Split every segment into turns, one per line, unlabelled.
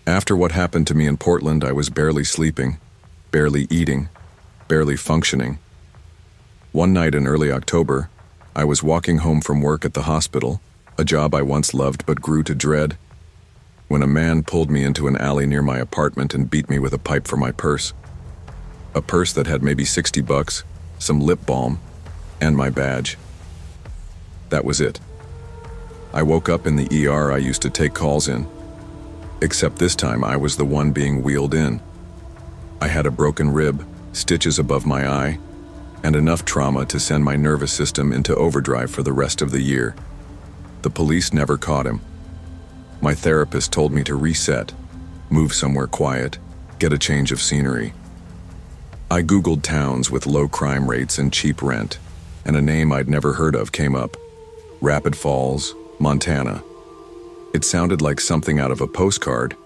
After what happened to me in Portland, I was barely sleeping, barely eating, barely functioning. One night in early October, I was walking home from work at the hospital, a job I once loved but grew to dread, when a man pulled me into an alley near my apartment and beat me with a pipe for my purse. A purse that had maybe $60, some lip balm, and my badge. That was it. I woke up in the ER I used to take calls in. Except this time I was the one being wheeled in. I had a broken rib, stitches above my eye, and enough trauma to send my nervous system into overdrive for the rest of the year. The police never caught him. My therapist told me to reset, move somewhere quiet, get a change of scenery. I Googled towns with low crime rates and cheap rent, and a name I'd never heard of came up: Rapid Falls, Montana. It sounded like something out of a postcard,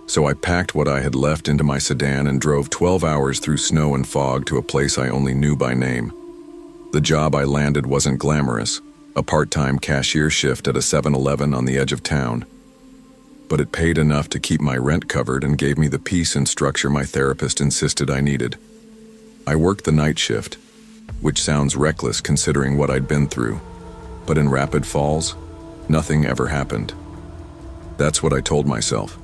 so I packed what I had left into my sedan and drove 12 hours through snow and fog to a place I only knew by name. The job I landed wasn't glamorous, a part-time cashier shift at a 7-Eleven on the edge of town. But it paid enough to keep my rent covered and gave me the peace and structure my therapist insisted I needed. I worked the night shift, which sounds reckless considering what I'd been through, but in Rapid Falls, nothing ever happened. That's what I told myself.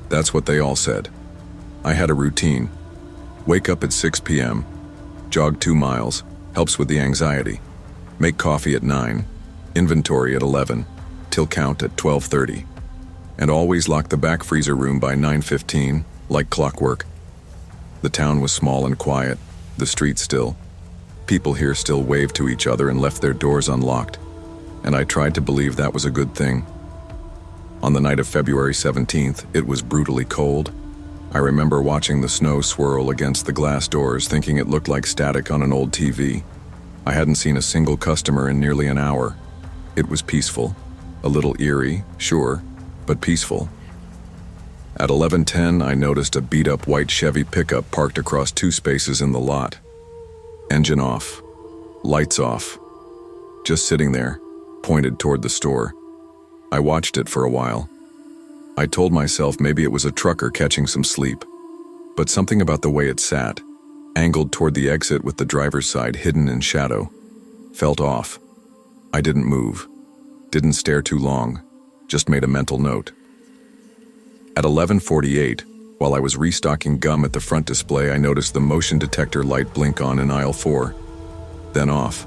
That's what they all said. I had a routine. Wake up at 6 p.m., jog 2 miles, helps with the anxiety. Make coffee at 9, inventory at 11, till count at 12:30. And always lock the back freezer room by 9:15, like clockwork. The town was small and quiet, the street still. People here still waved to each other and left their doors unlocked, and I tried to believe that was a good thing. On the night of February 17th, it was brutally cold. I remember watching the snow swirl against the glass doors, thinking it looked like static on an old TV. I hadn't seen a single customer in nearly an hour. It was peaceful, a little eerie, sure, but peaceful. At 11:10, I noticed a beat-up white Chevy pickup parked across 2 spaces in the lot. Engine off, lights off, just sitting there, pointed toward the store. I watched it for a while. I told myself maybe it was a trucker catching some sleep, but something about the way it sat, angled toward the exit with the driver's side hidden in shadow, felt off. I didn't move, didn't stare too long, just made a mental note. At 11:48, while I was restocking gum at the front display, I noticed the motion detector light blink on in aisle 4, then off.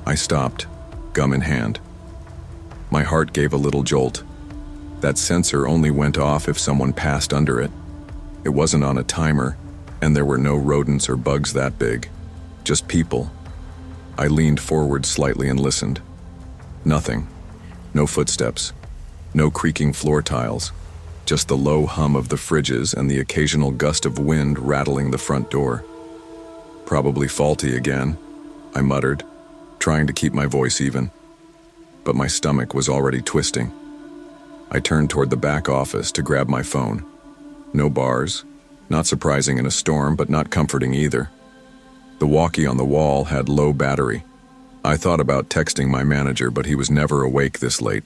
I stopped, gum in hand. My heart gave a little jolt. That sensor only went off if someone passed under it. It wasn't on a timer, and there were no rodents or bugs that big, just people. I leaned forward slightly and listened. Nothing. No footsteps. No creaking floor tiles. Just the low hum of the fridges and the occasional gust of wind rattling the front door. Probably faulty again, I muttered, trying to keep my voice even. But my stomach was already twisting. I turned toward the back office to grab my phone. No bars, not surprising in a storm, but not comforting either. The walkie on the wall had low battery. I thought about texting my manager, but he was never awake this late.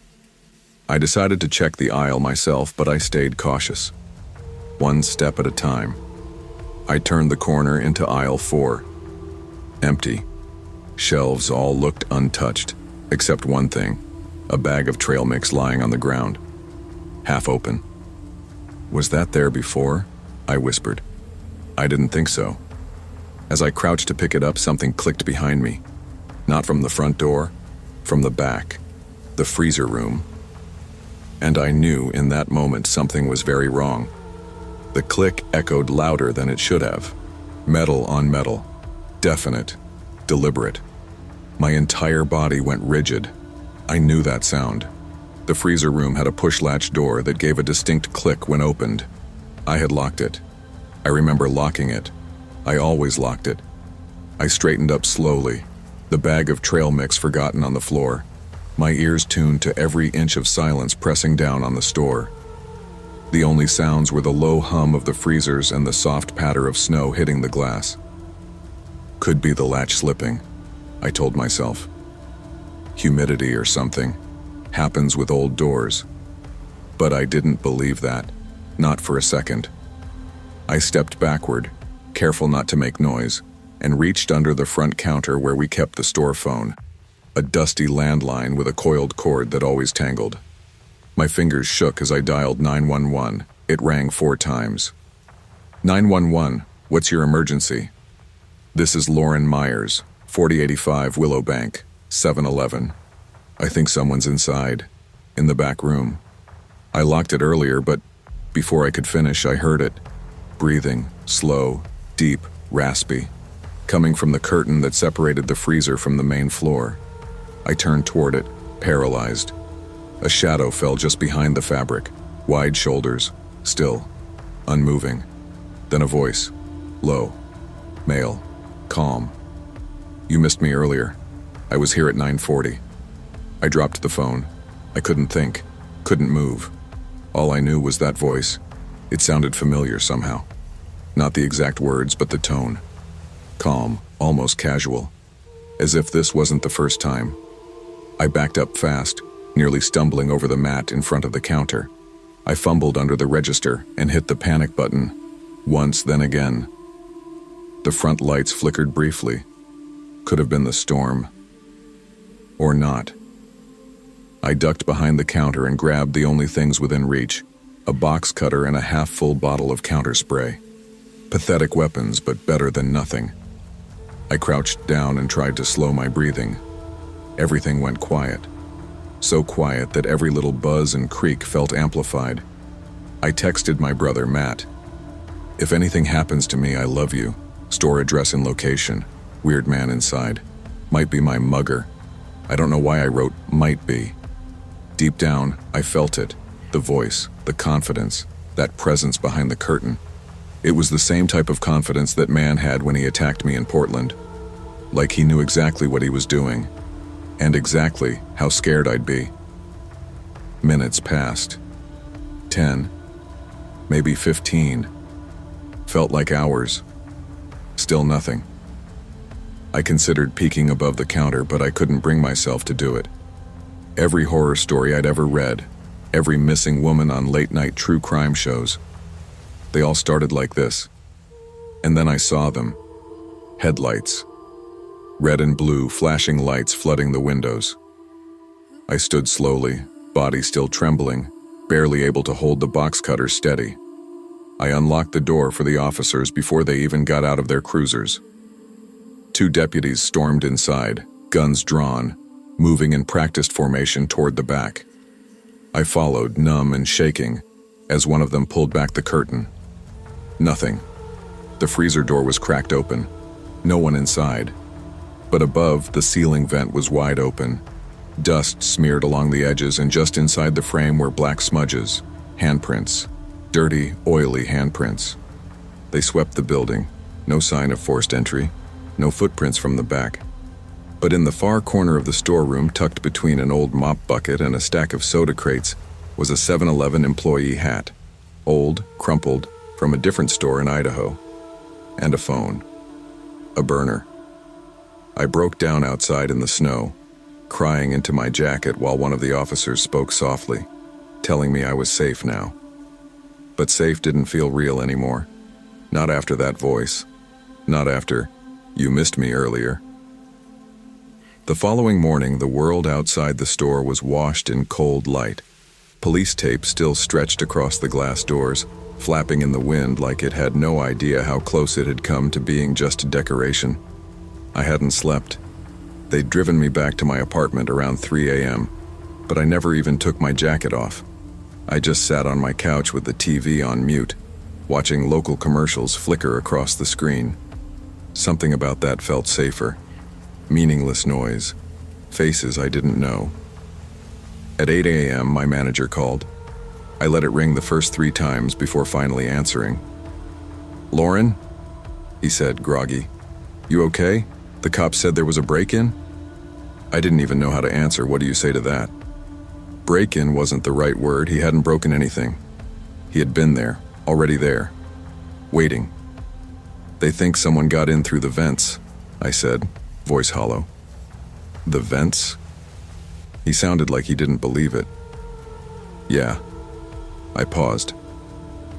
I decided to check the aisle myself, but I stayed cautious. One step at a time. I turned the corner into aisle 4. Empty. Shelves all looked untouched, except one thing, a bag of trail mix lying on the ground, half open. Was that there before? I whispered. I didn't think so. As I crouched to pick it up, something clicked behind me. Not from the front door, from the back, the freezer room. And I knew in that moment something was very wrong. The click echoed louder than it should have. Metal on metal. Definite. Deliberate. My entire body went rigid. I knew that sound. The freezer room had a push-latch door that gave a distinct click when opened. I had locked it. I remember locking it. I always locked it. I straightened up slowly, the bag of trail mix forgotten on the floor, my ears tuned to every inch of silence pressing down on the store. The only sounds were the low hum of the freezers and the soft patter of snow hitting the glass. Could be the latch slipping, I told myself. Humidity or something. Happens with old doors. But I didn't believe that. Not for a second. I stepped backward, careful not to make noise, and reached under the front counter where we kept the store phone, a dusty landline with a coiled cord that always tangled. My fingers shook as I dialed 911. It rang 4 times. 911, what's your emergency? This is Lauren Myers, 4085 Willow Bank, 711. I think someone's inside, in the back room. I locked it earlier, but before I could finish, I heard it. Breathing, slow, deep, raspy, coming from the curtain that separated the freezer from the main floor. I turned toward it, paralyzed. A shadow fell just behind the fabric, wide shoulders, still, unmoving. Then a voice, low, male, calm. You missed me earlier. I was here at 9:40. I dropped the phone. I couldn't think, couldn't move. All I knew was that voice. It sounded familiar somehow. Not the exact words, but the tone. Calm, almost casual. As if this wasn't the first time. I backed up fast, nearly stumbling over the mat in front of the counter. I fumbled under the register and hit the panic button. Once, then again. The front lights flickered briefly. Could have been the storm. Or not. I ducked behind the counter and grabbed the only things within reach, a box cutter and a half-full bottle of counter spray. Pathetic weapons, but better than nothing. I crouched down and tried to slow my breathing. Everything went quiet. So quiet that every little buzz and creak felt amplified. I texted my brother, Matt. If anything happens to me, I love you. Store address and location. Weird man inside. Might be my mugger. I don't know why I wrote might be. Deep down, I felt it. The voice, the confidence, that presence behind the curtain. It was the same type of confidence that man had when he attacked me in Portland. Like he knew exactly what he was doing. And exactly how scared I'd be. Minutes passed. 10. Maybe 15. Felt like hours. Still nothing. I considered peeking above the counter, but I couldn't bring myself to do it. Every horror story I'd ever read, every missing woman on late-night true crime shows, they all started like this. And then I saw them. Headlights. Red and blue flashing lights flooding the windows. I stood slowly, body still trembling, barely able to hold the box cutter steady. I unlocked the door for the officers before they even got out of their cruisers. 2 deputies stormed inside, guns drawn, moving in practiced formation toward the back. I followed, numb and shaking, as one of them pulled back the curtain. Nothing. The freezer door was cracked open. No one inside. But above, the ceiling vent was wide open. Dust smeared along the edges, and just inside the frame were black smudges, handprints, dirty, oily handprints. They swept the building. No sign of forced entry. No footprints from the back. But in the far corner of the storeroom, tucked between an old mop bucket and a stack of soda crates, was a 7-Eleven employee hat. Old, crumpled, from a different store in Idaho. And a phone. A burner. I broke down outside in the snow, crying into my jacket while one of the officers spoke softly, telling me I was safe now. But safe didn't feel real anymore. Not after that voice. Not after, "You missed me earlier." The following morning, the world outside the store was washed in cold light. Police tape still stretched across the glass doors, flapping in the wind like it had no idea how close it had come to being just a decoration. I hadn't slept. They'd driven me back to my apartment around 3 a.m., but I never even took my jacket off. I just sat on my couch with the TV on mute, watching local commercials flicker across the screen. Something about that felt safer. Meaningless noise. Faces I didn't know. At 8 a.m., my manager called. I let it ring the first 3 times before finally answering. "Lauren?" he said, groggy. "You okay? The cops said there was a break-in?" I didn't even know how to answer. What do you say to that? Break-in wasn't the right word. He hadn't broken anything. He had been there, already there, waiting. "They think someone got in through the vents," I said, voice hollow. "The vents?" He sounded like he didn't believe it. "Yeah." I paused.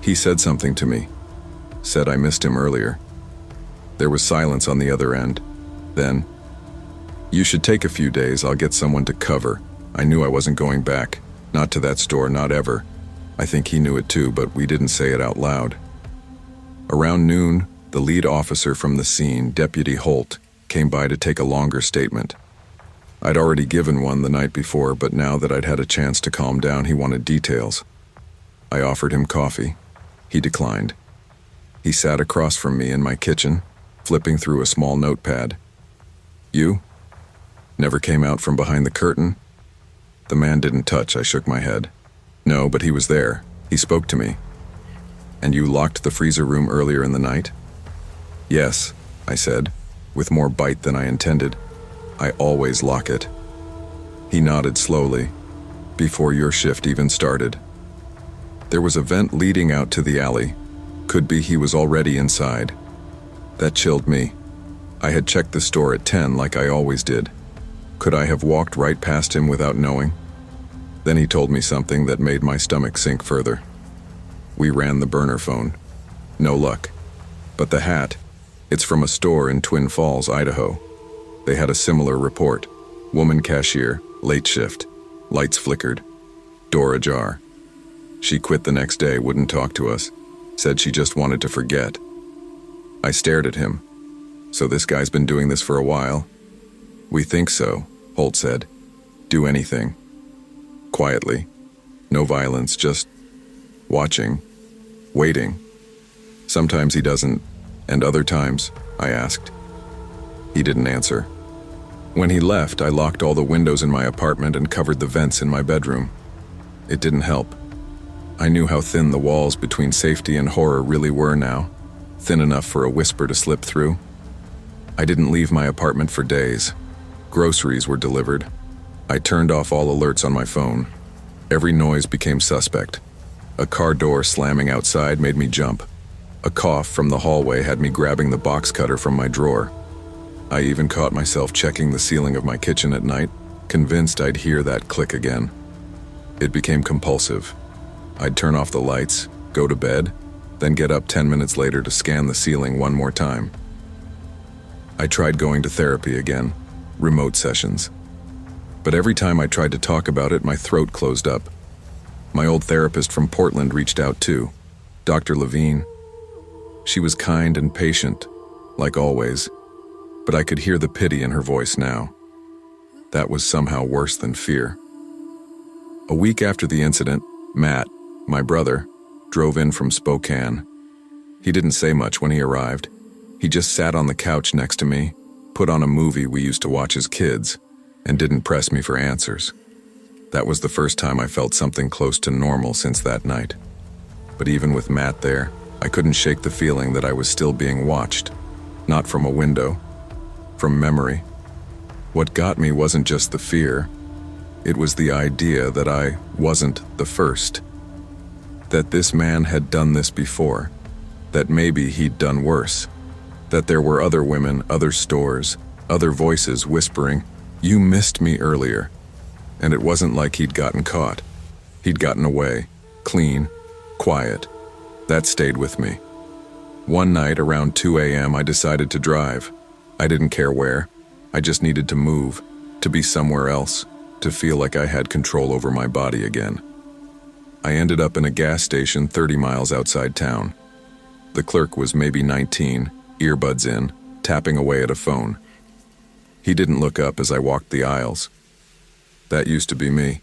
He said something to me. Said I missed him earlier. There was silence on the other end. Then, "You should take a few days, I'll get someone to cover." I knew I wasn't going back. Not to that store, not ever. I think he knew it too, but we didn't say it out loud. Around noon, the lead officer from the scene, Deputy Holt, came by to take a longer statement. I'd already given one the night before, but now that I'd had a chance to calm down, he wanted details. I offered him coffee. He declined. He sat across from me in my kitchen, flipping through a small notepad. "You? Never came out from behind the curtain?" The man didn't touch. I shook my head. "No, but he was there. He spoke to me." "And you locked the freezer room earlier in the night?" "Yes," I said, with more bite than I intended. "I always lock it." He nodded slowly. "Before your shift even started." There was a vent leading out to the alley. Could be he was already inside. That chilled me. I had checked the store at 10 like I always did. Could I have walked right past him without knowing? Then he told me something that made my stomach sink further. We ran the burner phone. No luck. But the hat, it's from a store in Twin Falls, Idaho. They had a similar report. Woman cashier, late shift. Lights flickered. Door ajar. She quit the next day, wouldn't talk to us. Said she just wanted to forget. I stared at him. "So this guy's been doing this for a while?" "We think so," Holt said. "Do anything." Quietly. No violence, just watching. Waiting. Sometimes he doesn't, and other times, I asked. He didn't answer. When he left, I locked all the windows in my apartment and covered the vents in my bedroom. It didn't help. I knew how thin the walls between safety and horror really were now, thin enough for a whisper to slip through. I didn't leave my apartment for days. Groceries were delivered. I turned off all alerts on my phone. Every noise became suspect. A car door slamming outside made me jump. A cough from the hallway had me grabbing the box cutter from my drawer. I even caught myself checking the ceiling of my kitchen at night, convinced I'd hear that click again. It became compulsive. I'd turn off the lights, go to bed, then get up 10 minutes later to scan the ceiling one more time. I tried going to therapy again, remote sessions. But every time I tried to talk about it, my throat closed up. My old therapist from Portland reached out too, Dr. Levine. She was kind and patient, like always, but I could hear the pity in her voice now. That was somehow worse than fear. A week after the incident, Matt, my brother, drove in from Spokane. He didn't say much when he arrived. He just sat on the couch next to me, put on a movie we used to watch as kids, and didn't press me for answers. That was the first time I felt something close to normal since that night. But even with Matt there, I couldn't shake the feeling that I was still being watched. Not from a window, from memory. What got me wasn't just the fear. It was the idea that I wasn't the first. That this man had done this before. That maybe he'd done worse. That there were other women, other stores, other voices whispering, "You missed me earlier." And it wasn't like he'd gotten caught. He'd gotten away, clean, quiet. That stayed with me. One night around 2 a.m. I decided to drive. I didn't care where. I just needed to move, to be somewhere else, to feel like I had control over my body again. I ended up in a gas station 30 miles outside town. The clerk was maybe 19, earbuds in, tapping away at a phone. He didn't look up as I walked the aisles. That used to be me.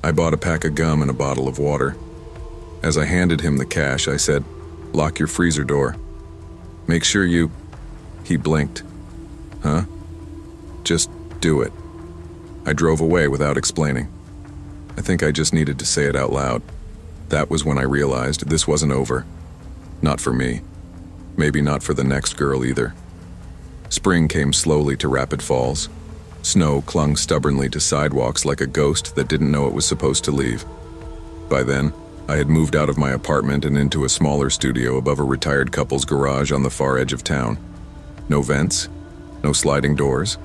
I bought a pack of gum and a bottle of water. As I handed him the cash, I said, "Lock your freezer door. Make sure you..." He blinked. "Huh?" "Just do it." I drove away without explaining. I think I just needed to say it out loud. That was when I realized this wasn't over. Not for me. Maybe not for the next girl either. Spring came slowly to Rapid Falls. Snow clung stubbornly to sidewalks like a ghost that didn't know it was supposed to leave. By then, I had moved out of my apartment and into a smaller studio above a retired couple's garage on the far edge of town. No vents, no sliding doors,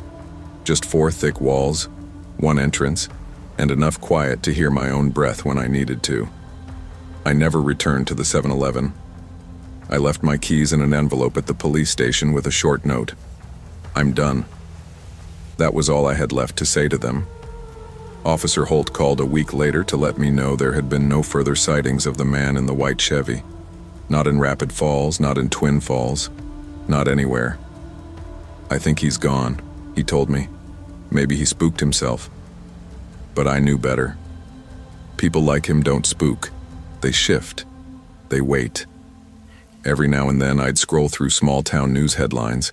just 4 thick walls, 1 entrance, and enough quiet to hear my own breath when I needed to. I never returned to the 7-Eleven. I left my keys in an envelope at the police station with a short note. I'm done. That was all I had left to say to them. Officer Holt called a week later to let me know there had been no further sightings of the man in the white Chevy. Not in Rapid Falls, not in Twin Falls, not anywhere. I think he's gone, he told me. Maybe he spooked himself. But I knew better. People like him don't spook. They shift. They wait. Every now and then I'd scroll through small-town news headlines.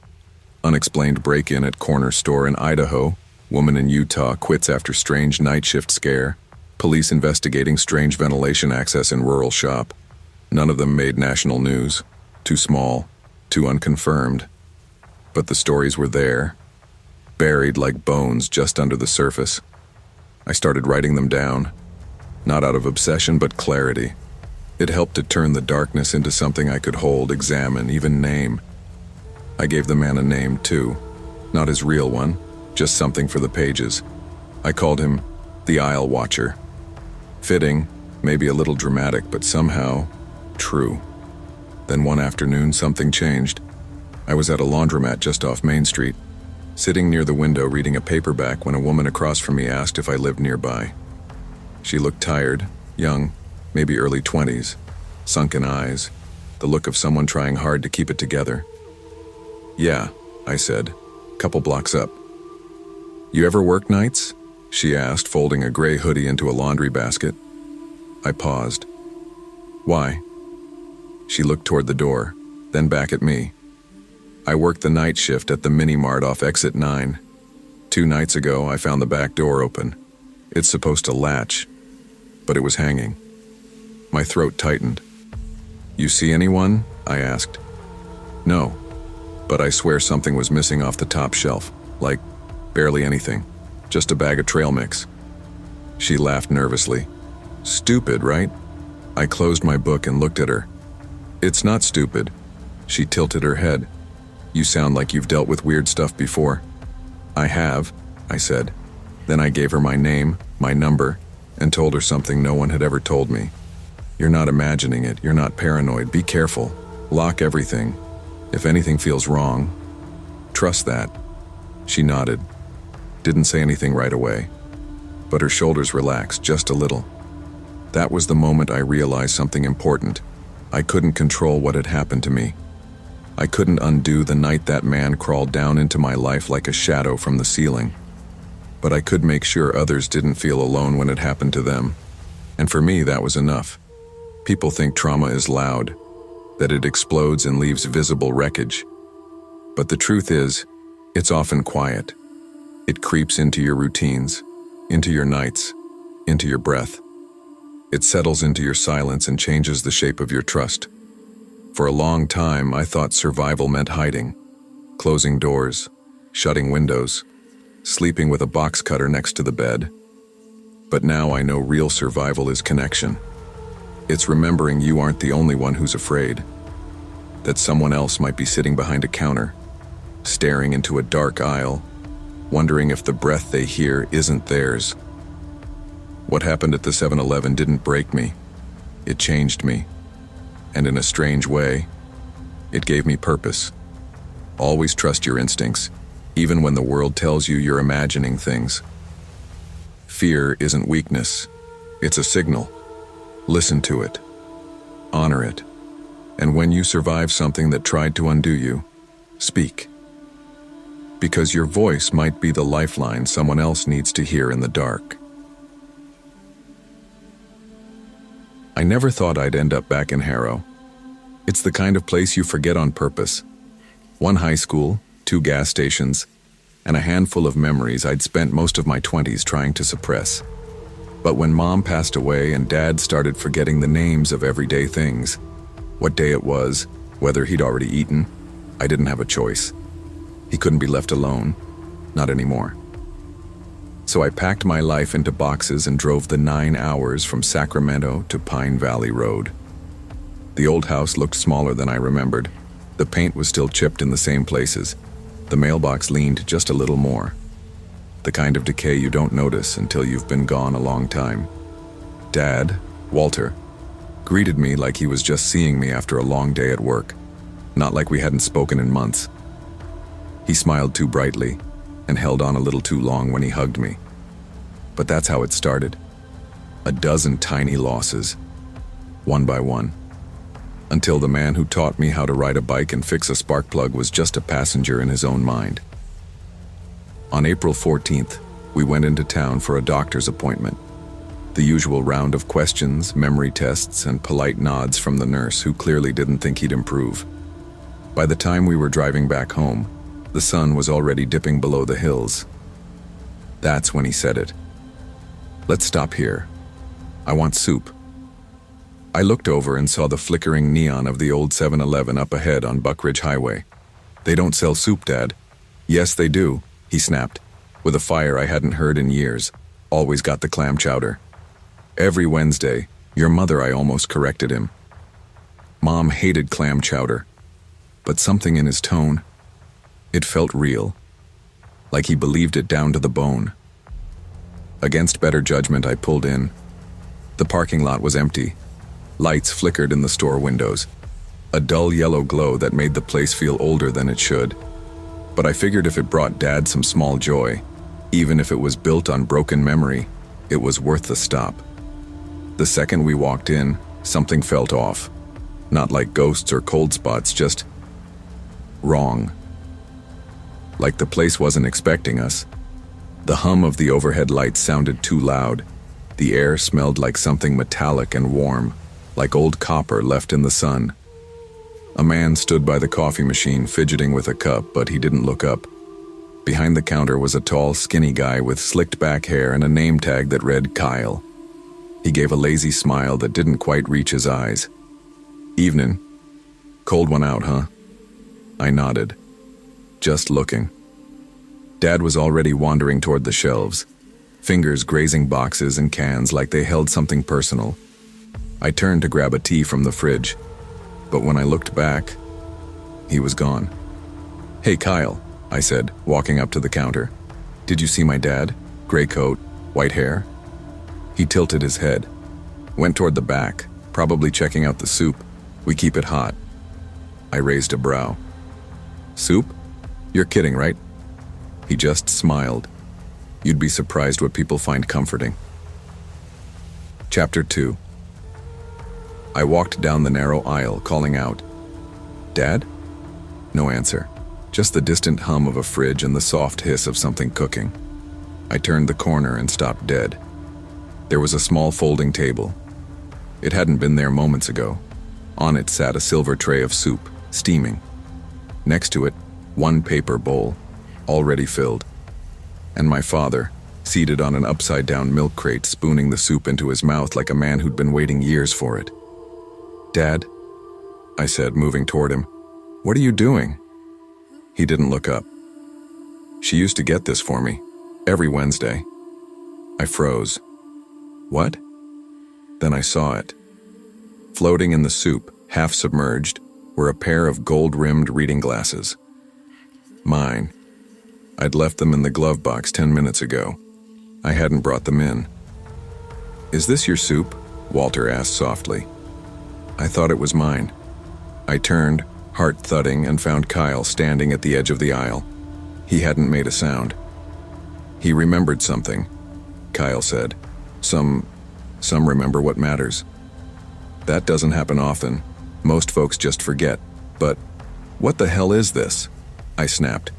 Unexplained break-in at corner store in Idaho. Woman in Utah quits after strange night shift scare. Police investigating strange ventilation access in rural shop. None of them made national news. Too small. Too unconfirmed. But the stories were there. Buried like bones just under the surface. I started writing them down. Not out of obsession, but clarity. It helped to turn the darkness into something I could hold, examine, even name. I gave the man a name, too. Not his real one, just something for the pages. I called him the Aisle Watcher. Fitting, maybe a little dramatic, but somehow true. Then one afternoon, something changed. I was at a laundromat just off Main Street, sitting near the window reading a paperback when a woman across from me asked if I lived nearby. She looked tired, young, maybe early 20s, sunken eyes, the look of someone trying hard to keep it together. Yeah, I said, couple blocks up. You ever work nights? She asked, folding a gray hoodie into a laundry basket. I paused. Why? She looked toward the door, then back at me. I worked the night shift at the mini-mart off exit 9. 2 nights ago, I found the back door open. It's supposed to latch, but it was hanging. My throat tightened. You see anyone? I asked. No, but I swear something was missing off the top shelf, like barely anything, just a bag of trail mix. She laughed nervously. Stupid, right? I closed my book and looked at her. It's not stupid. She tilted her head. You sound like you've dealt with weird stuff before. I have, I said. Then I gave her my name, my number, and told her something no one had ever told me. You're not imagining it, you're not paranoid, be careful. Lock everything. If anything feels wrong, trust that. She nodded. Didn't say anything right away, but her shoulders relaxed just a little. That was the moment I realized something important. I couldn't control what had happened to me. I couldn't undo the night that man crawled down into my life like a shadow from the ceiling. But I could make sure others didn't feel alone when it happened to them. And for me, that was enough. People think trauma is loud, that it explodes and leaves visible wreckage. But the truth is, it's often quiet. It creeps into your routines, into your nights, into your breath. It settles into your silence and changes the shape of your trust. For a long time, I thought survival meant hiding, closing doors, shutting windows, sleeping with a box cutter next to the bed. But now I know real survival is connection. It's remembering you aren't the only one who's afraid, that someone else might be sitting behind a counter, staring into a dark aisle, wondering if the breath they hear isn't theirs. What happened at the 7-Eleven didn't break me. It changed me. And in a strange way, it gave me purpose. Always trust your instincts, even when the world tells you you're imagining things. Fear isn't weakness. It's a signal. Listen to it. Honor it. And when you survive something that tried to undo you, speak. Because your voice might be the lifeline someone else needs to hear in the dark. I never thought I'd end up back in Harrow. It's the kind of place you forget on purpose. 1 high school, 2 gas stations, and a handful of memories I'd spent most of my 20s trying to suppress. But when Mom passed away and Dad started forgetting the names of everyday things, what day it was, whether he'd already eaten, I didn't have a choice. He couldn't be left alone, not anymore. So I packed my life into boxes and drove the 9 hours from Sacramento to Pine Valley Road. The old house looked smaller than I remembered. The paint was still chipped in the same places. The mailbox leaned just a little more. The kind of decay you don't notice until you've been gone a long time. Dad, Walter, greeted me like he was just seeing me after a long day at work, not like we hadn't spoken in months. He smiled too brightly and held on a little too long when he hugged me. But that's how it started. A dozen tiny losses, one by one, until the man who taught me how to ride a bike and fix a spark plug was just a passenger in his own mind. On April 14th, we went into town for a doctor's appointment. The usual round of questions, memory tests, and polite nods from the nurse who clearly didn't think he'd improve. By the time we were driving back home, the sun was already dipping below the hills. That's when he said it. "Let's stop here. I want soup." I looked over and saw the flickering neon of the old 7-Eleven up ahead on Buckridge Highway. "They don't sell soup, Dad." "Yes, they do," he snapped, with a fire I hadn't heard in years. "Always got the clam chowder." "Every Wednesday, your mother," I almost corrected him. Mom hated clam chowder, but something in his tone, it felt real, like he believed it down to the bone. Against better judgment, I pulled in. The parking lot was empty. Lights flickered in the store windows, a dull yellow glow that made the place feel older than it should. But I figured if it brought Dad some small joy, even if it was built on broken memory, it was worth the stop. The second we walked in, something felt off. Not like ghosts or cold spots, just wrong. Like the place wasn't expecting us. The hum of the overhead lights sounded too loud. The air smelled like something metallic and warm, like old copper left in the sun. A man stood by the coffee machine fidgeting with a cup, but he didn't look up. Behind the counter was a tall, skinny guy with slicked back hair and a name tag that read Kyle. He gave a lazy smile that didn't quite reach his eyes. "Evening. Cold one out, huh?" I nodded, just looking. Dad was already wandering toward the shelves, fingers grazing boxes and cans like they held something personal. I turned to grab a tea from the fridge, but when I looked back, he was gone. "Hey, Kyle," I said, walking up to the counter. "Did you see my dad? Gray coat, white hair?" He tilted his head, went toward the back, probably checking out the soup. "We keep it hot." I raised a brow. "Soup? You're kidding, right?" He just smiled. You'd be surprised what people find comforting. Chapter 2. I walked down the narrow aisle, calling out, "Dad?" No answer, just the distant hum of a fridge and the soft hiss of something cooking. I turned the corner and stopped dead. There was a small folding table. It hadn't been there moments ago. On it sat a silver tray of soup, steaming. Next to it, one paper bowl, already filled. And my father, seated on an upside-down milk crate, spooning the soup into his mouth like a man who'd been waiting years for it. "Dad," I said, moving toward him, "what are you doing?" He didn't look up. "She used to get this for me, every Wednesday." I froze. "What?" Then I saw it. Floating in the soup, half submerged, were a pair of gold-rimmed reading glasses. Mine. I'd left them in the glove box 10 minutes ago. I hadn't brought them in. "Is this your soup?" Walter asked softly. I thought it was mine. I turned, heart thudding, and found Kyle standing at the edge of the aisle. He hadn't made a sound. "He remembered something," Kyle said. Some remember what matters. That doesn't happen often. Most folks just forget. But what the hell is this? I snapped.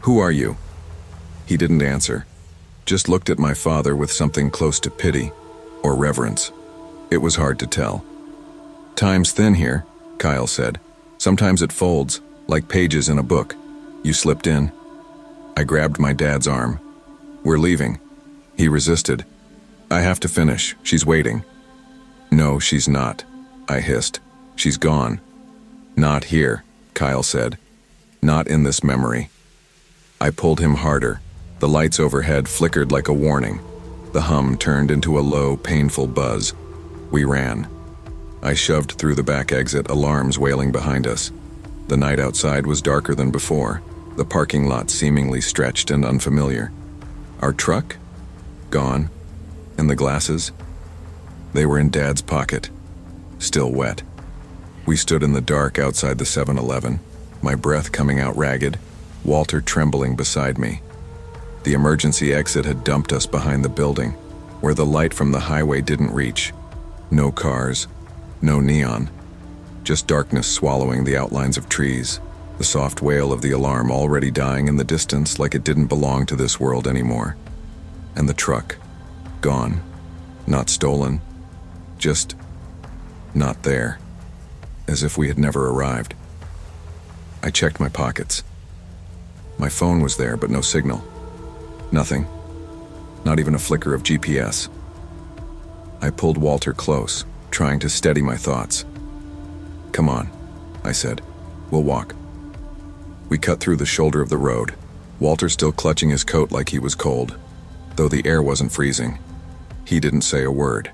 "Who are you?" He didn't answer, just looked at my father with something close to pity or reverence. It was hard to tell. "Time's thin here," Kyle said. "Sometimes it folds, like pages in a book. You slipped in." I grabbed my dad's arm. "We're leaving." He resisted. "I have to finish. She's waiting." "No, she's not," I hissed. "She's gone." "Not here," Kyle said. "Not in this memory." I pulled him harder. The lights overhead flickered like a warning. The hum turned into a low, painful buzz. We ran. I shoved through the back exit, alarms wailing behind us. The night outside was darker than before, the parking lot seemingly stretched and unfamiliar. Our truck? Gone. And the glasses? They were in Dad's pocket. still wet. We stood in the dark outside the 7-Eleven, my breath coming out ragged, Walter trembling beside me. The emergency exit had dumped us behind the building, where the light from the highway didn't reach. No cars, no neon, just darkness swallowing the outlines of trees, the soft wail of the alarm already dying in the distance like it didn't belong to this world anymore. And the truck, gone, not stolen, just not there, as if we had never arrived. I checked my pockets. My phone was there, but no signal. Nothing. Not even a flicker of GPS. I pulled Walter close, trying to steady my thoughts. "Come on," I said. "We'll walk." We cut through the shoulder of the road, Walter still clutching his coat like he was cold, though the air wasn't freezing. He didn't say a word.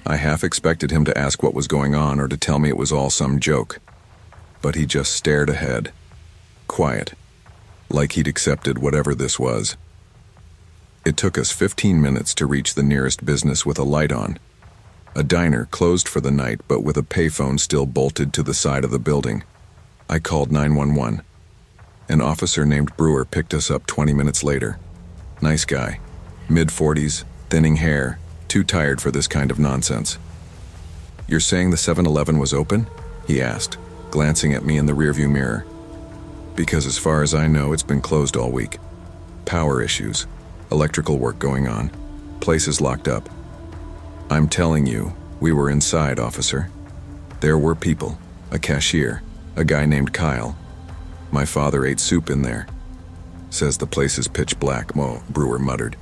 I half expected him to ask what was going on or to tell me it was all some joke, but he just stared ahead, quiet, like he'd accepted whatever this was. It took us 15 minutes to reach the nearest business with a light on. A diner closed for the night, but with a payphone still bolted to the side of the building. I called 911. An officer named Brewer picked us up 20 minutes later. Nice guy, mid-40s, thinning hair, too tired for this kind of nonsense. "You're saying the 7-Eleven was open?" he asked, glancing at me in the rearview mirror. "Because as far as I know, it's been closed all week. Power issues, electrical work going on, places locked up." "I'm telling you, we were inside, officer. There were people, a cashier, a guy named Kyle. My father ate soup in there. Says the place is pitch black," Brewer muttered.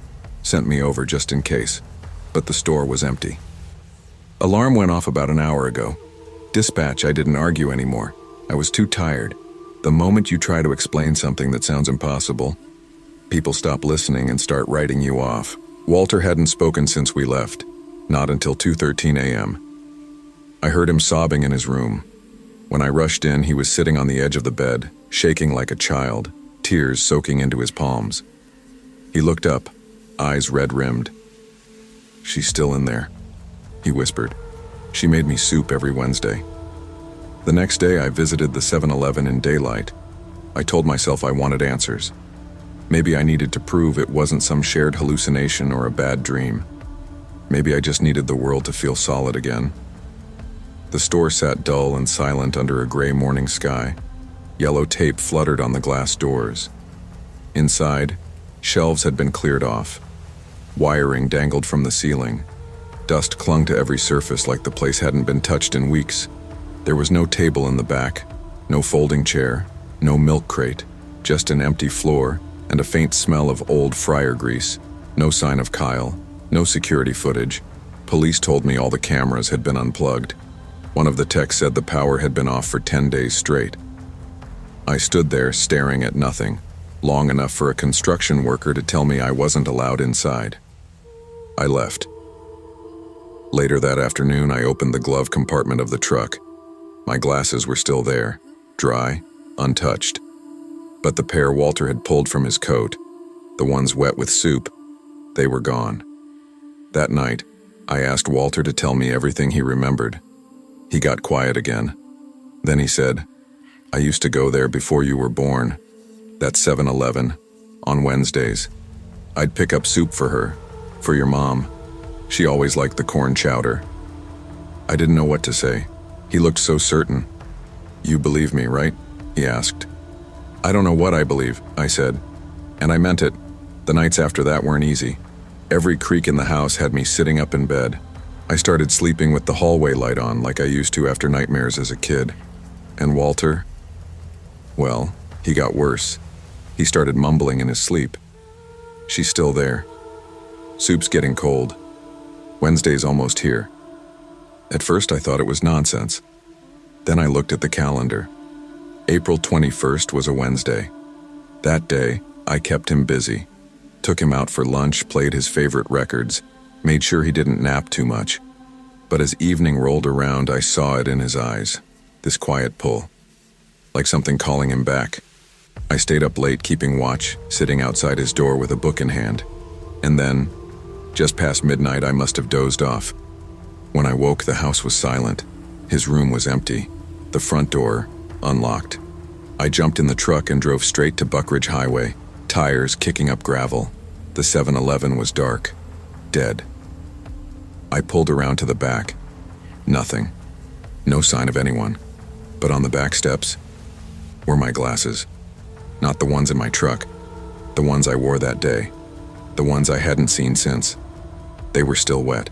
"Sent me over just in case, but the store was empty." Alarm went off about an hour ago. Dispatch, I didn't argue anymore. I was too tired. The moment you try to explain something that sounds impossible, people stop listening and start writing you off. Walter hadn't spoken since we left, not until 2:13 a.m. I heard him sobbing in his room. When I rushed in, he was sitting on the edge of the bed, shaking like a child, tears soaking into his palms. He looked up, eyes red-rimmed. "She's still in there," he whispered. "She made me soup every Wednesday." The next day, I visited the 7-Eleven in daylight. I told myself I wanted answers. Maybe I needed to prove it wasn't some shared hallucination or a bad dream. Maybe I just needed the world to feel solid again. The store sat dull and silent under a gray morning sky. Yellow tape fluttered on the glass doors. Inside, shelves had been cleared off. Wiring dangled from the ceiling. Dust clung to every surface like the place hadn't been touched in weeks. There was no table in the back, no folding chair, no milk crate, just an empty floor and a faint smell of old fryer grease. No sign of Kyle, no security footage. Police told me all the cameras had been unplugged. One of the techs said the power had been off for 10 days straight. I stood there staring at nothing, long enough for a construction worker to tell me I wasn't allowed inside. I left. Later that afternoon, I opened the glove compartment of the truck. My glasses were still there, dry, untouched. But the pair Walter had pulled from his coat, the ones wet with soup, they were gone. That night, I asked Walter to tell me everything he remembered. He got quiet again. Then he said, "I used to go there before you were born. That 7-Eleven, on Wednesdays. I'd pick up soup for her, for your mom. She always liked the corn chowder." I didn't know what to say. He looked so certain. "You believe me, right?" he asked. "I don't know what I believe," I said. And I meant it. The nights after that weren't easy. Every creak in the house had me sitting up in bed. I started sleeping with the hallway light on like I used to after nightmares as a kid. And Walter? Well, he got worse. He started mumbling in his sleep. "She's still there. Soup's getting cold. Wednesday's almost here." At first I thought it was nonsense. Then I looked at the calendar. April 21st was a Wednesday. That day, I kept him busy. Took him out for lunch, played his favorite records, made sure he didn't nap too much. But as evening rolled around, I saw it in his eyes, this quiet pull, like something calling him back. I stayed up late keeping watch, sitting outside his door with a book in hand. And then, just past midnight, I must have dozed off. When I woke, the house was silent. His room was empty. The front door, unlocked. I jumped in the truck and drove straight to Buckridge Highway, tires kicking up gravel. The 7-Eleven was dark, dead. I pulled around to the back. Nothing. No sign of anyone. But on the back steps were my glasses. Not the ones in my truck. The ones I wore that day. The ones I hadn't seen since. They were still wet.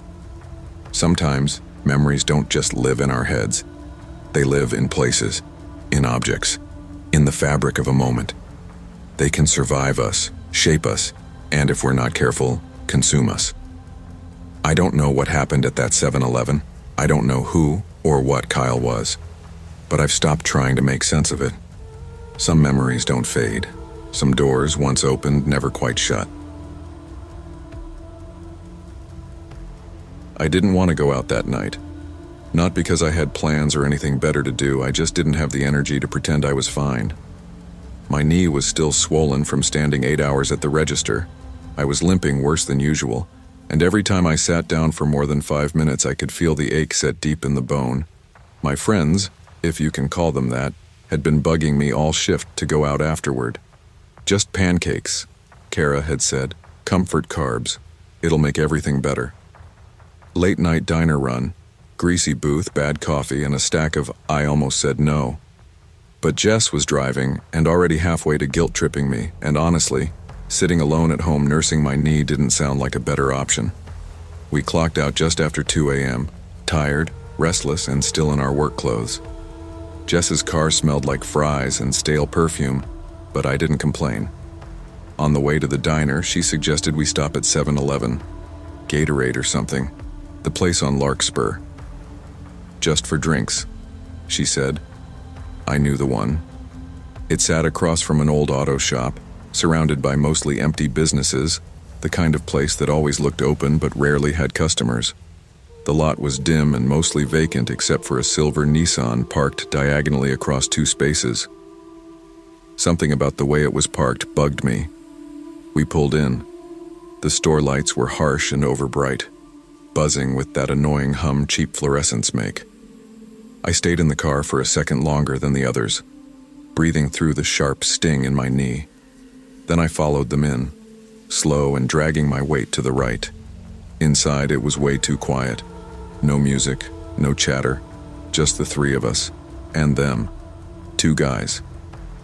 Sometimes, memories don't just live in our heads. They live in places, in objects, in the fabric of a moment. They can survive us, shape us, and if we're not careful, consume us. I don't know what happened at that 7-Eleven. I don't know who or what Kyle was. But I've stopped trying to make sense of it. Some memories don't fade. Some doors, once opened, never quite shut. I didn't want to go out that night. Not because I had plans or anything better to do, I just didn't have the energy to pretend I was fine. My knee was still swollen from standing 8 hours at the register. I was limping worse than usual, and every time I sat down for more than 5 minutes, I could feel the ache set deep in the bone. My friends, if you can call them that, had been bugging me all shift to go out afterward. Just pancakes, Kara had said. Comfort carbs. It'll make everything better. Late night diner run, greasy booth, bad coffee, and a stack of I almost said no. But Jess was driving and already halfway to guilt-tripping me, and honestly, sitting alone at home nursing my knee didn't sound like a better option. We clocked out just after 2 a.m., tired, restless, and still in our work clothes. Jess's car smelled like fries and stale perfume, but I didn't complain. On the way to the diner, she suggested we stop at 7-Eleven, Gatorade or something, the place on Larkspur. Just for drinks, she said. I knew the one. It sat across from an old auto shop, surrounded by mostly empty businesses, the kind of place that always looked open but rarely had customers. The lot was dim and mostly vacant except for a silver Nissan parked diagonally across 2 spaces. Something about the way it was parked bugged me. We pulled in. The store lights were harsh and overbright, buzzing with that annoying hum cheap fluorescents make. I stayed in the car for a second longer than the others, breathing through the sharp sting in my knee. Then I followed them in, slow and dragging my weight to the right. Inside, it was way too quiet. No music, no chatter, just the 3 of us, and them. 2 guys,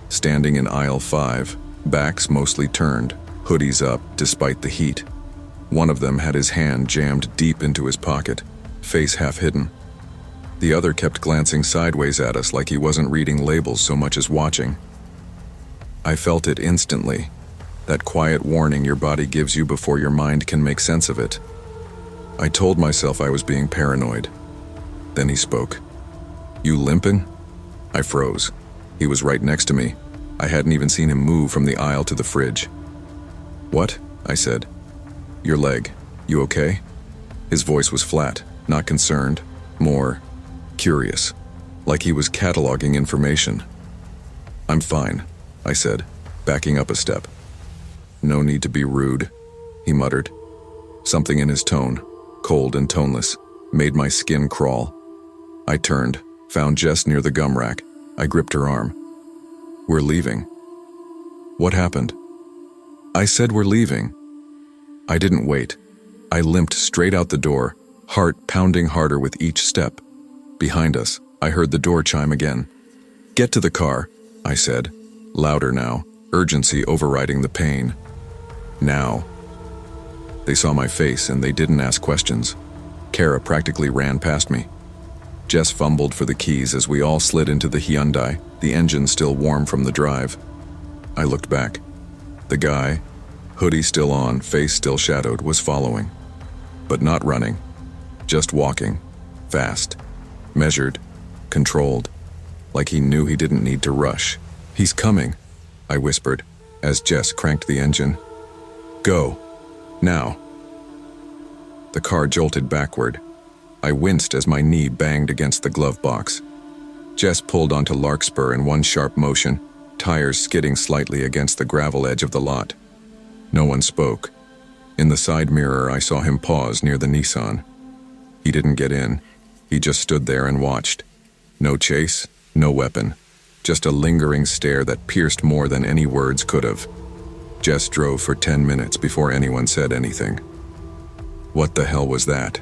standing in aisle 5, backs mostly turned, hoodies up despite the heat. One of them had his hand jammed deep into his pocket, face half hidden. The other kept glancing sideways at us like he wasn't reading labels so much as watching. I felt it instantly, that quiet warning your body gives you before your mind can make sense of it. I told myself I was being paranoid. Then he spoke. You limping? I froze. He was right next to me. I hadn't even seen him move from the aisle to the fridge. What? I said. Your leg. You okay? His voice was flat, not concerned, more curious, like he was cataloging information. I'm fine, I said, backing up a step. No need to be rude, he muttered. Something in his tone, cold and toneless, made my skin crawl. I turned, found Jess near the gum rack. I gripped her arm. We're leaving. What happened? I said we're leaving. I didn't wait. I limped straight out the door, heart pounding harder with each step. Behind us, I heard the door chime again. Get to the car, I said, louder now, urgency overriding the pain. Now. They saw my face and they didn't ask questions. Kara practically ran past me. Jess fumbled for the keys as we all slid into the Hyundai, the engine still warm from the drive. I looked back. The guy, hoodie still on, face still shadowed, was following. But not running, just walking, fast, measured, controlled, like he knew he didn't need to rush. He's coming, I whispered, as Jess cranked the engine. Go. Now. The car jolted backward. I winced as my knee banged against the glove box. Jess pulled onto Larkspur in one sharp motion, tires skidding slightly against the gravel edge of the lot. No one spoke. In the side mirror, I saw him pause near the Nissan. He didn't get in. He just stood there and watched. No chase, no weapon. Just a lingering stare that pierced more than any words could have. Jess drove for 10 minutes before anyone said anything. "What the hell was that?"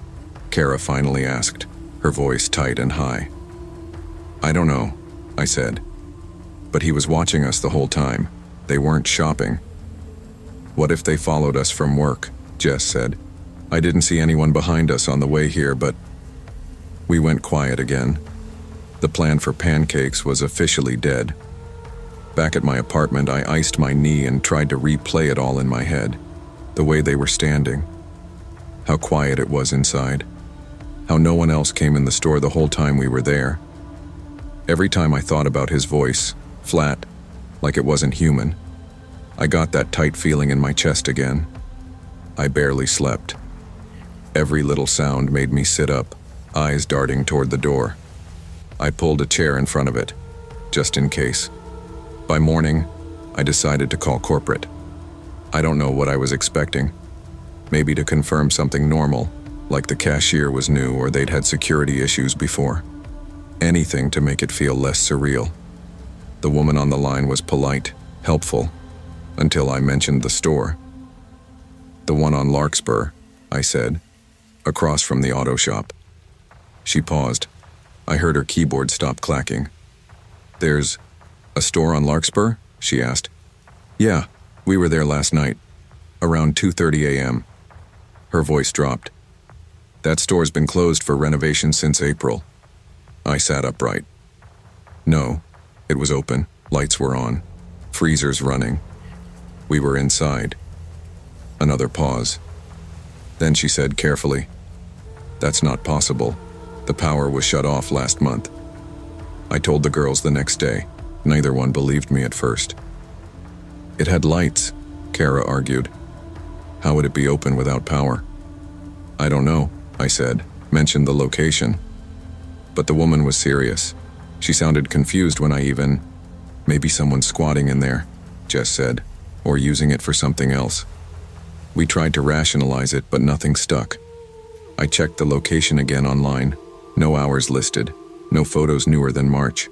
Kara finally asked, her voice tight and high. "I don't know," I said. "But he was watching us the whole time. They weren't shopping." "What if they followed us from work?" Jess said. "I didn't see anyone behind us on the way here, but..." We went quiet again. The plan for pancakes was officially dead. Back at my apartment, I iced my knee and tried to replay it all in my head. The way they were standing. How quiet it was inside. How no one else came in the store the whole time we were there. Every time I thought about his voice, flat, like it wasn't human, I got that tight feeling in my chest again. I barely slept. Every little sound made me sit up, eyes darting toward the door. I pulled a chair in front of it, just in case. By morning, I decided to call corporate. I don't know what I was expecting. Maybe to confirm something normal, like the cashier was new or they'd had security issues before. Anything to make it feel less surreal. The woman on the line was polite, helpful, until I mentioned the store. "The one on Larkspur," I said, "across from the auto shop." She paused. I heard her keyboard stop clacking. "There's a store on Larkspur?" she asked. "Yeah, we were there last night, around 2:30 a.m. Her voice dropped. "That store's been closed for renovation since April." I sat upright. No, it was open, lights were on, freezers running. We were inside. Another pause. Then she said carefully, "That's not possible. The power was shut off last month." I told the girls the next day. Neither one believed me at first. "It had lights," Kara argued. "How would it be open without power?" "I don't know," I said, mentioned the location. But the woman was serious. She sounded confused when I even... "Maybe someone's squatting in there," Jess said, "or using it for something else." We tried to rationalize it, but nothing stuck. I checked the location again online. No hours listed. No photos newer than March.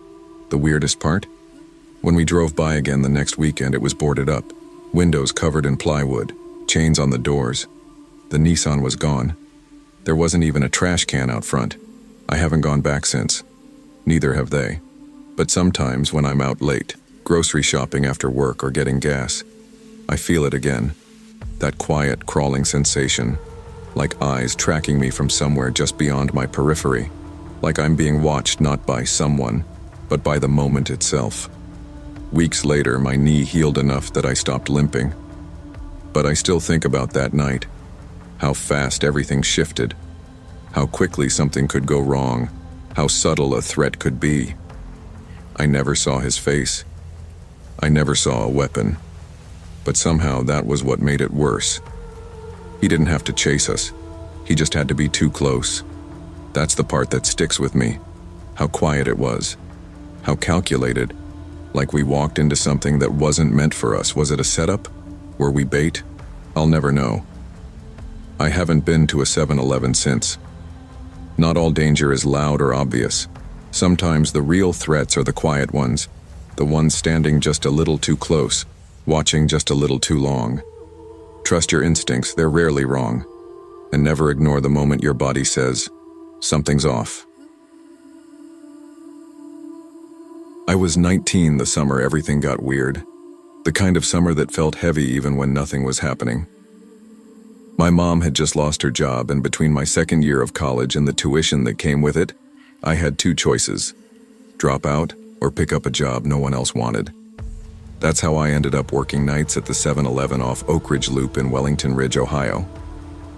The weirdest part? When we drove by again the next weekend, it was boarded up. Windows covered in plywood. Chains on the doors. The Nissan was gone. There wasn't even a trash can out front. I haven't gone back since. Neither have they. But sometimes when I'm out late, grocery shopping after work or getting gas, I feel it again. That quiet, crawling sensation. Like eyes tracking me from somewhere just beyond my periphery. Like I'm being watched not by someone, but by the moment itself. Weeks later, my knee healed enough that I stopped limping. But I still think about that night. How fast everything shifted. How quickly something could go wrong. How subtle a threat could be. I never saw his face. I never saw a weapon. But somehow that was what made it worse. He didn't have to chase us. He just had to be too close. That's the part that sticks with me. How quiet it was. How calculated. Like we walked into something that wasn't meant for us. Was it a setup? Were we bait? I'll never know. I haven't been to a 7-Eleven since. Not all danger is loud or obvious. Sometimes the real threats are the quiet ones. The ones standing just a little too close. Watching just a little too long. Trust your instincts, they're rarely wrong. And never ignore the moment your body says, something's off. I was 19 the summer everything got weird. The kind of summer that felt heavy even when nothing was happening. My mom had just lost her job, and between my second year of college and the tuition that came with it, I had two choices. Drop out or pick up a job no one else wanted. That's how I ended up working nights at the 7-Eleven off Oak Ridge Loop in Wellington Ridge, Ohio.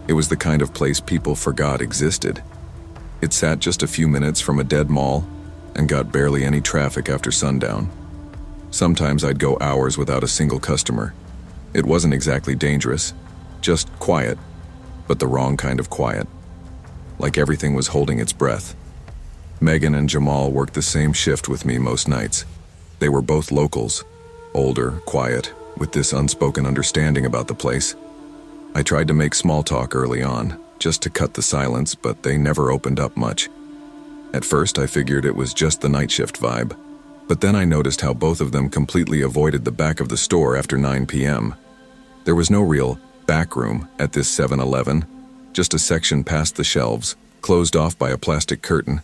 It was the kind of place people forgot existed. It sat just a few minutes from a dead mall and got barely any traffic after sundown. Sometimes I'd go hours without a single customer. It wasn't exactly dangerous, just quiet, but the wrong kind of quiet. Like everything was holding its breath. Megan and Jamal worked the same shift with me most nights. They were both locals. Older, quiet, with this unspoken understanding about the place. I tried to make small talk early on, just to cut the silence, but they never opened up much. At first, I figured it was just the night shift vibe, but then I noticed how both of them completely avoided the back of the store after 9 p.m. There was no real back room at this 7-Eleven, just a section past the shelves, closed off by a plastic curtain.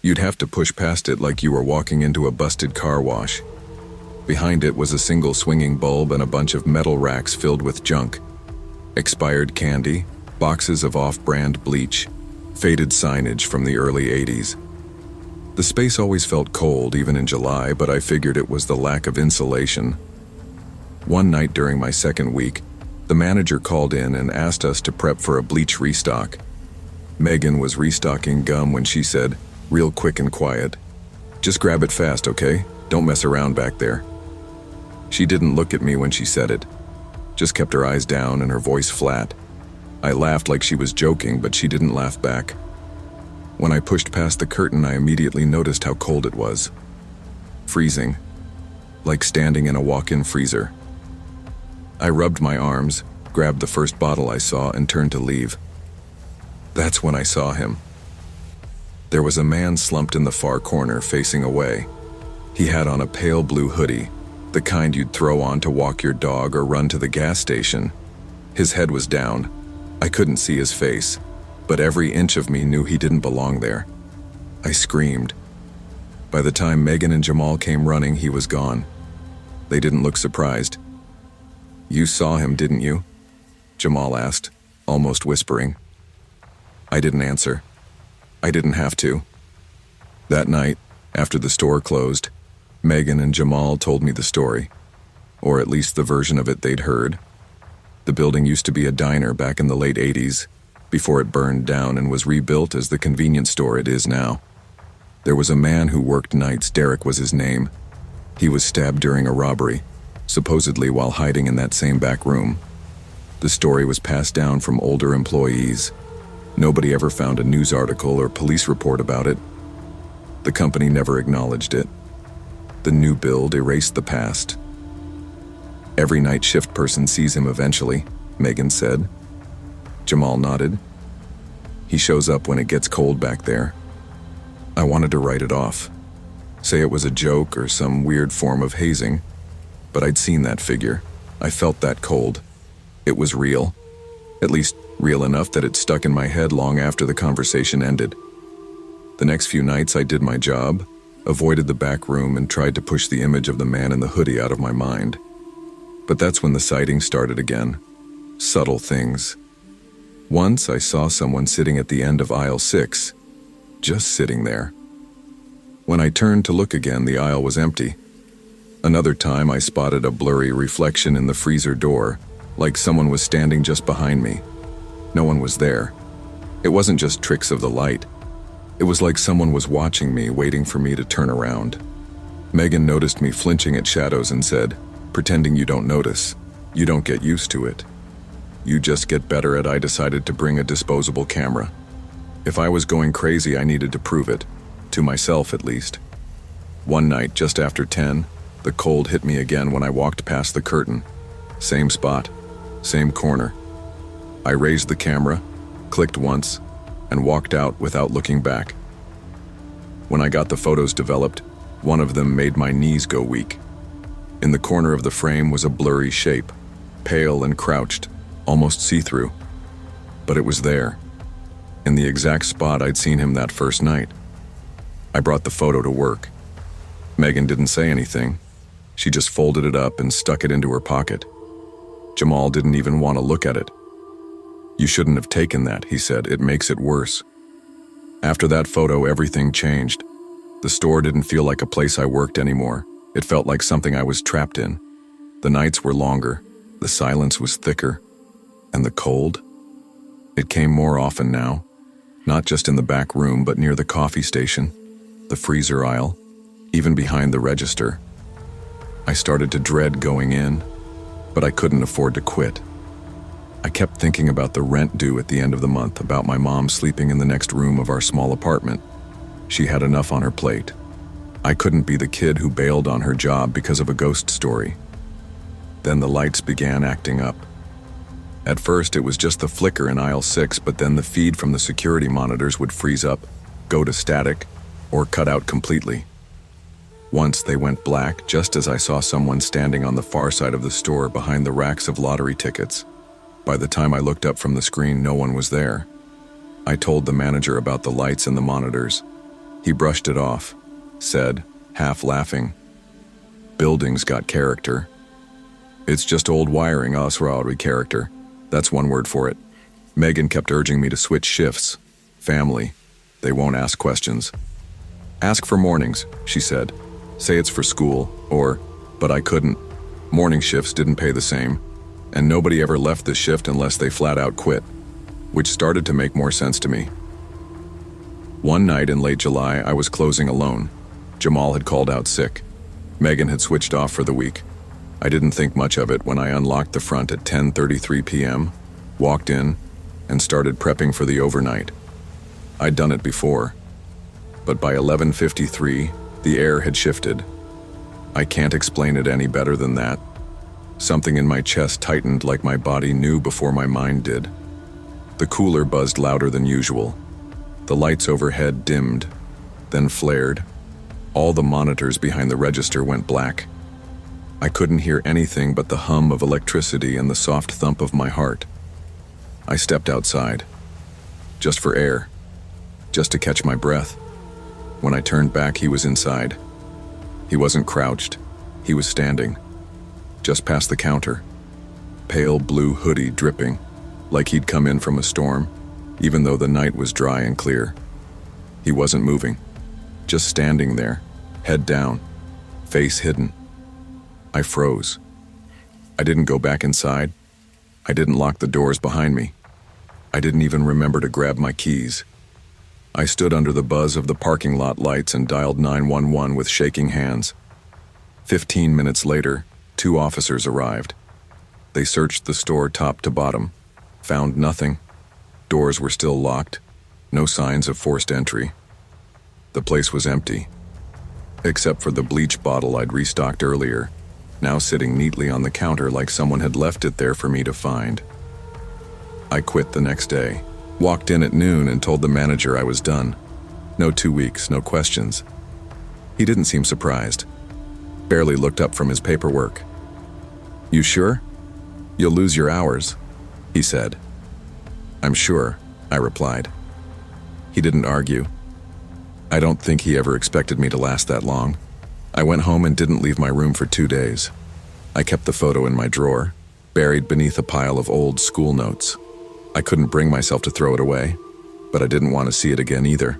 You'd have to push past it like you were walking into a busted car wash. Behind it was a single swinging bulb and a bunch of metal racks filled with junk. Expired candy, boxes of off-brand bleach, faded signage from the early 80s. The space always felt cold, even in July, but I figured it was the lack of insulation. One night during my second week, the manager called in and asked us to prep for a bleach restock. Megan was restocking gum when she said, real quick and quiet, "Just grab it fast, okay? Don't mess around back there." She didn't look at me when she said it, just kept her eyes down and her voice flat. I laughed like she was joking, but she didn't laugh back. When I pushed past the curtain, I immediately noticed how cold it was. Freezing, like standing in a walk-in freezer. I rubbed my arms, grabbed the first bottle I saw, and turned to leave. That's when I saw him. There was a man slumped in the far corner, facing away. He had on a pale blue hoodie, the kind you'd throw on to walk your dog or run to the gas station. His head was down. I couldn't see his face, but every inch of me knew he didn't belong there. I screamed. By the time Megan and Jamal came running, he was gone. They didn't look surprised. "You saw him, didn't you?" Jamal asked, almost whispering. I didn't answer. I didn't have to. That night, after the store closed, Megan and Jamal told me the story, or at least the version of it they'd heard. The building used to be a diner back in the late 80s, before it burned down and was rebuilt as the convenience store it is now. There was a man who worked nights. Derek was his name. He was stabbed during a robbery, supposedly while hiding in that same back room. The story was passed down from older employees. Nobody ever found a news article or police report about it. The company never acknowledged it. The new build erased the past. "Every night shift person sees him eventually," Megan said. Jamal nodded. "He shows up when it gets cold back there." I wanted to write it off, say it was a joke or some weird form of hazing, but I'd seen that figure. I felt that cold. It was real. At least real enough that it stuck in my head long after the conversation ended. The next few nights I did my job, avoided the back room, and tried to push the image of the man in the hoodie out of my mind. But that's when the sightings started again. Subtle things. Once I saw someone sitting at the end of aisle 6, just sitting there. When I turned to look again, the aisle was empty. Another time I spotted a blurry reflection in the freezer door, like someone was standing just behind me. No one was there. It wasn't just tricks of the light. It was like someone was watching me, waiting for me to turn around. Megan noticed me flinching at shadows and said, "Pretending you don't notice. You don't get used to it. You just get better at." I decided to bring a disposable camera. If I was going crazy, I needed to prove it. To myself, at least. One night, just after 10, the cold hit me again when I walked past the curtain. Same spot, same corner. I raised the camera, clicked once, and walked out without looking back. When I got the photos developed, one of them made my knees go weak. In the corner of the frame was a blurry shape, pale and crouched, almost see-through. But it was there, in the exact spot I'd seen him that first night. I brought the photo to work. Megan didn't say anything. She just folded it up and stuck it into her pocket. Jamal didn't even want to look at it. "You shouldn't have taken that," he said. "It makes it worse." After that photo, everything changed. The store didn't feel like a place I worked anymore. It felt like something I was trapped in. The nights were longer, the silence was thicker, and the cold? It came more often now, not just in the back room, but near the coffee station, the freezer aisle, even behind the register. I started to dread going in, but I couldn't afford to quit. I kept thinking about the rent due at the end of the month, about my mom sleeping in the next room of our small apartment. She had enough on her plate. I couldn't be the kid who bailed on her job because of a ghost story. Then the lights began acting up. At first, it was just the flicker in aisle 6, but then the feed from the security monitors would freeze up, go to static, or cut out completely. Once they went black just as I saw someone standing on the far side of the store behind the racks of lottery tickets. By the time I looked up from the screen, no one was there. I told the manager about the lights and the monitors. He brushed it off, said, half laughing, "Buildings got character." "It's just old wiring, Osrauri character. That's one word for it." Megan kept urging me to switch shifts. Family. They won't ask questions. "Ask for mornings," she said. "Say it's for school, but I couldn't. Morning shifts didn't pay the same, and nobody ever left the shift unless they flat out quit, which started to make more sense to me. One night in late July, I was closing alone. Jamal had called out sick. Megan had switched off for the week. I didn't think much of it when I unlocked the front at 10:33 p.m., walked in, and started prepping for the overnight. I'd done it before, but by 11:53, the air had shifted. I can't explain it any better than that. Something in my chest tightened like my body knew before my mind did. The cooler buzzed louder than usual. The lights overhead dimmed, then flared. All the monitors behind the register went black. I couldn't hear anything but the hum of electricity and the soft thump of my heart. I stepped outside, just for air, just to catch my breath. When I turned back, he was inside. He wasn't crouched. He was standing, just past the counter. Pale blue hoodie dripping, like he'd come in from a storm, even though the night was dry and clear. He wasn't moving, just standing there, head down, face hidden. I froze. I didn't go back inside. I didn't lock the doors behind me. I didn't even remember to grab my keys. I stood under the buzz of the parking lot lights and dialed 911 with shaking hands. 15 minutes later, 2 officers arrived. They searched the store top to bottom, found nothing. Doors were still locked, no signs of forced entry. The place was empty, except for the bleach bottle I'd restocked earlier, now sitting neatly on the counter like someone had left it there for me to find. I quit the next day. Walked in at noon and told the manager I was done. No 2 weeks, no questions. He didn't seem surprised. Barely looked up from his paperwork. "You sure? You'll lose your hours," he said. "I'm sure," I replied. He didn't argue. I don't think he ever expected me to last that long. I went home and didn't leave my room for 2 days. I kept the photo in my drawer, buried beneath a pile of old school notes. I couldn't bring myself to throw it away, but I didn't want to see it again either.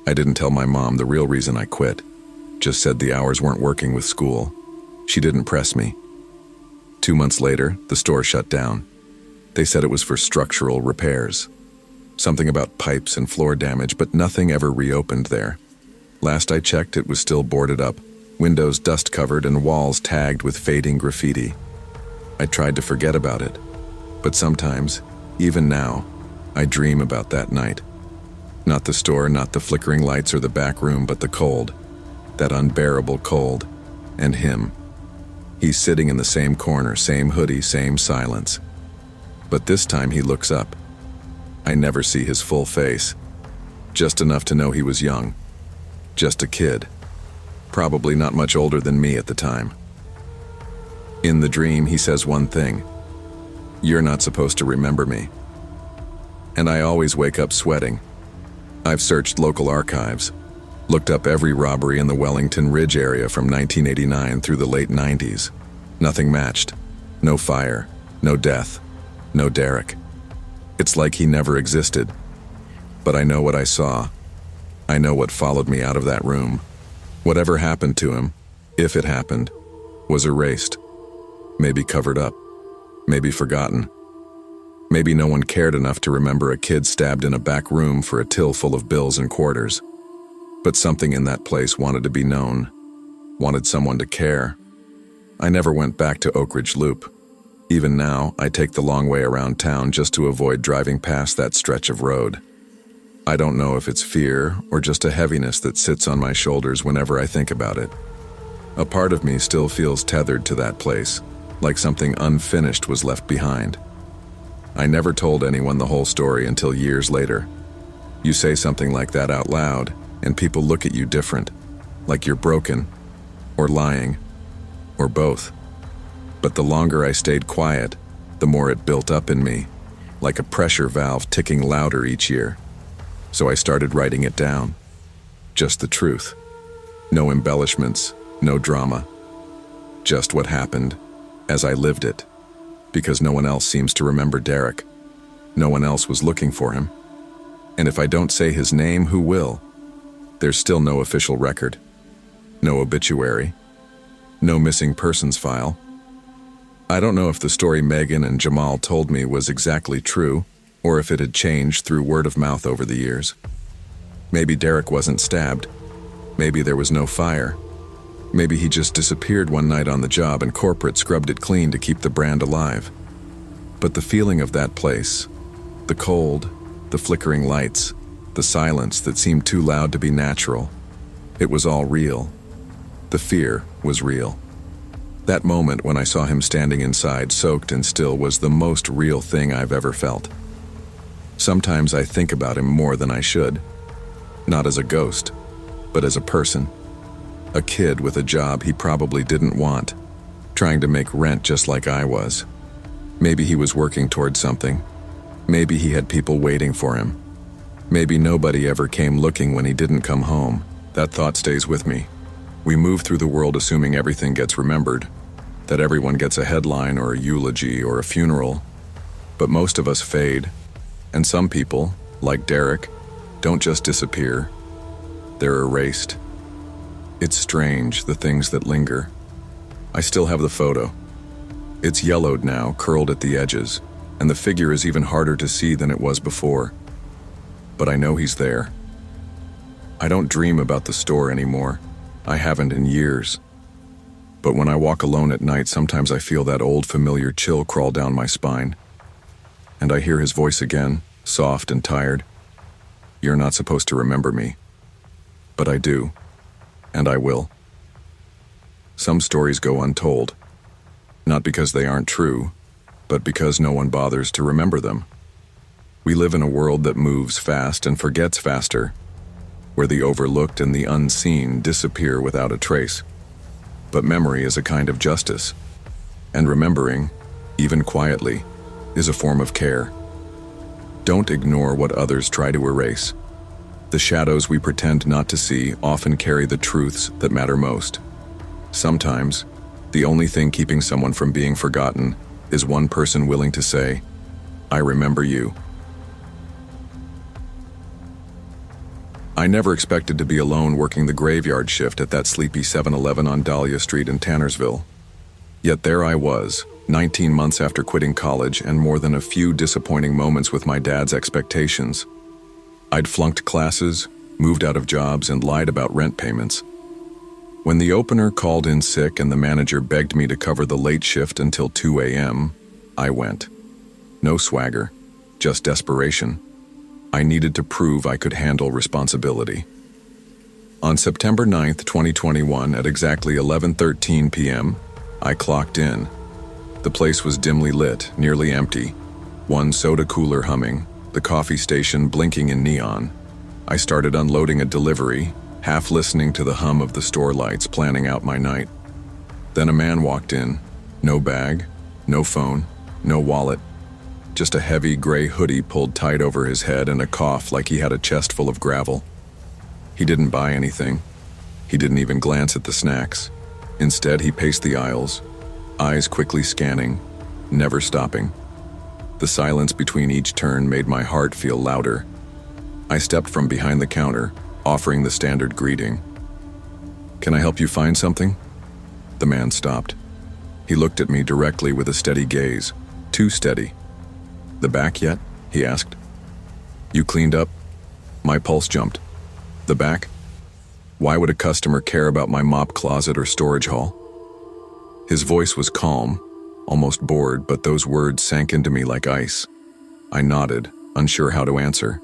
I didn't tell my mom the real reason I quit, just said the hours weren't working with school. She didn't press me. 2 months later, the store shut down. They said it was for structural repairs. Something about pipes and floor damage, but nothing ever reopened there. Last I checked, it was still boarded up, windows dust-covered and walls tagged with fading graffiti. I tried to forget about it, but sometimes, even now, I dream about that night. Not the store, not the flickering lights or the back room, but the cold. That unbearable cold. And him. He's sitting in the same corner, same hoodie, same silence. But this time he looks up. I never see his full face. Just enough to know he was young. Just a kid. Probably not much older than me at the time. In the dream, he says one thing. "You're not supposed to remember me." And I always wake up sweating. I've searched local archives, looked up every robbery in the Wellington Ridge area from 1989 through the late 90s. Nothing matched. No fire, no death, no Derek. It's like he never existed. But I know what I saw. I know what followed me out of that room. Whatever happened to him, if it happened, was erased. Maybe covered up. Maybe forgotten. Maybe no one cared enough to remember a kid stabbed in a back room for a till full of bills and quarters. But something in that place wanted to be known, wanted someone to care. I never went back to Oak Ridge Loop. Even now, I take the long way around town just to avoid driving past that stretch of road. I don't know if it's fear or just a heaviness that sits on my shoulders whenever I think about it. A part of me still feels tethered to that place, like something unfinished was left behind. I never told anyone the whole story until years later. You say something like that out loud, and people look at you different, like you're broken, or lying, or both. But the longer I stayed quiet, the more it built up in me, like a pressure valve ticking louder each year. So I started writing it down. Just the truth. No embellishments, no drama. Just what happened, as I lived it. Because no one else seems to remember Derek. No one else was looking for him. And if I don't say his name, who will? There's still no official record. No obituary. No missing persons file. I don't know if the story Megan and Jamal told me was exactly true, or if it had changed through word of mouth over the years. Maybe Derek wasn't stabbed. Maybe there was no fire. Maybe he just disappeared one night on the job and corporate scrubbed it clean to keep the brand alive. But the feeling of that place, the cold, the flickering lights, the silence that seemed too loud to be natural, it was all real. The fear was real. That moment when I saw him standing inside, soaked and still, was the most real thing I've ever felt. Sometimes I think about him more than I should. Not as a ghost, but as a person. A kid with a job he probably didn't want, trying to make rent just like I was. Maybe he was working towards something. Maybe he had people waiting for him. Maybe nobody ever came looking when he didn't come home. That thought stays with me. We move through the world assuming everything gets remembered, that everyone gets a headline or a eulogy or a funeral. But most of us fade, and some people, like Derek, don't just disappear. They're erased. It's strange, the things that linger. I still have the photo. It's yellowed now, curled at the edges, and the figure is even harder to see than it was before. But I know he's there. I don't dream about the store anymore. I haven't in years. But when I walk alone at night, sometimes I feel that old familiar chill crawl down my spine. And I hear his voice again, soft and tired. You're not supposed to remember me. But I do. And I will. Some stories go untold. Not because they aren't true, but because no one bothers to remember them. We live in a world that moves fast and forgets faster, where the overlooked and the unseen disappear without a trace. But memory is a kind of justice, and remembering, even quietly, is a form of care. Don't ignore what others try to erase. The shadows we pretend not to see often carry the truths that matter most. Sometimes, the only thing keeping someone from being forgotten is one person willing to say, "I remember you." I never expected to be alone working the graveyard shift at that sleepy 7-Eleven on Dahlia Street in Tannersville. Yet there I was, 19 months after quitting college and more than a few disappointing moments with my dad's expectations. I'd flunked classes, moved out of jobs, and lied about rent payments. When the opener called in sick and the manager begged me to cover the late shift until 2 a.m., I went. No swagger, just desperation. I needed to prove I could handle responsibility. On September 9th, 2021, at exactly 11:13 p.m., I clocked in. The place was dimly lit, nearly empty. One soda cooler humming, the coffee station blinking in neon. I started unloading a delivery, half listening to the hum of the store lights, planning out my night. Then a man walked in. No bag, no phone, no wallet. Just a heavy gray hoodie pulled tight over his head and a cough like he had a chest full of gravel. He didn't buy anything. He didn't even glance at the snacks. Instead, he paced the aisles, eyes quickly scanning, never stopping. The silence between each turn made my heart feel louder. I stepped from behind the counter, offering the standard greeting. "Can I help you find something?" The man stopped. He looked at me directly with a steady gaze, too steady. "The back yet?" he asked. "You cleaned up?" My pulse jumped. "The back? Why would a customer care about my mop closet or storage hall?" His voice was calm, almost bored, but those words sank into me like ice. I nodded, unsure how to answer.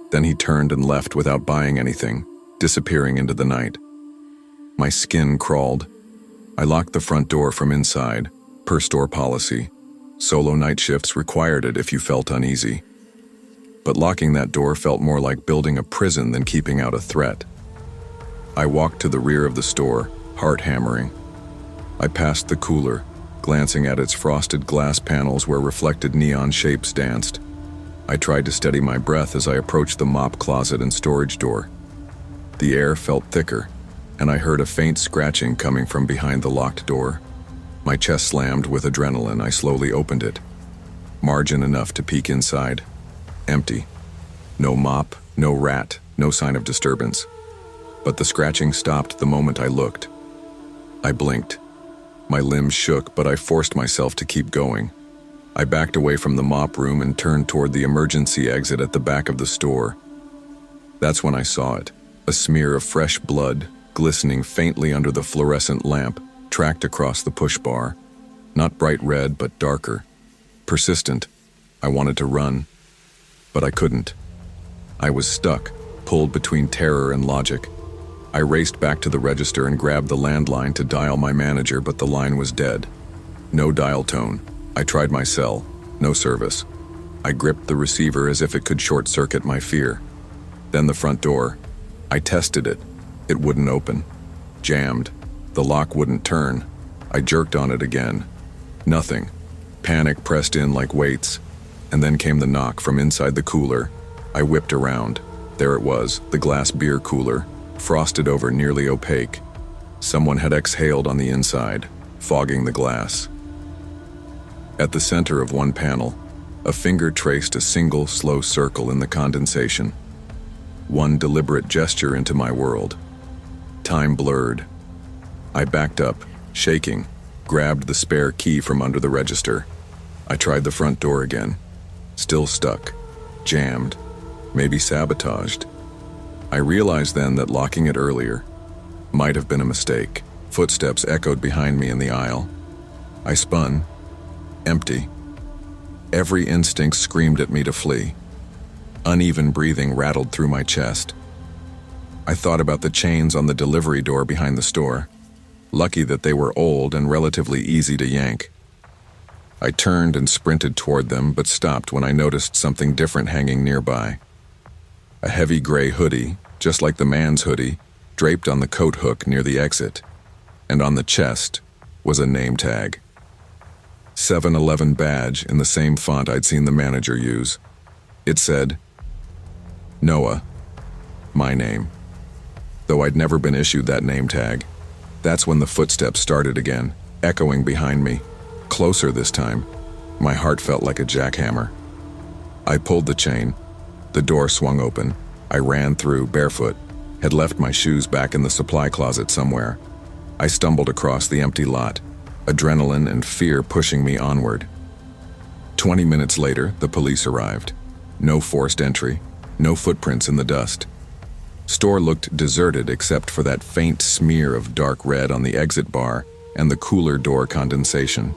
Then he turned and left without buying anything, disappearing into the night. My skin crawled. I locked the front door from inside, per store policy. Solo night shifts required it if you felt uneasy. But locking that door felt more like building a prison than keeping out a threat. I walked to the rear of the store, heart hammering. I passed the cooler, glancing at its frosted glass panels where reflected neon shapes danced. I tried to steady my breath as I approached the mop closet and storage door. The air felt thicker, and I heard a faint scratching coming from behind the locked door. My chest slammed with adrenaline. I slowly opened it. Margin enough to peek inside. Empty. No mop, no rat, no sign of disturbance. But the scratching stopped the moment I looked. I blinked. My limbs shook, but I forced myself to keep going. I backed away from the mop room and turned toward the emergency exit at the back of the store. That's when I saw it. A smear of fresh blood, glistening faintly under the fluorescent lamp, tracked across the push bar. Not bright red, but darker. Persistent. I wanted to run, but I couldn't. I was stuck, pulled between terror and logic. I raced back to the register and grabbed the landline to dial my manager, but the line was dead. No dial tone. I tried my cell. No service. I gripped the receiver as if it could short-circuit my fear. Then the front door. I tested it. It wouldn't open. Jammed. The lock wouldn't turn. I jerked on it again. Nothing. Panic pressed in like weights. And then came the knock from inside the cooler. I whipped around. There it was, the glass beer cooler, frosted over, nearly opaque. Someone had exhaled on the inside, fogging the glass. At the center of one panel, a finger traced a single, slow circle in the condensation. One deliberate gesture into my world. Time blurred. I backed up, shaking, grabbed the spare key from under the register. I tried the front door again. Still stuck. Jammed. Maybe sabotaged. I realized then that locking it earlier might have been a mistake. Footsteps echoed behind me in the aisle. I spun. Empty. Every instinct screamed at me to flee. Uneven breathing rattled through my chest. I thought about the chains on the delivery door behind the store. Lucky that they were old and relatively easy to yank. I turned and sprinted toward them, but stopped when I noticed something different hanging nearby. A heavy gray hoodie, just like the man's hoodie, draped on the coat hook near the exit, and on the chest was a name tag. 7-Eleven badge in the same font I'd seen the manager use. It said, Noah, my name. Though I'd never been issued that name tag. That's when the footsteps started again, echoing behind me. Closer this time. My heart felt like a jackhammer. I pulled the chain. The door swung open. I ran through, barefoot, had left my shoes back in the supply closet somewhere. I stumbled across the empty lot, adrenaline and fear pushing me onward. 20 minutes later, the police arrived. No forced entry, no footprints in the dust. Store looked deserted except for that faint smear of dark red on the exit bar and the cooler door condensation.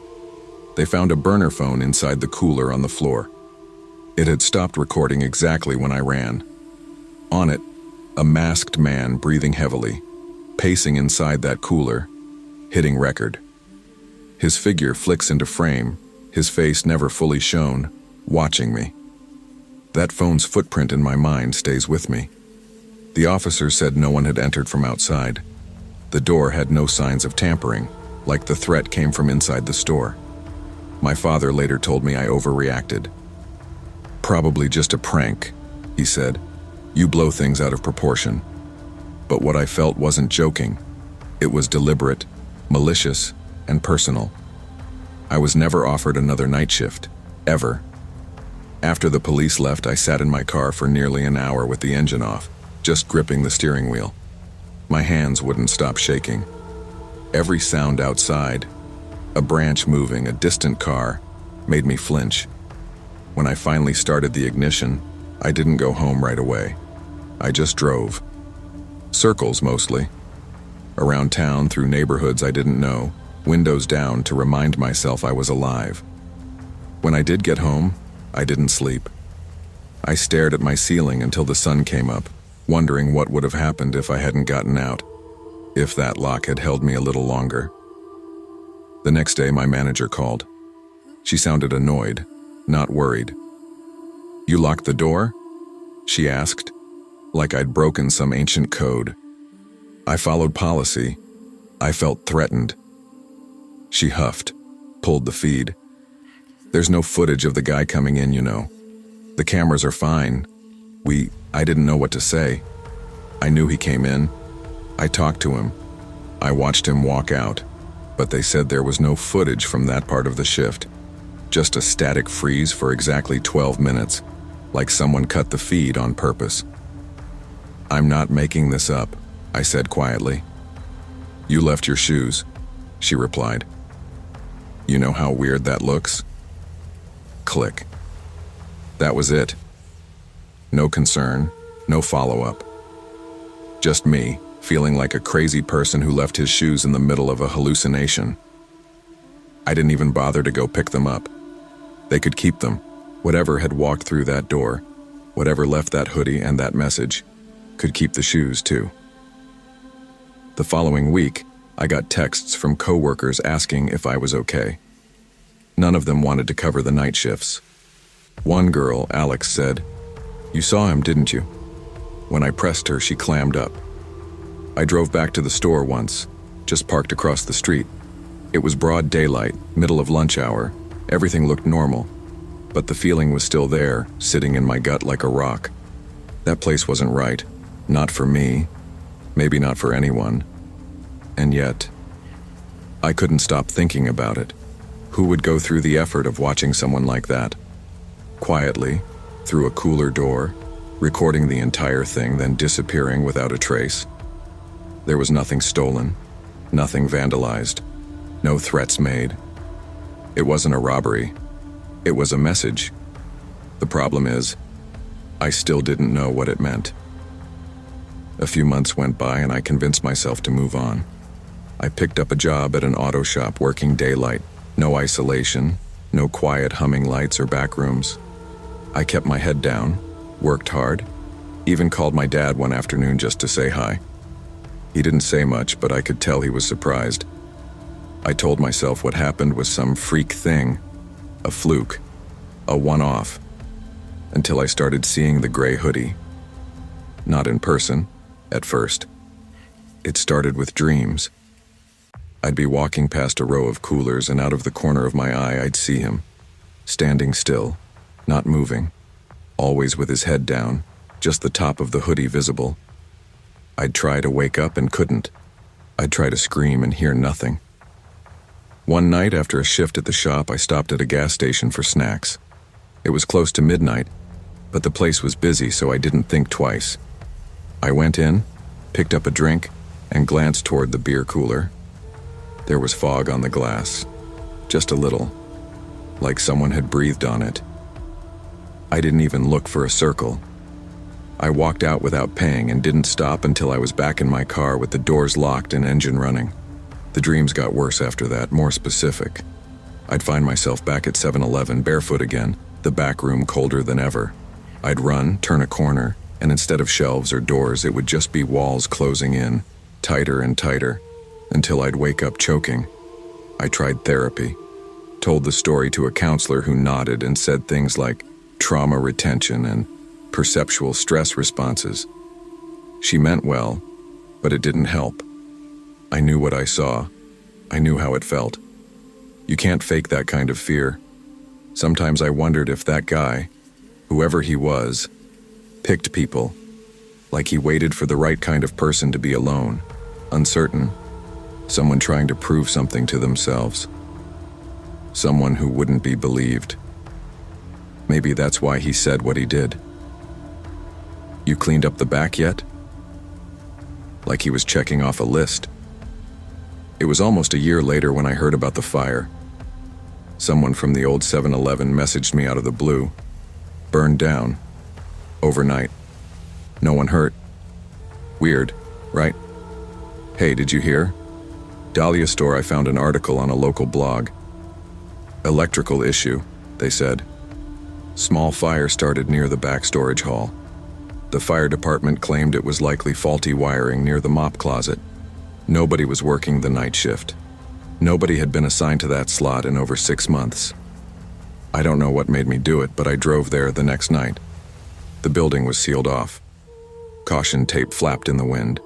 They found a burner phone inside the cooler on the floor. It had stopped recording exactly when I ran. On it, a masked man breathing heavily, pacing inside that cooler, hitting record. His figure flicks into frame, his face never fully shown, watching me. That phone's footprint in my mind stays with me. The officer said no one had entered from outside. The door had no signs of tampering, like the threat came from inside the store. My father later told me I overreacted. Probably just a prank, he said. You blow things out of proportion. But what I felt wasn't joking. It was deliberate, malicious, and personal. I was never offered another night shift, ever. After the police left, I sat in my car for nearly an hour with the engine off, just gripping the steering wheel. My hands wouldn't stop shaking. Every sound outside, a branch moving, a distant car, made me flinch. When I finally started the ignition, I didn't go home right away. I just drove. Circles mostly. Around town, through neighborhoods I didn't know, windows down to remind myself I was alive. When I did get home, I didn't sleep. I stared at my ceiling until the sun came up, wondering what would have happened if I hadn't gotten out, if that lock had held me a little longer. The next day, my manager called. She sounded annoyed, not worried. "You locked the door?" she asked, like I'd broken some ancient code. I followed policy. I felt threatened. She huffed, pulled the feed. "There's no footage of the guy coming in, you know. The cameras are fine. I didn't know what to say. I knew he came in. I talked to him. I watched him walk out, but they said there was no footage from that part of the shift. Just a static freeze for exactly 12 minutes, like someone cut the feed on purpose." "I'm not making this up," I said quietly. "You left your shoes," she replied. "You know how weird that looks?" Click. That was it. No concern, no follow-up. Just me, feeling like a crazy person who left his shoes in the middle of a hallucination. I didn't even bother to go pick them up. They could keep them. Whatever had walked through that door, whatever left that hoodie and that message, could keep the shoes too. The following week, I got texts from coworkers asking if I was okay. None of them wanted to cover the night shifts. One girl, Alex, said, "You saw him, didn't you?" When I pressed her, she clammed up. I drove back to the store once, just parked across the street. It was broad daylight, middle of lunch hour. Everything looked normal, but the feeling was still there, sitting in my gut like a rock. That place wasn't right. Not for me. Maybe not for anyone. And yet, I couldn't stop thinking about it. Who would go through the effort of watching someone like that? Quietly, through a cooler door, recording the entire thing, then disappearing without a trace. There was nothing stolen, nothing vandalized, no threats made. It wasn't a robbery. It was a message. The problem is, I still didn't know what it meant. A few months went by and I convinced myself to move on. I picked up a job at an auto shop working daylight. No isolation, no quiet humming lights or back rooms. I kept my head down, worked hard, even called my dad one afternoon just to say hi. He didn't say much, but I could tell he was surprised. I told myself what happened was some freak thing, a fluke, a one-off, until I started seeing the gray hoodie. Not in person, at first. It started with dreams. I'd be walking past a row of coolers and out of the corner of my eye I'd see him, standing still, not moving, always with his head down, just the top of the hoodie visible. I'd try to wake up and couldn't. I'd try to scream and hear nothing. One night after a shift at the shop, I stopped at a gas station for snacks. It was close to midnight, but the place was busy, so I didn't think twice. I went in, picked up a drink, and glanced toward the beer cooler. There was fog on the glass, just a little, like someone had breathed on it. I didn't even look for a circle. I walked out without paying and didn't stop until I was back in my car with the doors locked and engine running. The dreams got worse after that, more specific. I'd find myself back at 7-Eleven, barefoot again, the back room colder than ever. I'd run, turn a corner, and instead of shelves or doors, it would just be walls closing in, tighter and tighter, until I'd wake up choking. I tried therapy, told the story to a counselor who nodded and said things like trauma retention and perceptual stress responses. She meant well, but it didn't help. I knew what I saw. I knew how it felt. You can't fake that kind of fear. Sometimes I wondered if that guy, whoever he was, picked people, like he waited for the right kind of person to be alone, uncertain, someone trying to prove something to themselves, someone who wouldn't be believed. Maybe that's why he said what he did. "You cleaned up the back yet?" Like he was checking off a list. It was almost a year later when I heard about the fire. Someone from the old 7-Eleven messaged me out of the blue. Burned down. Overnight. No one hurt. Weird, right? "Hey, did you hear? Dahlia store, I found an article on a local blog. Electrical issue," they said. Small fire started near the back storage hall. The fire department claimed it was likely faulty wiring near the mop closet. Nobody was working the night shift. Nobody had been assigned to that slot in over 6 months. I don't know what made me do it, but I drove there the next night. The building was sealed off. Caution tape flapped in the wind.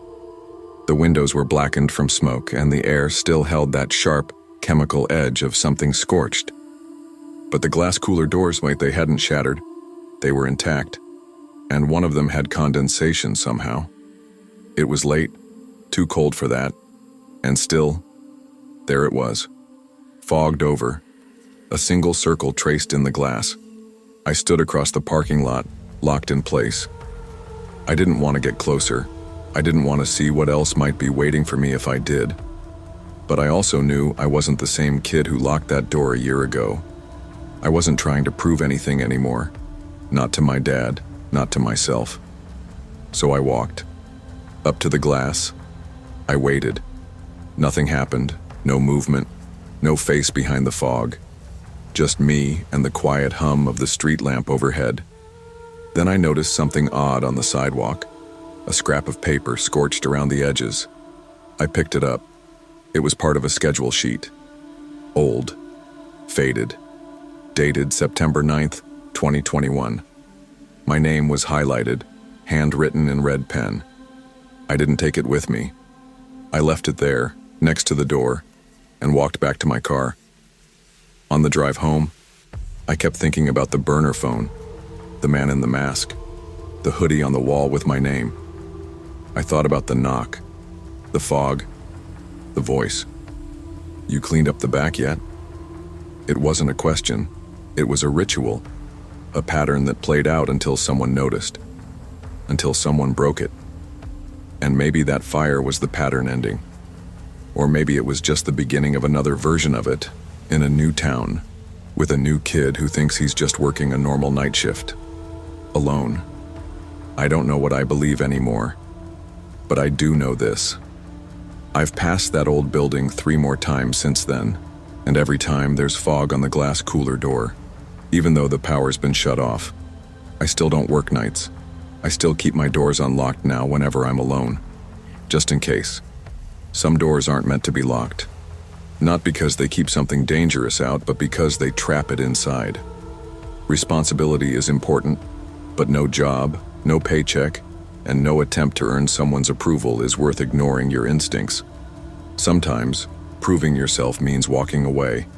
The windows were blackened from smoke, and the air still held that sharp, chemical edge of something scorched. But the glass cooler doors, they hadn't shattered. They were intact, and one of them had condensation somehow. It was late, too cold for that, and still, there it was, fogged over, a single circle traced in the glass. I stood across the parking lot, locked in place. I didn't want to get closer. I didn't want to see what else might be waiting for me if I did. But I also knew I wasn't the same kid who locked that door a year ago. I wasn't trying to prove anything anymore. Not to my dad, not to myself. So I walked. Up to the glass. I waited. Nothing happened, no movement, no face behind the fog. Just me and the quiet hum of the street lamp overhead. Then I noticed something odd on the sidewalk. A scrap of paper scorched around the edges. I picked it up. It was part of a schedule sheet. Old. Faded. Dated September 9th, 2021. My name was highlighted, handwritten in red pen. I didn't take it with me. I left it there, next to the door, and walked back to my car. On the drive home, I kept thinking about the burner phone, the man in the mask, the hoodie on the wall with my name. I thought about the knock, the fog, the voice. "You cleaned up the back yet?" It wasn't a question. It was a ritual, a pattern that played out until someone noticed, until someone broke it. And maybe that fire was the pattern ending. Or maybe it was just the beginning of another version of it, in a new town, with a new kid who thinks he's just working a normal night shift. Alone. I don't know what I believe anymore. But I do know this. I've passed that old building 3 more times since then, and every time there's fog on the glass cooler door. Even though the power's been shut off, I still don't work nights. I still keep my doors unlocked now whenever I'm alone, just in case. Some doors aren't meant to be locked. Not because they keep something dangerous out, but because they trap it inside. Responsibility is important, but no job, no paycheck, and no attempt to earn someone's approval is worth ignoring your instincts. Sometimes, proving yourself means walking away,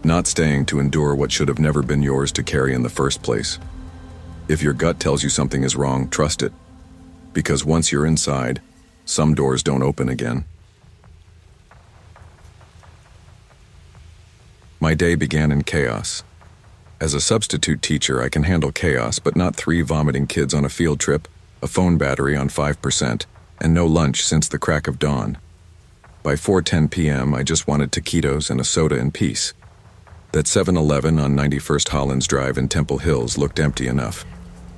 not staying to endure what should have never been yours to carry in the first place. If your gut tells you something is wrong, trust it. Because once you're inside, some doors don't open again. My day began in chaos. As a substitute teacher, I can handle chaos, but not 3 vomiting kids on a field trip, a phone battery on 5%, and no lunch since the crack of dawn. By 4:10 p.m., I just wanted taquitos and a soda in peace. That 7-Eleven on 91st Hollins Drive in Temple Hills looked empty enough.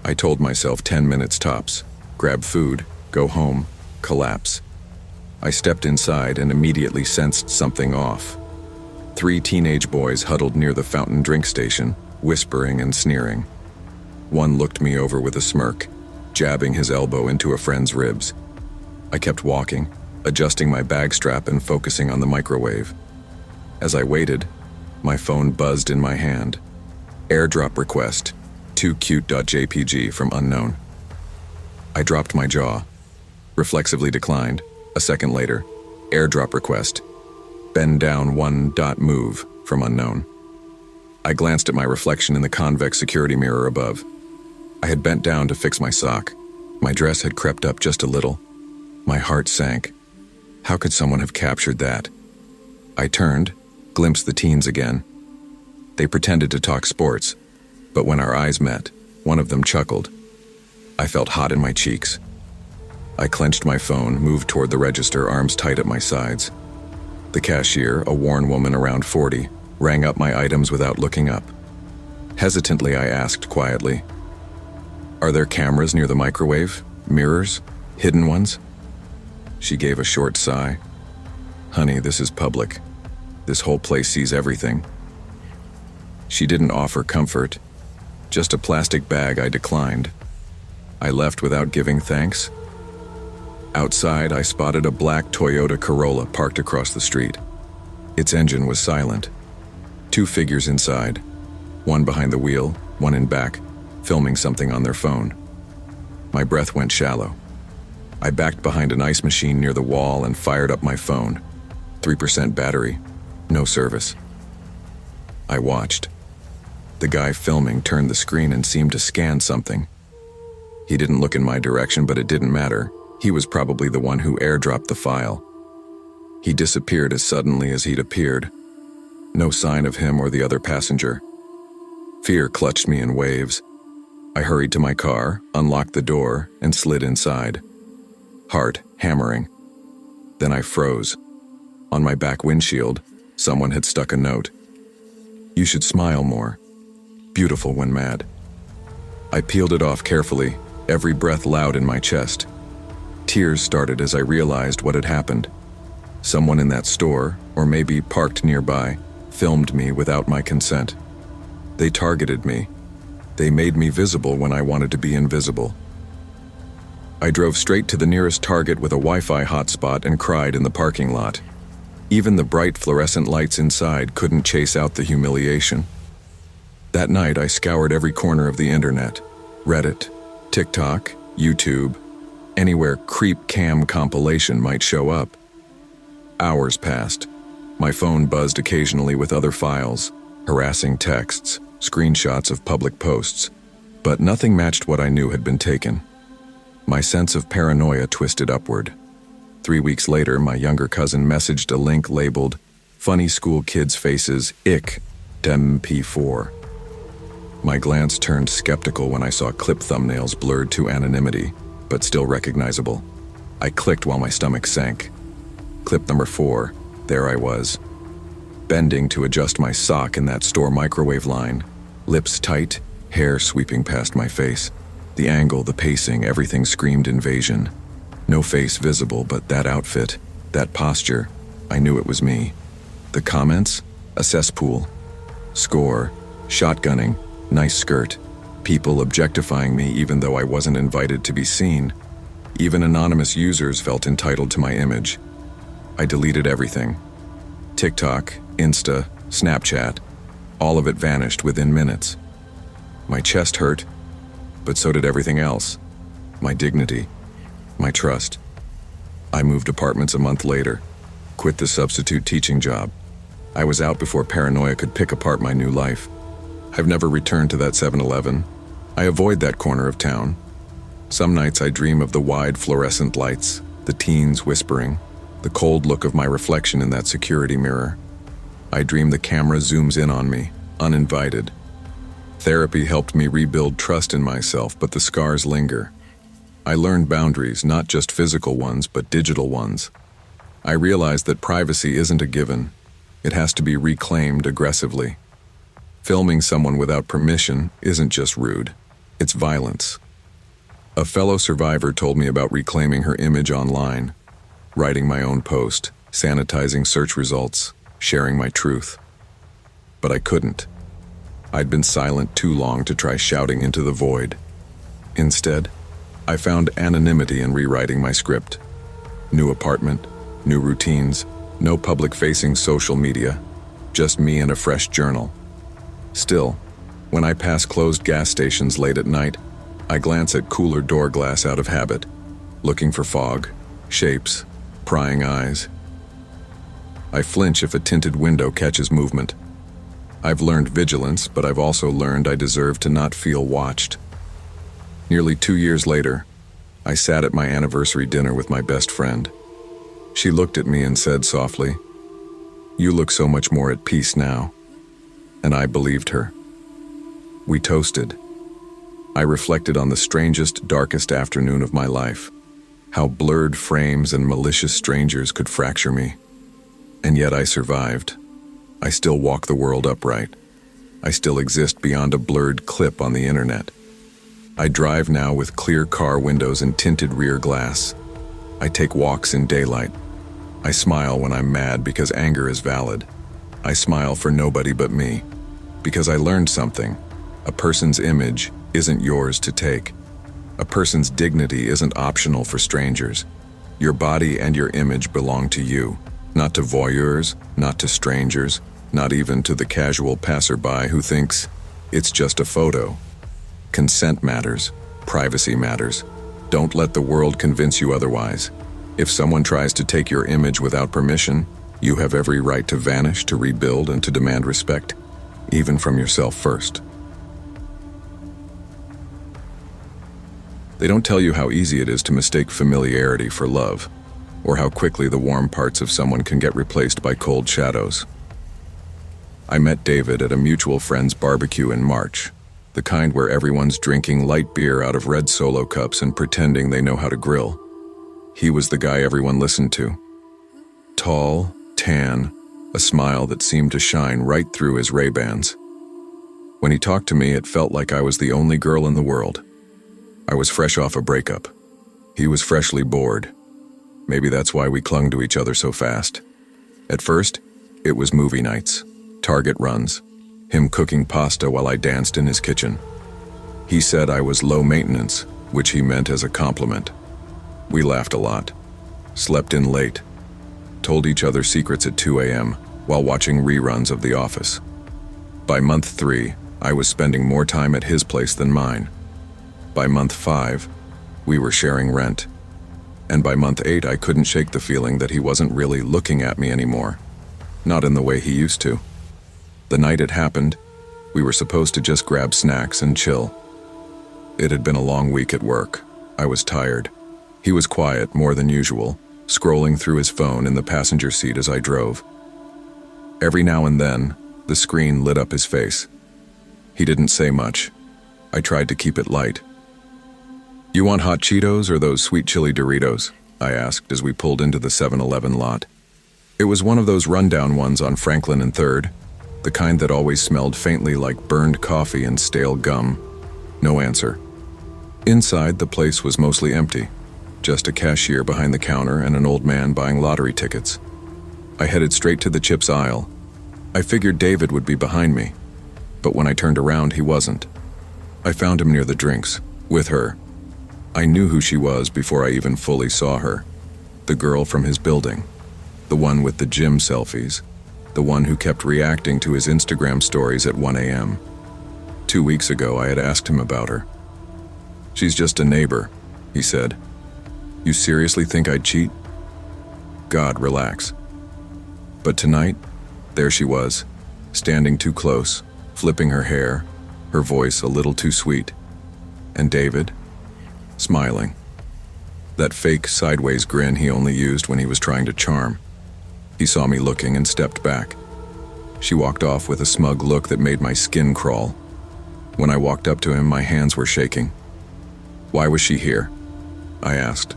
I told myself 10 minutes tops. Grab food, go home, collapse. I stepped inside and immediately sensed something off. 3 teenage boys huddled near the fountain drink station, whispering and sneering. One looked me over with a smirk, jabbing his elbow into a friend's ribs. I kept walking, adjusting my bag strap and focusing on the microwave. As I waited, my phone buzzed in my hand. Airdrop request, toocute.jpg from unknown. I dropped my jaw, reflexively declined. A second later, airdrop request, bend down 1.move from unknown. I glanced at my reflection in the convex security mirror above. I had bent down to fix my sock. My dress had crept up just a little. My heart sank. How could someone have captured that? I turned, glimpsed the teens again. They pretended to talk sports, but when our eyes met, one of them chuckled. I felt hot in my cheeks. I clenched my phone, moved toward the register, arms tight at my sides. The cashier, a worn woman around 40, rang up my items without looking up. Hesitantly, I asked quietly, "Are there cameras near the microwave? Mirrors? Hidden ones?" She gave a short sigh. "Honey, this is public. This whole place sees everything." She didn't offer comfort, just a plastic bag I declined. I left without giving thanks. Outside, I spotted a black Toyota Corolla parked across the street. Its engine was silent. 2 figures inside. One behind the wheel, one in back, filming something on their phone. My breath went shallow. I backed behind an ice machine near the wall and fired up my phone. 3% battery, no service. I watched. The guy filming turned the screen and seemed to scan something. He didn't look in my direction, but it didn't matter. He was probably the one who airdropped the file. He disappeared as suddenly as he'd appeared. No sign of him or the other passenger. Fear clutched me in waves. I hurried to my car, unlocked the door, and slid inside. Heart hammering. Then I froze. On my back windshield, someone had stuck a note. "You should smile more. Beautiful when mad." I peeled it off carefully, every breath loud in my chest. Tears started as I realized what had happened. Someone in that store, or maybe parked nearby, filmed me without my consent. They targeted me. They made me visible when I wanted to be invisible. I drove straight to the nearest Target with a Wi-Fi hotspot and cried in the parking lot. Even the bright fluorescent lights inside couldn't chase out the humiliation. That night, I scoured every corner of the internet. Reddit, TikTok, YouTube, anywhere creep cam compilation might show up. Hours passed. My phone buzzed occasionally with other files, harassing texts, screenshots of public posts, but nothing matched what I knew had been taken. My sense of paranoia twisted upward. 3 weeks later, my younger cousin messaged a link labeled "Funny School Kids' Faces, Ick, MP4." My glance turned skeptical when I saw clip thumbnails blurred to anonymity, but still recognizable. I clicked while my stomach sank. Clip number 4, there I was, bending to adjust my sock in that store microwave line, lips tight, hair sweeping past my face. The angle, the pacing, everything screamed invasion. No face visible, but that outfit, that posture, I knew it was me. The comments? A cesspool. Score, shotgunning, nice skirt, people objectifying me even though I wasn't invited to be seen. Even anonymous users felt entitled to my image. I deleted everything. TikTok, Insta, Snapchat, all of it vanished within minutes. My chest hurt, but so did everything else. My dignity, my trust. I moved apartments a month later, quit the substitute teaching job. I was out before paranoia could pick apart my new life. I've never returned to that 7-Eleven. I avoid that corner of town. Some nights I dream of the wide fluorescent lights, the teens whispering, the cold look of my reflection in that security mirror. I dream the camera zooms in on me, uninvited. Therapy helped me rebuild trust in myself, but the scars linger. I learned boundaries, not just physical ones, but digital ones. I realized that privacy isn't a given. It has to be reclaimed aggressively. Filming someone without permission isn't just rude, it's violence. A fellow survivor told me about reclaiming her image online, writing my own post, sanitizing search results, sharing my truth. But I couldn't. I'd been silent too long to try shouting into the void. Instead, I found anonymity in rewriting my script. New apartment, new routines, no public-facing social media, just me and a fresh journal. Still, when I pass closed gas stations late at night, I glance at cooler door glass out of habit, looking for fog, shapes, prying eyes. I flinch if a tinted window catches movement. I've learned vigilance, but I've also learned I deserve to not feel watched. Nearly 2 years later, I sat at my anniversary dinner with my best friend. She looked at me and said softly, "You look so much more at peace now." And I believed her. We toasted. I reflected on the strangest, darkest afternoon of my life, how blurred frames and malicious strangers could fracture me. And yet I survived. I still walk the world upright. I still exist beyond a blurred clip on the internet. I drive now with clear car windows and tinted rear glass. I take walks in daylight. I smile when I'm mad because anger is valid. I smile for nobody but me, because I learned something. A person's image isn't yours to take. A person's dignity isn't optional for strangers. Your body and your image belong to you, not to voyeurs, not to strangers, not even to the casual passerby who thinks, It's just a photo. Consent matters. Privacy matters. Don't let the world convince you otherwise. If someone tries to take your image without permission, you have every right to vanish, to rebuild, and to demand respect, even from yourself first. They don't tell you how easy it is to mistake familiarity for love, or how quickly the warm parts of someone can get replaced by cold shadows. I met David at a mutual friend's barbecue in March, the kind where everyone's drinking light beer out of red Solo cups and pretending they know how to grill. He was the guy everyone listened to. Tall, tan, a smile that seemed to shine right through his Ray-Bans. When he talked to me, it felt like I was the only girl in the world. I was fresh off a breakup. He was freshly bored. Maybe that's why we clung to each other so fast. At first, it was movie nights, Target runs, him cooking pasta while I danced in his kitchen. He said I was low maintenance, which he meant as a compliment. We laughed a lot, slept in late, told each other secrets at 2 a.m. while watching reruns of The Office. By month 3, I was spending more time at his place than mine. By month 5, we were sharing rent. And by month 8, I couldn't shake the feeling that he wasn't really looking at me anymore. Not in the way he used to. The night it happened, we were supposed to just grab snacks and chill. It had been a long week at work. I was tired. He was quiet more than usual, scrolling through his phone in the passenger seat as I drove. Every now and then, the screen lit up his face. He didn't say much. I tried to keep it light. "You want hot Cheetos or those sweet chili Doritos?" I asked as we pulled into the 7-Eleven lot. It was one of those rundown ones on Franklin and 3rd, the kind that always smelled faintly like burned coffee and stale gum. No answer. Inside, the place was mostly empty. Just a cashier behind the counter and an old man buying lottery tickets. I headed straight to the chips aisle. I figured David would be behind me, but when I turned around, he wasn't. I found him near the drinks, with her. I knew who she was before I even fully saw her. The girl from his building. The one with the gym selfies. The one who kept reacting to his Instagram stories at 1 a.m. 2 weeks ago, I had asked him about her. "She's just a neighbor," he said. "You seriously think I'd cheat?" God, relax. But tonight, there she was, standing too close, flipping her hair, her voice a little too sweet. And David, smiling. That fake sideways grin he only used when he was trying to charm. He saw me looking and stepped back. She walked off with a smug look that made my skin crawl. When I walked up to him, my hands were shaking. "Why was she here?" I asked,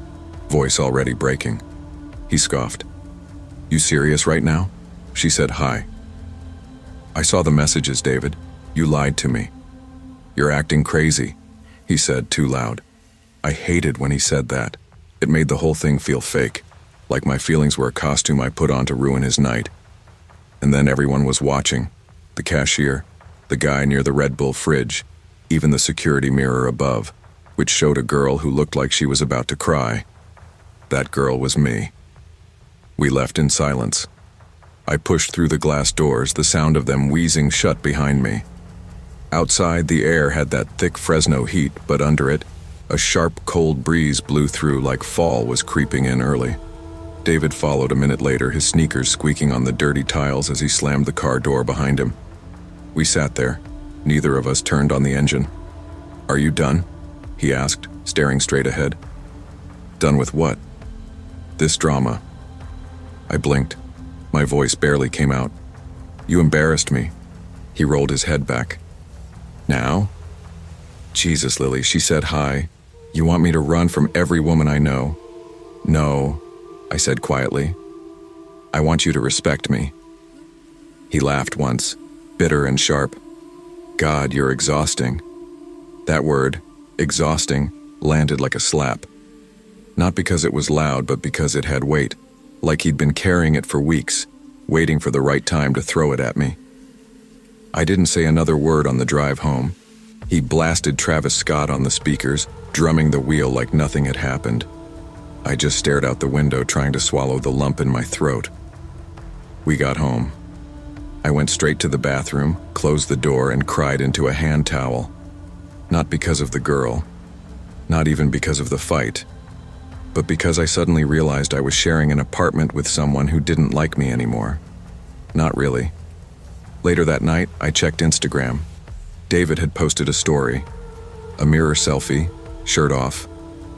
voice already breaking. He scoffed. "You serious right now?" She said hi. "I saw the messages, David. You lied to me." "You're acting crazy," he said too loud. I hated when he said that. It made the whole thing feel fake, like my feelings were a costume I put on to ruin his night. And then everyone was watching. The cashier, the guy near the Red Bull fridge, even the security mirror above, which showed a girl who looked like she was about to cry. That girl was me. We left in silence. I pushed through the glass doors, the sound of them wheezing shut behind me. Outside, the air had that thick Fresno heat, but under it, a sharp, cold breeze blew through like fall was creeping in early. David followed a minute later, his sneakers squeaking on the dirty tiles as he slammed the car door behind him. We sat there. Neither of us turned on the engine. "Are you done?" he asked, staring straight ahead. "Done with what?" "This drama." I blinked. My voice barely came out. "You embarrassed me." He rolled his head back. "Now?" "Jesus, Lily," she said hi. "You want me to run from every woman I know?" "No," I said quietly. "I want you to respect me." He laughed once, bitter and sharp. "God, you're exhausting." That word, exhausting, landed like a slap. Not because it was loud, but because it had weight, like he'd been carrying it for weeks, waiting for the right time to throw it at me. I didn't say another word on the drive home. He blasted Travis Scott on the speakers, drumming the wheel like nothing had happened. I just stared out the window, trying to swallow the lump in my throat. We got home. I went straight to the bathroom, closed the door, and cried into a hand towel. Not because of the girl, not even because of the fight, but because I suddenly realized I was sharing an apartment with someone who didn't like me anymore. Not really. Later that night, I checked Instagram. David had posted a story, a mirror selfie, shirt off,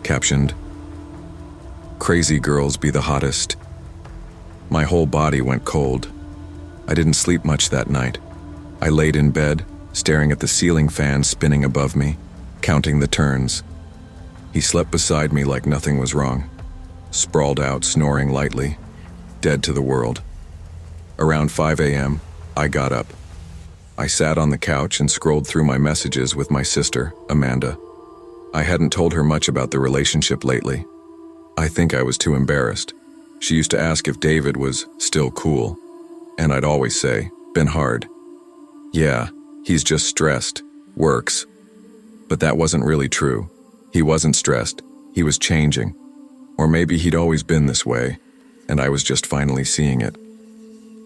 captioned, "Crazy girls be the hottest." My whole body went cold. I didn't sleep much that night. I laid in bed, staring at the ceiling fan spinning above me, counting the turns. He slept beside me like nothing was wrong, sprawled out, snoring lightly, dead to the world. Around 5 a.m., I got up. I sat on the couch and scrolled through my messages with my sister, Amanda. I hadn't told her much about the relationship lately. I think I was too embarrassed. She used to ask if David was still cool, and I'd always say, "Been hard." Yeah, he's just stressed, works. But that wasn't really true. He wasn't stressed, he was changing. Or maybe he'd always been this way, and I was just finally seeing it.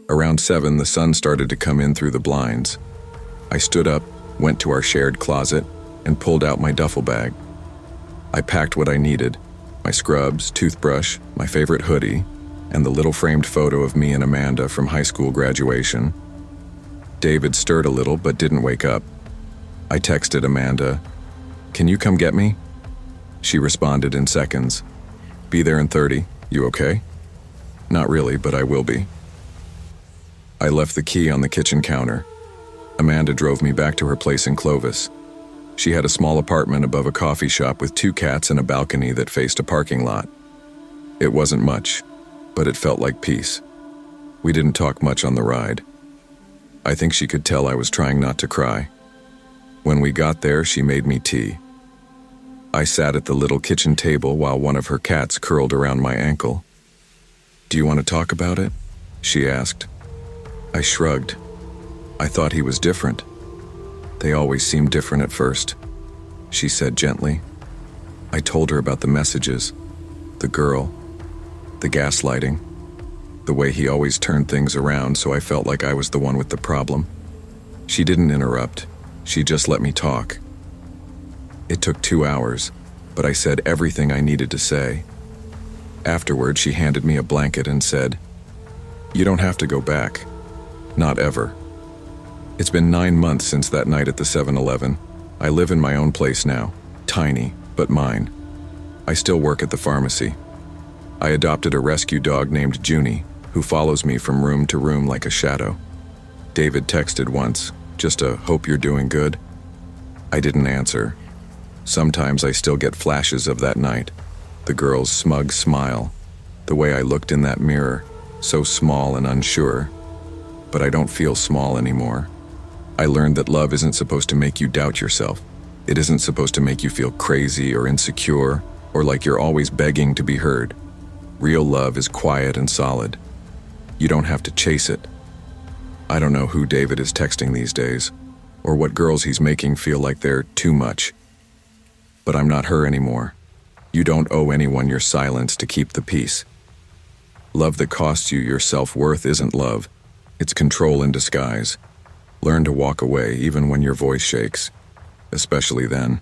Around 7, the sun started to come in through the blinds. I stood up, went to our shared closet, and pulled out my duffel bag. I packed what I needed, my scrubs, toothbrush, my favorite hoodie, and the little framed photo of me and Amanda from high school graduation. David stirred a little but didn't wake up. I texted Amanda, "Can you come get me?" She responded in seconds, "Be there in 30, you okay?" Not really, but I will be. I left the key on the kitchen counter. Amanda drove me back to her place in Clovis. She had a small apartment above a coffee shop with 2 cats and a balcony that faced a parking lot. It wasn't much, but it felt like peace. We didn't talk much on the ride. I think she could tell I was trying not to cry. When we got there, she made me tea. I sat at the little kitchen table while one of her cats curled around my ankle. "Do you want to talk about it?" she asked. I shrugged. I thought he was different. "They always seem different at first," she said gently. I told her about the messages, the girl, the gaslighting, the way he always turned things around so I felt like I was the one with the problem. She didn't interrupt. She just let me talk. It took 2 hours, but I said everything I needed to say. Afterward, she handed me a blanket and said, "You don't have to go back. Not ever." It's been 9 months since that night at the 7-Eleven. I live in my own place now, tiny, but mine. I still work at the pharmacy. I adopted a rescue dog named Junie, who follows me from room to room like a shadow. David texted once, just a "hope you're doing good." I didn't answer. Sometimes I still get flashes of that night, the girl's smug smile, the way I looked in that mirror, so small and unsure. But I don't feel small anymore. I learned that love isn't supposed to make you doubt yourself. It isn't supposed to make you feel crazy or insecure or like you're always begging to be heard. Real love is quiet and solid. You don't have to chase it. I don't know who David is texting these days, or what girls he's making feel like they're too much. But I'm not her anymore. You don't owe anyone your silence to keep the peace. Love that costs you your self-worth isn't love. It's control in disguise. Learn to walk away even when your voice shakes, especially then.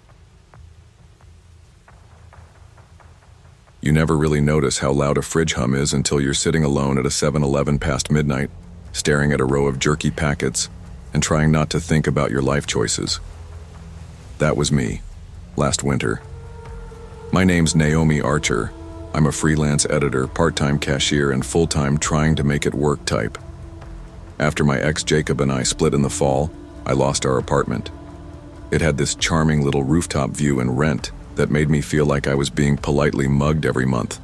You never really notice how loud a fridge hum is until you're sitting alone at a 7-Eleven past midnight, staring at a row of jerky packets and trying not to think about your life choices. That was me, last winter. My name's Naomi Archer. I'm a freelance editor, part-time cashier, and full-time trying to make it work type. After my ex Jacob and I split in the fall, I lost our apartment. It had this charming little rooftop view and rent that made me feel like I was being politely mugged every month.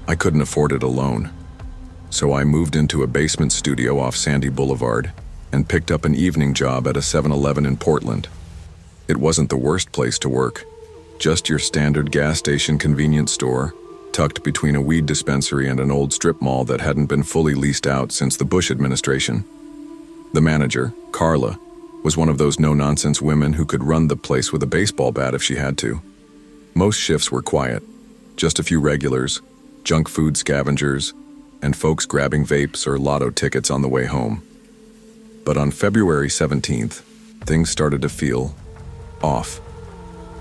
I couldn't afford it alone. So I moved into a basement studio off Sandy Boulevard and picked up an evening job at a 7-Eleven in Portland. It wasn't the worst place to work, just your standard gas station convenience store, tucked between a weed dispensary and an old strip mall that hadn't been fully leased out since the Bush administration. The manager, Carla, was one of those no-nonsense women who could run the place with a baseball bat if she had to. Most shifts were quiet, just a few regulars, junk food scavengers, and folks grabbing vapes or lotto tickets on the way home. But on February 17th, things started to feel off.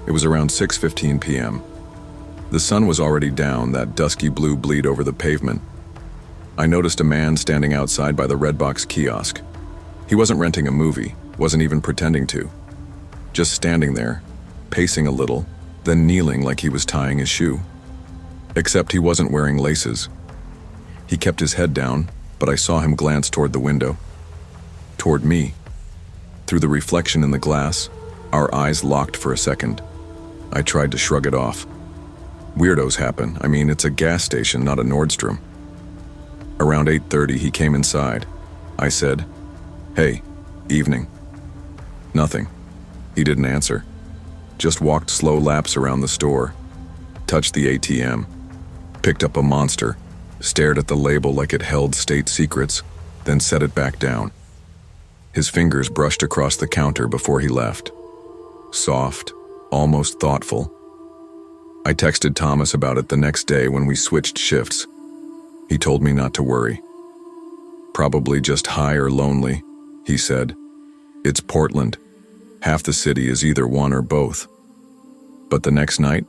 It was around 6:15 p.m. The sun was already down, that dusky blue bleed over the pavement. I noticed a man standing outside by the Redbox kiosk. He wasn't renting a movie, wasn't even pretending to. Just standing there, pacing a little, then kneeling like he was tying his shoe. Except he wasn't wearing laces. He kept his head down, but I saw him glance toward the window. Toward me. Through the reflection in the glass, our eyes locked for a second. I tried to shrug it off. Weirdos happen. I mean, it's a gas station, not a Nordstrom. Around 8:30, he came inside. I said, "Hey, evening." Nothing. He didn't answer. Just walked slow laps around the store, touched the ATM, picked up a Monster, stared at the label like it held state secrets, then set it back down. His fingers brushed across the counter before he left. Soft, almost thoughtful. I texted Thomas about it the next day when we switched shifts. He told me not to worry. "Probably just high or lonely," he said. "It's Portland. Half the city is either one or both." But the next night,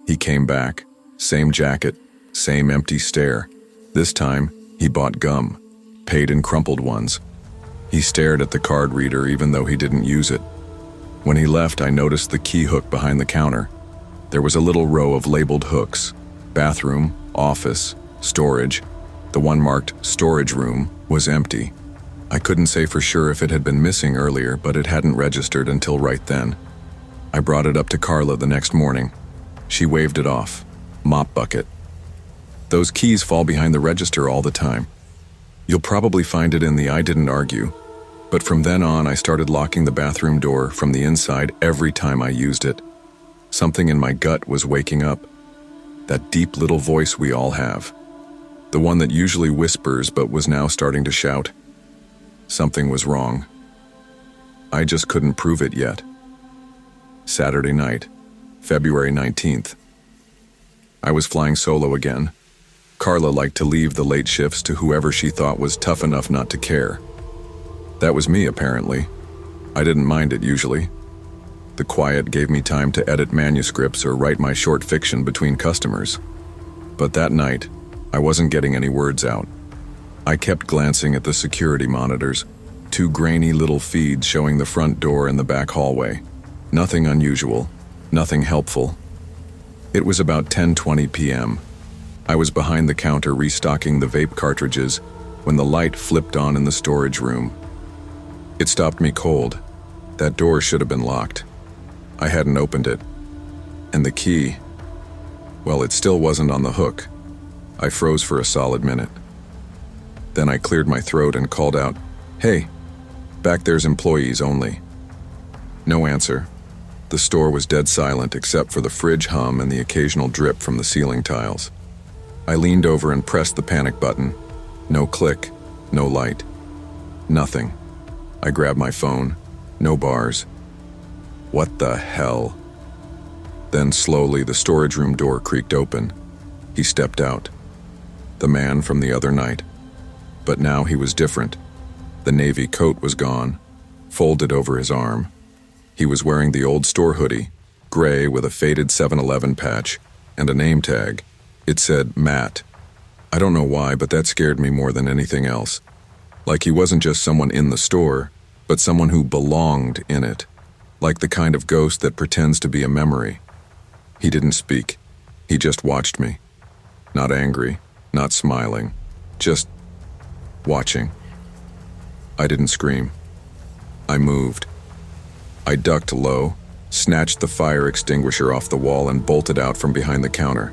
he came back. Same jacket, same empty stare. This time, he bought gum, paid in crumpled ones. He stared at the card reader even though he didn't use it. When he left, I noticed the key hook behind the counter. There was a little row of labeled hooks. Bathroom, office, storage. The one marked storage room was empty. I couldn't say for sure if it had been missing earlier, but it hadn't registered until right then. I brought it up to Carla the next morning. She waved it off. Mop bucket. "Those keys fall behind the register all the time. You'll probably find it in the I didn't argue." But from then on, I started locking the bathroom door from the inside every time I used it. Something in my gut was waking up. That deep little voice we all have. The one that usually whispers but was now starting to shout. Something was wrong. I just couldn't prove it yet. Saturday night, February 19th. I was flying solo again. Carla liked to leave the late shifts to whoever she thought was tough enough not to care. That was me, apparently. I didn't mind it usually. The quiet gave me time to edit manuscripts or write my short fiction between customers. But that night, I wasn't getting any words out. I kept glancing at the security monitors, two grainy little feeds showing the front door and the back hallway. Nothing unusual, nothing helpful. It was about 10:20 p.m. I was behind the counter restocking the vape cartridges when the light flipped on in the storage room. It stopped me cold. That door should have been locked. I hadn't opened it. And the key, well, it still wasn't on the hook. I froze for a solid minute. Then I cleared my throat and called out, "Hey, back there's employees only." No answer. The store was dead silent except for the fridge hum and the occasional drip from the ceiling tiles. I leaned over and pressed the panic button. No click, no light. Nothing. I grabbed my phone. No bars. What the hell? Then slowly the storage room door creaked open. He stepped out. The man from the other night. But now he was different. The navy coat was gone, folded over his arm. He was wearing the old store hoodie, gray with a faded 7-Eleven patch, and a name tag. It said Matt. I don't know why, but that scared me more than anything else. Like he wasn't just someone in the store, but someone who belonged in it. Like the kind of ghost that pretends to be a memory. He didn't speak. He just watched me. Not angry, not smiling, just watching. I didn't scream. I moved. I ducked low, snatched the fire extinguisher off the wall and bolted out from behind the counter.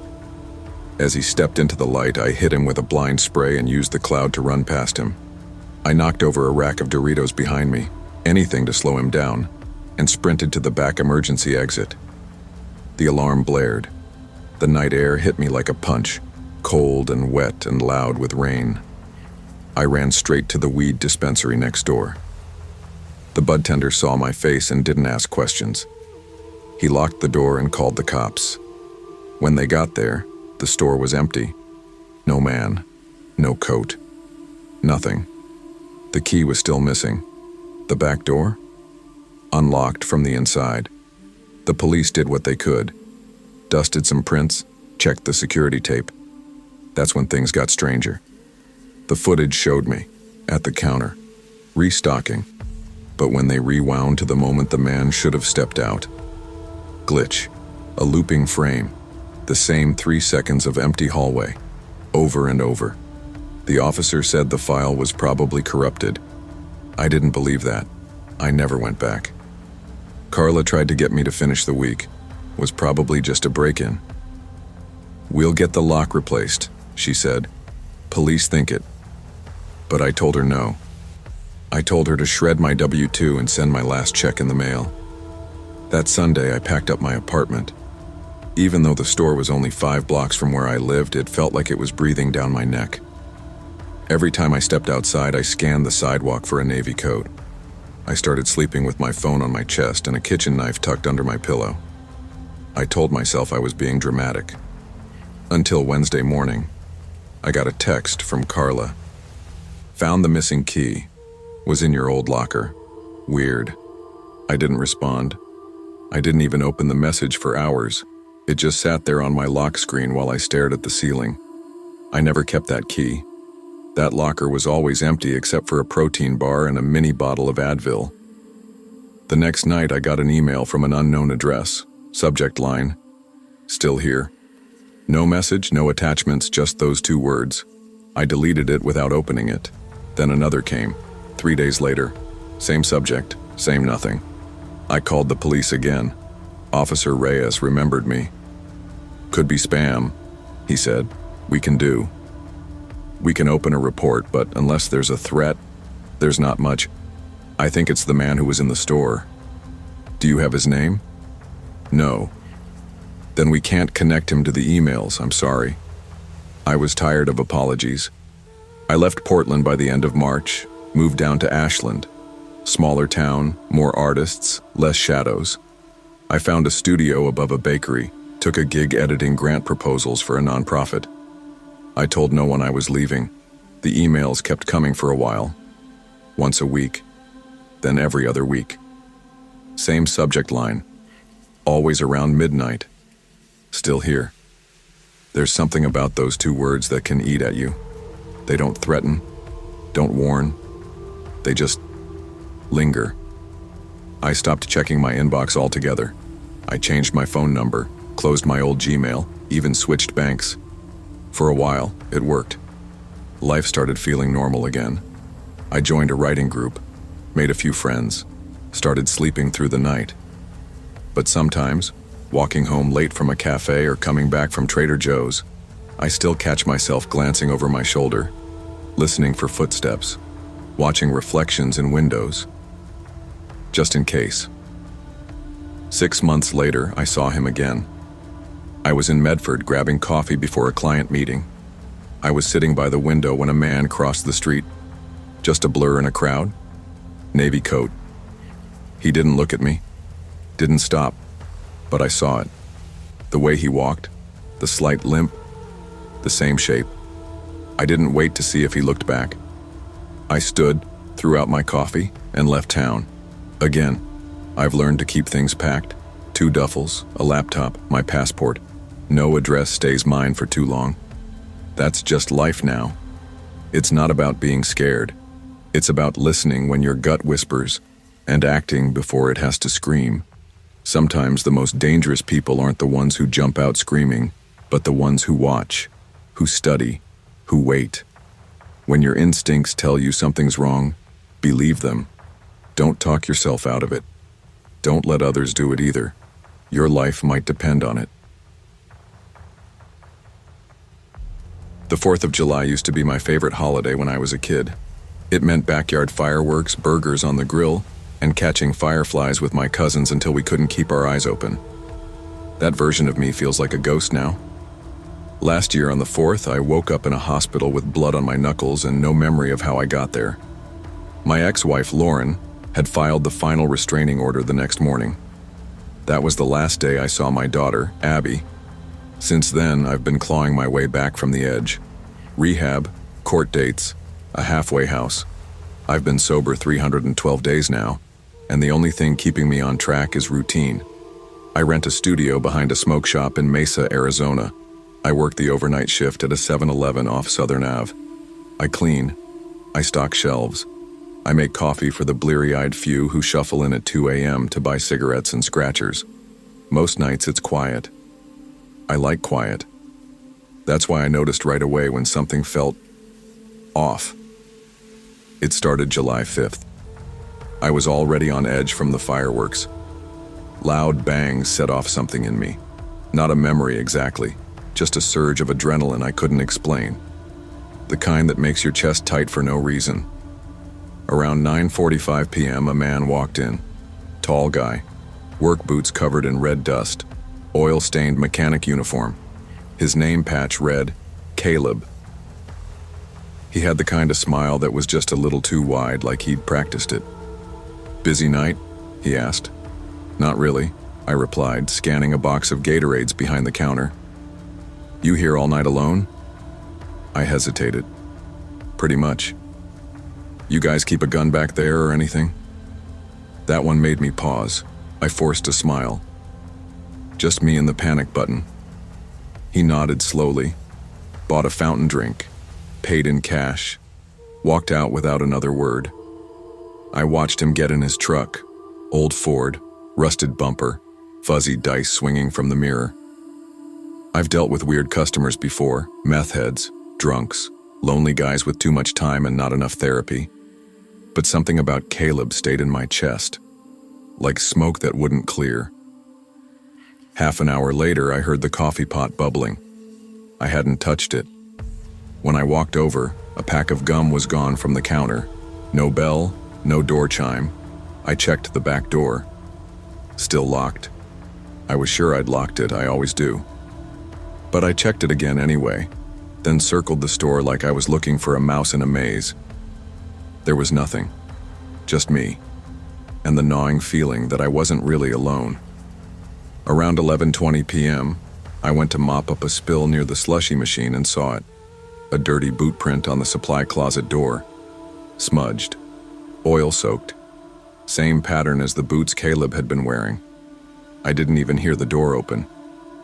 As he stepped into the light, I hit him with a blind spray and used the cloud to run past him. I knocked over a rack of Doritos behind me, anything to slow him down, and sprinted to the back emergency exit. The alarm blared. The night air hit me like a punch, cold and wet and loud with rain. I ran straight to the weed dispensary next door. The bud tender saw my face and didn't ask questions. He locked the door and called the cops. When they got there, the store was empty. No man, no coat, nothing. The key was still missing. The back door? Unlocked from the inside. The police did what they could. Dusted some prints, checked the security tape. That's when things got stranger. The footage showed me, at the counter, restocking, but when they rewound to the moment the man should have stepped out. Glitch, a looping frame, the same 3 seconds of empty hallway, over and over. The officer said the file was probably corrupted. I didn't believe that. I never went back. Carla tried to get me to finish the week. Was probably just a break-in. "We'll get the lock replaced," she said. "Police think it." But I told her no. I told her to shred my W-2 and send my last check in the mail. That Sunday, I packed up my apartment. Even though the store was only 5 blocks from where I lived, it felt like it was breathing down my neck. Every time I stepped outside, I scanned the sidewalk for a navy coat. I started sleeping with my phone on my chest and a kitchen knife tucked under my pillow. I told myself I was being dramatic. Until Wednesday morning, I got a text from Carla. "Found the missing key. Was in your old locker. Weird." I didn't respond. I didn't even open the message for hours. It just sat there on my lock screen while I stared at the ceiling. I never kept that key. That locker was always empty except for a protein bar and a mini bottle of Advil. The next night, I got an email from an unknown address. Subject line, "Still here." No message, no attachments, just those 2 words. I deleted it without opening it. Then another came, 3 days later. Same subject, same nothing. I called the police again. Officer Reyes remembered me. "Could be spam," he said. "We can do. We can open a report, but unless there's a threat, there's not much. I think it's the man who was in the store." "Do you have his name?" "No." "Then we can't connect him to the emails, I'm sorry." I was tired of apologies. I left Portland by the end of March, moved down to Ashland. Smaller town, more artists, less shadows. I found a studio above a bakery, took a gig editing grant proposals for a nonprofit. I told no one I was leaving. The emails kept coming for a while. Once a week, then every other week. Same subject line. Always around midnight. Still here. There's something about those 2 words that can eat at you. They don't threaten, don't warn. They just linger. I stopped checking my inbox altogether. I changed my phone number, closed my old Gmail, even switched banks. For a while, it worked. Life started feeling normal again. I joined a writing group, made a few friends, started sleeping through the night. But sometimes, walking home late from a cafe or coming back from Trader Joe's, I still catch myself glancing over my shoulder, listening for footsteps, watching reflections in windows. Just in case. 6 months later, I saw him again. I was in Medford grabbing coffee before a client meeting. I was sitting by the window when a man crossed the street. Just a blur in a crowd. Navy coat. He didn't look at me. Didn't stop. But I saw it. The way he walked, the slight limp, the same shape. I didn't wait to see if he looked back. I stood, threw out my coffee, and left town. Again, I've learned to keep things packed. 2 duffels, a laptop, my passport. No address stays mine for too long. That's just life now. It's not about being scared. It's about listening when your gut whispers and acting before it has to scream. Sometimes the most dangerous people aren't the ones who jump out screaming, but the ones who watch, who study, who wait. When your instincts tell you something's wrong, believe them. Don't talk yourself out of it. Don't let others do it either. Your life might depend on it. The 4th of July used to be my favorite holiday when I was a kid. It meant backyard fireworks, burgers on the grill, and catching fireflies with my cousins until we couldn't keep our eyes open. That version of me feels like a ghost now. Last year on the 4th, I woke up in a hospital with blood on my knuckles and no memory of how I got there. My ex-wife, Lauren, had filed the final restraining order the next morning. That was the last day I saw my daughter, Abby. Since then, I've been clawing my way back from the edge. Rehab, court dates, a halfway house. I've been sober 312 days now, and the only thing keeping me on track is routine. I rent a studio behind a smoke shop in Mesa, Arizona. I work the overnight shift at a 7-Eleven off Southern Ave. I clean. I stock shelves. I make coffee for the bleary-eyed few who shuffle in at 2 a.m. to buy cigarettes and scratchers. Most nights it's quiet. I like quiet. That's why I noticed right away when something felt off. It started July 5th. I was already on edge from the fireworks. Loud bangs set off something in me. Not a memory exactly, just a surge of adrenaline I couldn't explain. The kind that makes your chest tight for no reason. Around 9:45 p.m., a man walked in. Tall guy, work boots covered in red dust, oil-stained mechanic uniform. His name patch read, Caleb. He had the kind of smile that was just a little too wide, like he'd practiced it. "Busy night?" he asked. "Not really," I replied, scanning a box of Gatorades behind the counter. "You here all night alone?" I hesitated. "Pretty much." "You guys keep a gun back there or anything?" That one made me pause. I forced a smile. "Just me and the panic button." He nodded slowly, bought a fountain drink, paid in cash, walked out without another word. I watched him get in his truck, old Ford, rusted bumper, fuzzy dice swinging from the mirror. I've dealt with weird customers before, meth heads, drunks, lonely guys with too much time and not enough therapy. But something about Caleb stayed in my chest, like smoke that wouldn't clear. Half an hour later, I heard the coffee pot bubbling. I hadn't touched it. When I walked over, a pack of gum was gone from the counter. No bell, no door chime. I checked the back door. Still locked. I was sure I'd locked it, I always do. But I checked it again anyway, then circled the store like I was looking for a mouse in a maze. There was nothing. Just me. And the gnawing feeling that I wasn't really alone. Around 11:20 p.m., I went to mop up a spill near the slushy machine and saw it. A dirty boot print on the supply closet door. Smudged. Oil-soaked. Same pattern as the boots Caleb had been wearing. I didn't even hear the door open.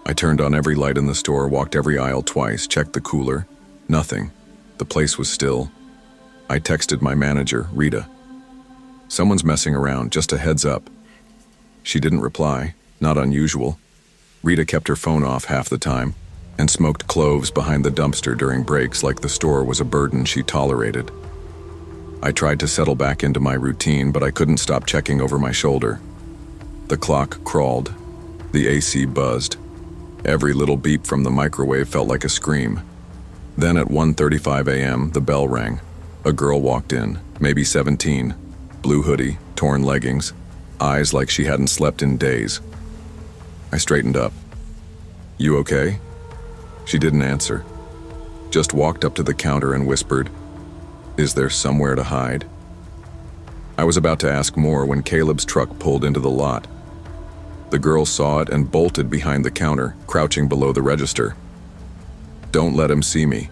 I turned on every light in the store, walked every aisle twice, checked the cooler. Nothing. The place was still. I texted my manager, Rita. "Someone's messing around, just a heads up." She didn't reply. Not unusual. Rita kept her phone off half the time and smoked cloves behind the dumpster during breaks like the store was a burden she tolerated. I tried to settle back into my routine, but I couldn't stop checking over my shoulder. The clock crawled. The AC buzzed. Every little beep from the microwave felt like a scream. Then at 1:35 a.m., the bell rang. A girl walked in, maybe 17, blue hoodie, torn leggings, eyes like she hadn't slept in days. I straightened up. "You okay?" She didn't answer. Just walked up to the counter and whispered, "Is there somewhere to hide?" I was about to ask more when Caleb's truck pulled into the lot. The girl saw it and bolted behind the counter, crouching below the register. "Don't let him see me,"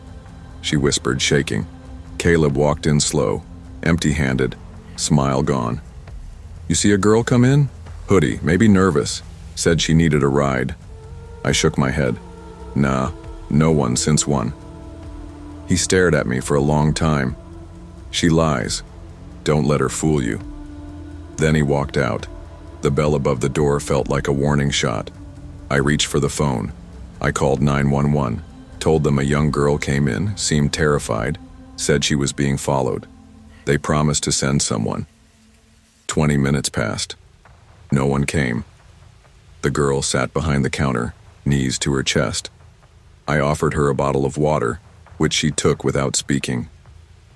she whispered, shaking. Caleb walked in slow, empty-handed, smile gone. "You see a girl come in? Hoodie, maybe nervous. Said she needed a ride." I shook my head. "Nah, no one since one." He stared at me for a long time. "She lies. Don't let her fool you." Then he walked out. The bell above the door felt like a warning shot. I reached for the phone. I called 911, told them a young girl came in, seemed terrified, said she was being followed. They promised to send someone. 20 minutes passed. No one came. The girl sat behind the counter, knees to her chest. I offered her a bottle of water, which she took without speaking.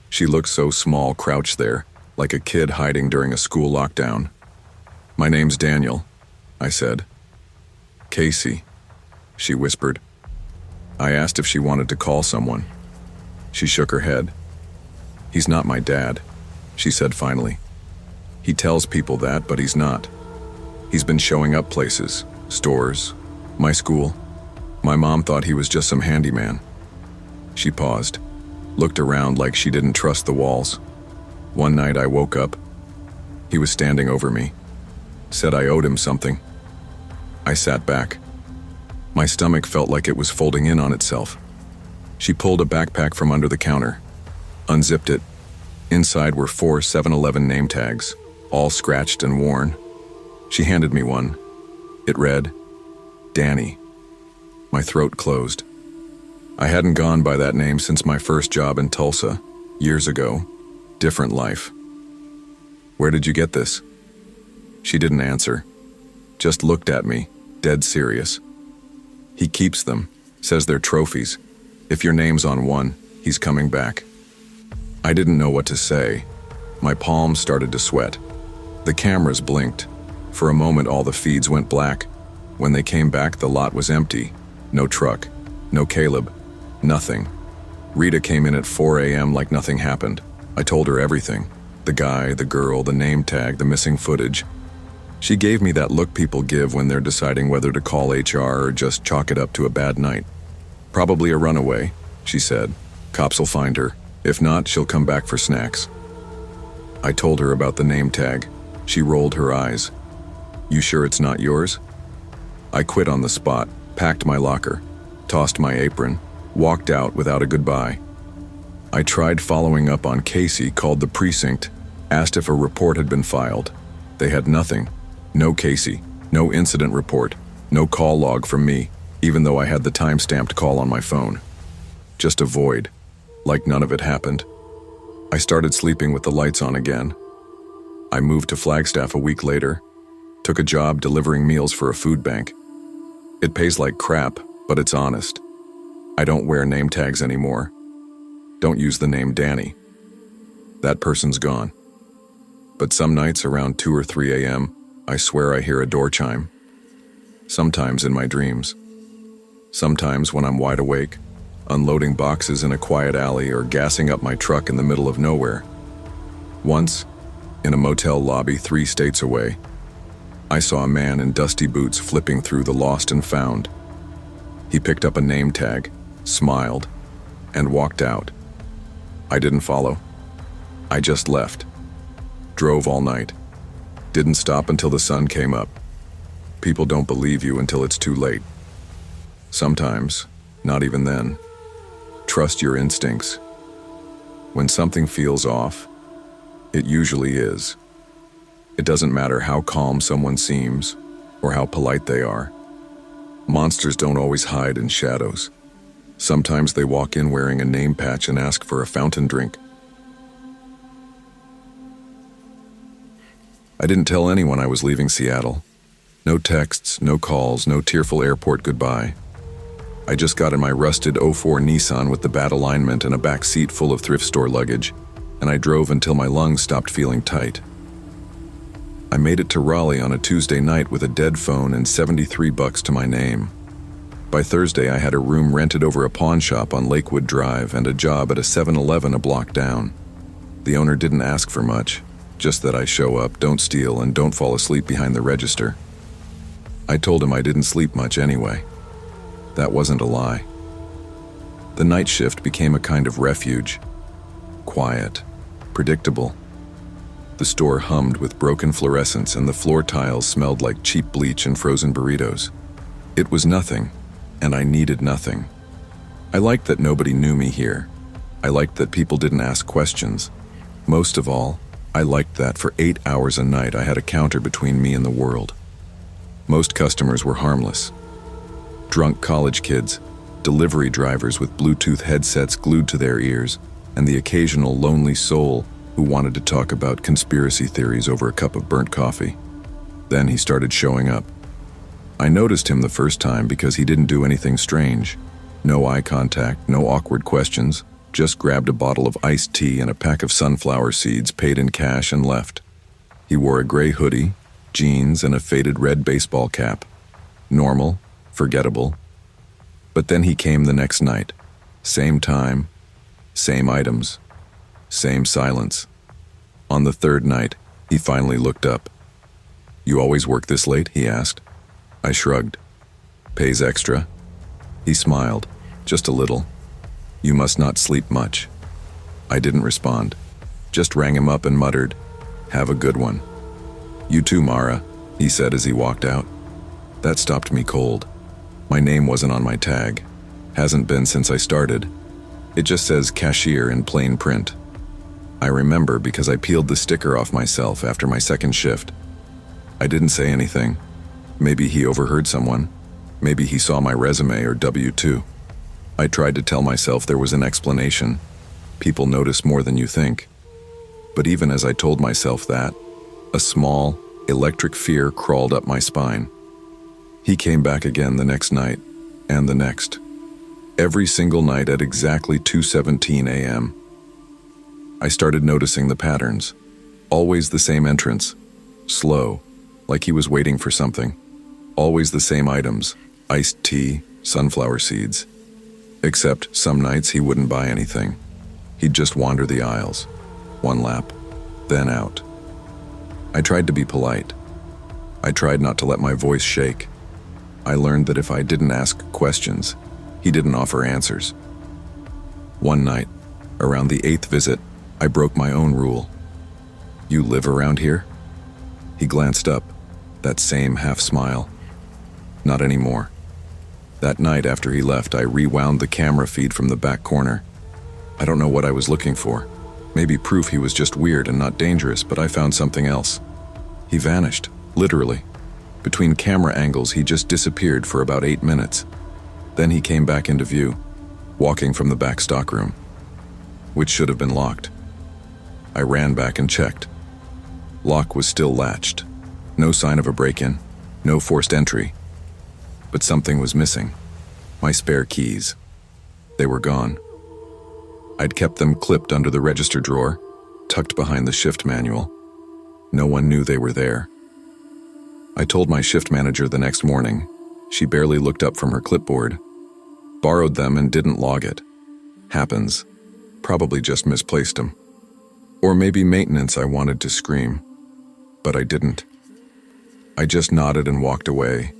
She looked so small crouched there, like a kid hiding during a school lockdown. "My name's Daniel," I said. "Casey," she whispered. I asked if she wanted to call someone. She shook her head. "He's not my dad," she said finally. "He tells people that, but he's not. He's been showing up places, stores, my school. My mom thought he was just some handyman." She paused, looked around like she didn't trust the walls. One night I woke up. He was standing over me. Said I owed him something. I sat back. My stomach felt like it was folding in on itself. She pulled a backpack from under the counter, unzipped it. Inside were 4 7-Eleven name tags, all scratched and worn. She handed me one. It read, Danny. My throat closed. I hadn't gone by that name since my first job in Tulsa, years ago. Different life. Where did you get this? She didn't answer, just looked at me, dead serious. He keeps them, says they're trophies. If your name's on one, he's coming back. I didn't know what to say. My palms started to sweat. The cameras blinked. For a moment all the feeds went black. When they came back the lot was empty. No truck, no Caleb, nothing. Rita came in at 4 a.m. like nothing happened. I told her everything. The guy, the girl, the name tag, the missing footage. She gave me that look people give when they're deciding whether to call HR or just chalk it up to a bad night. Probably a runaway, she said. Cops will find her. If not, she'll come back for snacks. I told her about the name tag. She rolled her eyes. You sure it's not yours? I quit on the spot, packed my locker, tossed my apron, walked out without a goodbye. I tried following up on Casey, called the precinct, asked if a report had been filed. They had nothing. No Casey, no incident report, no call log from me, even though I had the time-stamped call on my phone. Just a void, like none of it happened. I started sleeping with the lights on again. I moved to Flagstaff a week later, took a job delivering meals for a food bank. It pays like crap, but it's honest. I don't wear name tags anymore. Don't use the name Danny. That person's gone. But some nights around 2 or 3 a.m., I swear I hear a door chime. Sometimes in my dreams. Sometimes when I'm wide awake, unloading boxes in a quiet alley or gassing up my truck in the middle of nowhere. Once, in a motel lobby 3 states away, I saw a man in dusty boots flipping through the lost and found. He picked up a name tag, smiled, and walked out. I didn't follow. I just left. Drove all night. Didn't stop until the sun came up. People don't believe you until it's too late. Sometimes, not even then. Trust your instincts. When something feels off, it usually is. It doesn't matter how calm someone seems or how polite they are. Monsters don't always hide in shadows. Sometimes they walk in wearing a name patch and ask for a fountain drink. I didn't tell anyone I was leaving Seattle. No texts, no calls, no tearful airport goodbye. I just got in my rusted '04 Nissan with the bad alignment and a back seat full of thrift store luggage, and I drove until my lungs stopped feeling tight. I made it to Raleigh on a Tuesday night with a dead phone and $73 to my name. By Thursday, I had a room rented over a pawn shop on Lakewood Drive and a job at a 7-Eleven a block down. The owner didn't ask for much, just that I show up, don't steal, and don't fall asleep behind the register. I told him I didn't sleep much anyway. That wasn't a lie. The night shift became a kind of refuge. Quiet, predictable. The store hummed with broken fluorescents and the floor tiles smelled like cheap bleach and frozen burritos. It was nothing, and I needed nothing. I liked that nobody knew me here. I liked that people didn't ask questions. Most of all, I liked that for 8 hours a night I had a counter between me and the world. Most customers were harmless. Drunk college kids, delivery drivers with Bluetooth headsets glued to their ears, and the occasional lonely soul who wanted to talk about conspiracy theories over a cup of burnt coffee. Then he started showing up. I noticed him the first time because he didn't do anything strange. No eye contact, no awkward questions, just grabbed a bottle of iced tea and a pack of sunflower seeds, paid in cash, and left. He wore a gray hoodie, jeans, and a faded red baseball cap. Normal, forgettable. But then he came the next night. Same time, same items, same silence. On the third night, he finally looked up. "You always work this late?" he asked. I shrugged. "Pays extra?" He smiled, just a little. "You must not sleep much." I didn't respond. Just rang him up and muttered, "Have a good one." "You too, Mara," he said as he walked out. That stopped me cold. My name wasn't on my tag. Hasn't been since I started. It just says cashier in plain print. I remember because I peeled the sticker off myself after my second shift. I didn't say anything. Maybe he overheard someone. Maybe he saw my resume or W-2. I tried to tell myself there was an explanation. People notice more than you think. But even as I told myself that, a small, electric fear crawled up my spine. He came back again the next night, and the next. Every single night at exactly 2:17 a.m. I started noticing the patterns. Always the same entrance. Slow, like he was waiting for something. Always the same items. Iced tea, sunflower seeds. Except some nights he wouldn't buy anything. He'd just wander the aisles. One lap, then out. I tried to be polite. I tried not to let my voice shake. I learned that if I didn't ask questions, he didn't offer answers. One night, around the 8th visit, I broke my own rule. "You live around here?" He glanced up, that same half smile. Not anymore. That night after he left, I rewound the camera feed from the back corner. I don't know what I was looking for. Maybe proof he was just weird and not dangerous, but I found something else. He vanished, literally. Between camera angles, he just disappeared for about 8 minutes. Then he came back into view, walking from the back stockroom, which should have been locked. I ran back and checked. Lock was still latched. No sign of a break-in, no forced entry. But something was missing. My spare keys. They were gone. I'd kept them clipped under the register drawer, tucked behind the shift manual. No one knew they were there. I told my shift manager the next morning. She barely looked up from her clipboard. Borrowed them and didn't log it. Happens. Probably just misplaced them. Or maybe maintenance. I wanted to scream. But I didn't. I just nodded and walked away.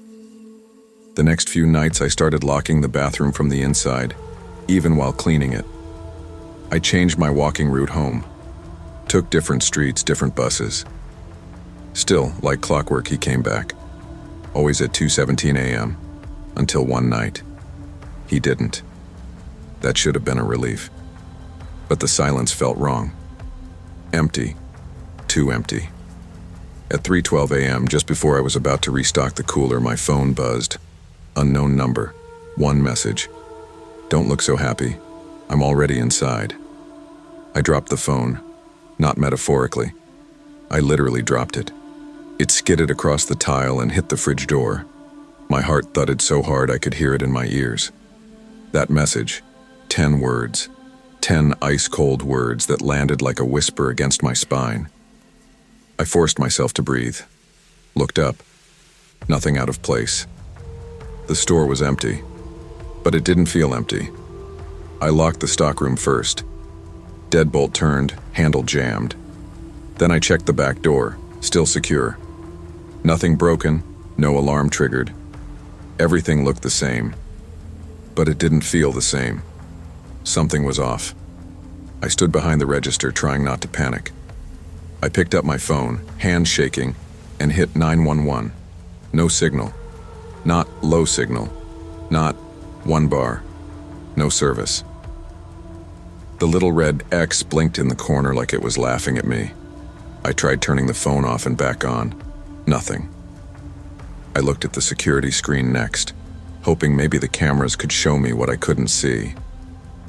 The next few nights I started locking the bathroom from the inside, even while cleaning it. I changed my walking route home. Took different streets, different buses. Still, like clockwork, he came back. Always at 2:17 a.m. Until one night. He didn't. That should have been a relief. But the silence felt wrong. Empty. Too empty. At 3:12 a.m., just before I was about to restock the cooler, my phone buzzed. Unknown number. One message. "Don't look so happy. I'm already inside." I dropped the phone. Not metaphorically. I literally dropped it. It skidded across the tile and hit the fridge door. My heart thudded so hard I could hear it in my ears. That message. 10 words. 10 ice-cold words that landed like a whisper against my spine. I forced myself to breathe. Looked up. Nothing out of place. The store was empty. But it didn't feel empty. I locked the stockroom first. Deadbolt turned, handle jammed. Then I checked the back door, still secure. Nothing broken, no alarm triggered. Everything looked the same. But it didn't feel the same. Something was off. I stood behind the register, trying not to panic. I picked up my phone, hand shaking, and hit 911. No signal. Not low signal. Not 1 bar. No service. The little red X blinked in the corner like it was laughing at me. I tried turning the phone off and back on. Nothing. I looked at the security screen next, hoping maybe the cameras could show me what I couldn't see.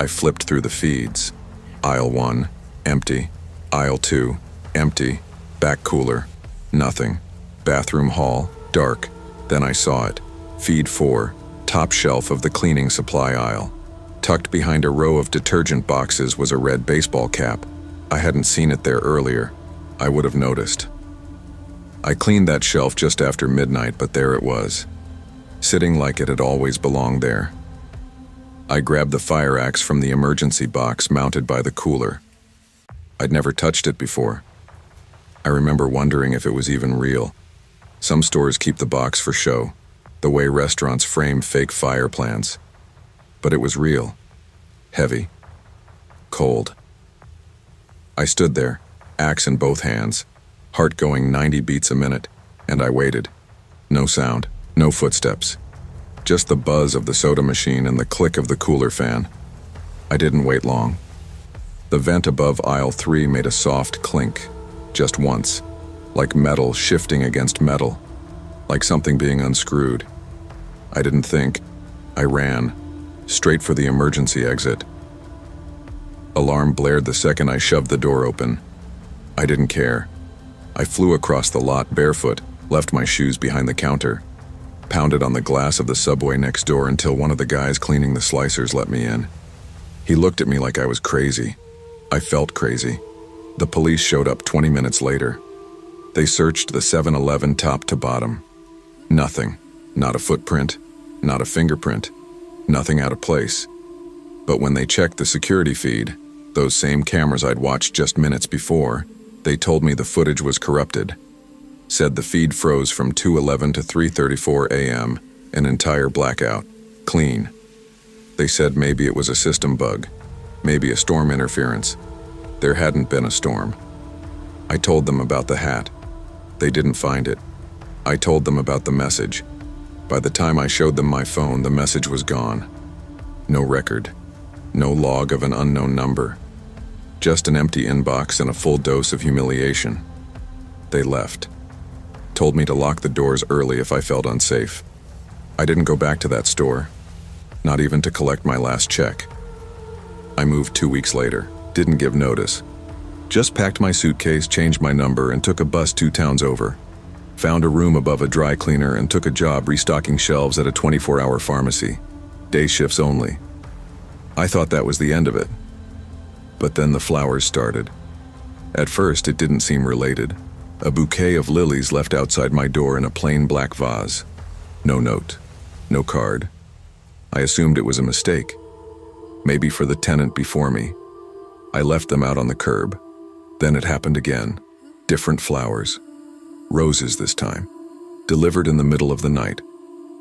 I flipped through the feeds. Aisle 1, empty. Aisle 2, empty. Back cooler, nothing. Bathroom hall, dark. Then I saw it. Feed 4, top shelf of the cleaning supply aisle. Tucked behind a row of detergent boxes was a red baseball cap. I hadn't seen it there earlier. I would have noticed. I cleaned that shelf just after midnight, but there it was, sitting like it had always belonged there. I grabbed the fire axe from the emergency box mounted by the cooler. I'd never touched it before. I remember wondering if it was even real. Some stores keep the box for show, the way restaurants frame fake fire plants. But it was real. Heavy. Cold. I stood there, axe in both hands, heart going 90 beats a minute, and I waited. No sound, no footsteps. Just the buzz of the soda machine and the click of the cooler fan. I didn't wait long. The vent above aisle 3 made a soft clink, just once, like metal shifting against metal, like something being unscrewed. I didn't think. I ran, straight for the emergency exit. Alarm blared the second I shoved the door open. I didn't care. I flew across the lot barefoot, left my shoes behind the counter, pounded on the glass of the subway next door until one of the guys cleaning the slicers let me in. He looked at me like I was crazy. I felt crazy. The police showed up 20 minutes later. They searched the 7-Eleven top to bottom. Nothing. Not a footprint, not a fingerprint, nothing out of place. But when they checked the security feed, those same cameras I'd watched just minutes before, they told me the footage was corrupted. Said the feed froze from 2:11 to 3:34 a.m., an entire blackout. Clean. They said maybe it was a system bug, maybe a storm interference. There hadn't been a storm. I told them about the hat. They didn't find it. I told them about the message. By the time I showed them my phone, the message was gone. No record. No log of an unknown number. Just an empty inbox and a full dose of humiliation. They left. Told me to lock the doors early if I felt unsafe. I didn't go back to that store, not even to collect my last check. I moved 2 weeks later, didn't give notice. Just packed my suitcase, changed my number, and took a bus 2 towns over. Found a room above a dry cleaner and took a job restocking shelves at a 24-hour pharmacy. Day shifts only. I thought that was the end of it. But then the flowers started. At first, it didn't seem related. A bouquet of lilies left outside my door in a plain black vase. No note. No card. I assumed it was a mistake. Maybe for the tenant before me. I left them out on the curb. Then it happened again. Different flowers. Roses this time. Delivered in the middle of the night.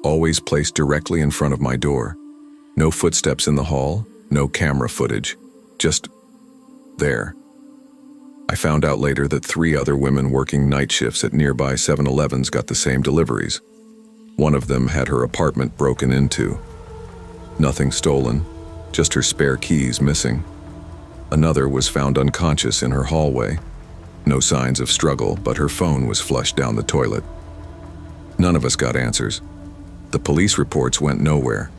Always placed directly in front of my door. No footsteps in the hall, no camera footage. Just there. I found out later that 3 other women working night shifts at nearby 7-Elevens got the same deliveries. One of them had her apartment broken into. Nothing stolen, just her spare keys missing. Another was found unconscious in her hallway. No signs of struggle, but her phone was flushed down the toilet. None of us got answers. The police reports went nowhere.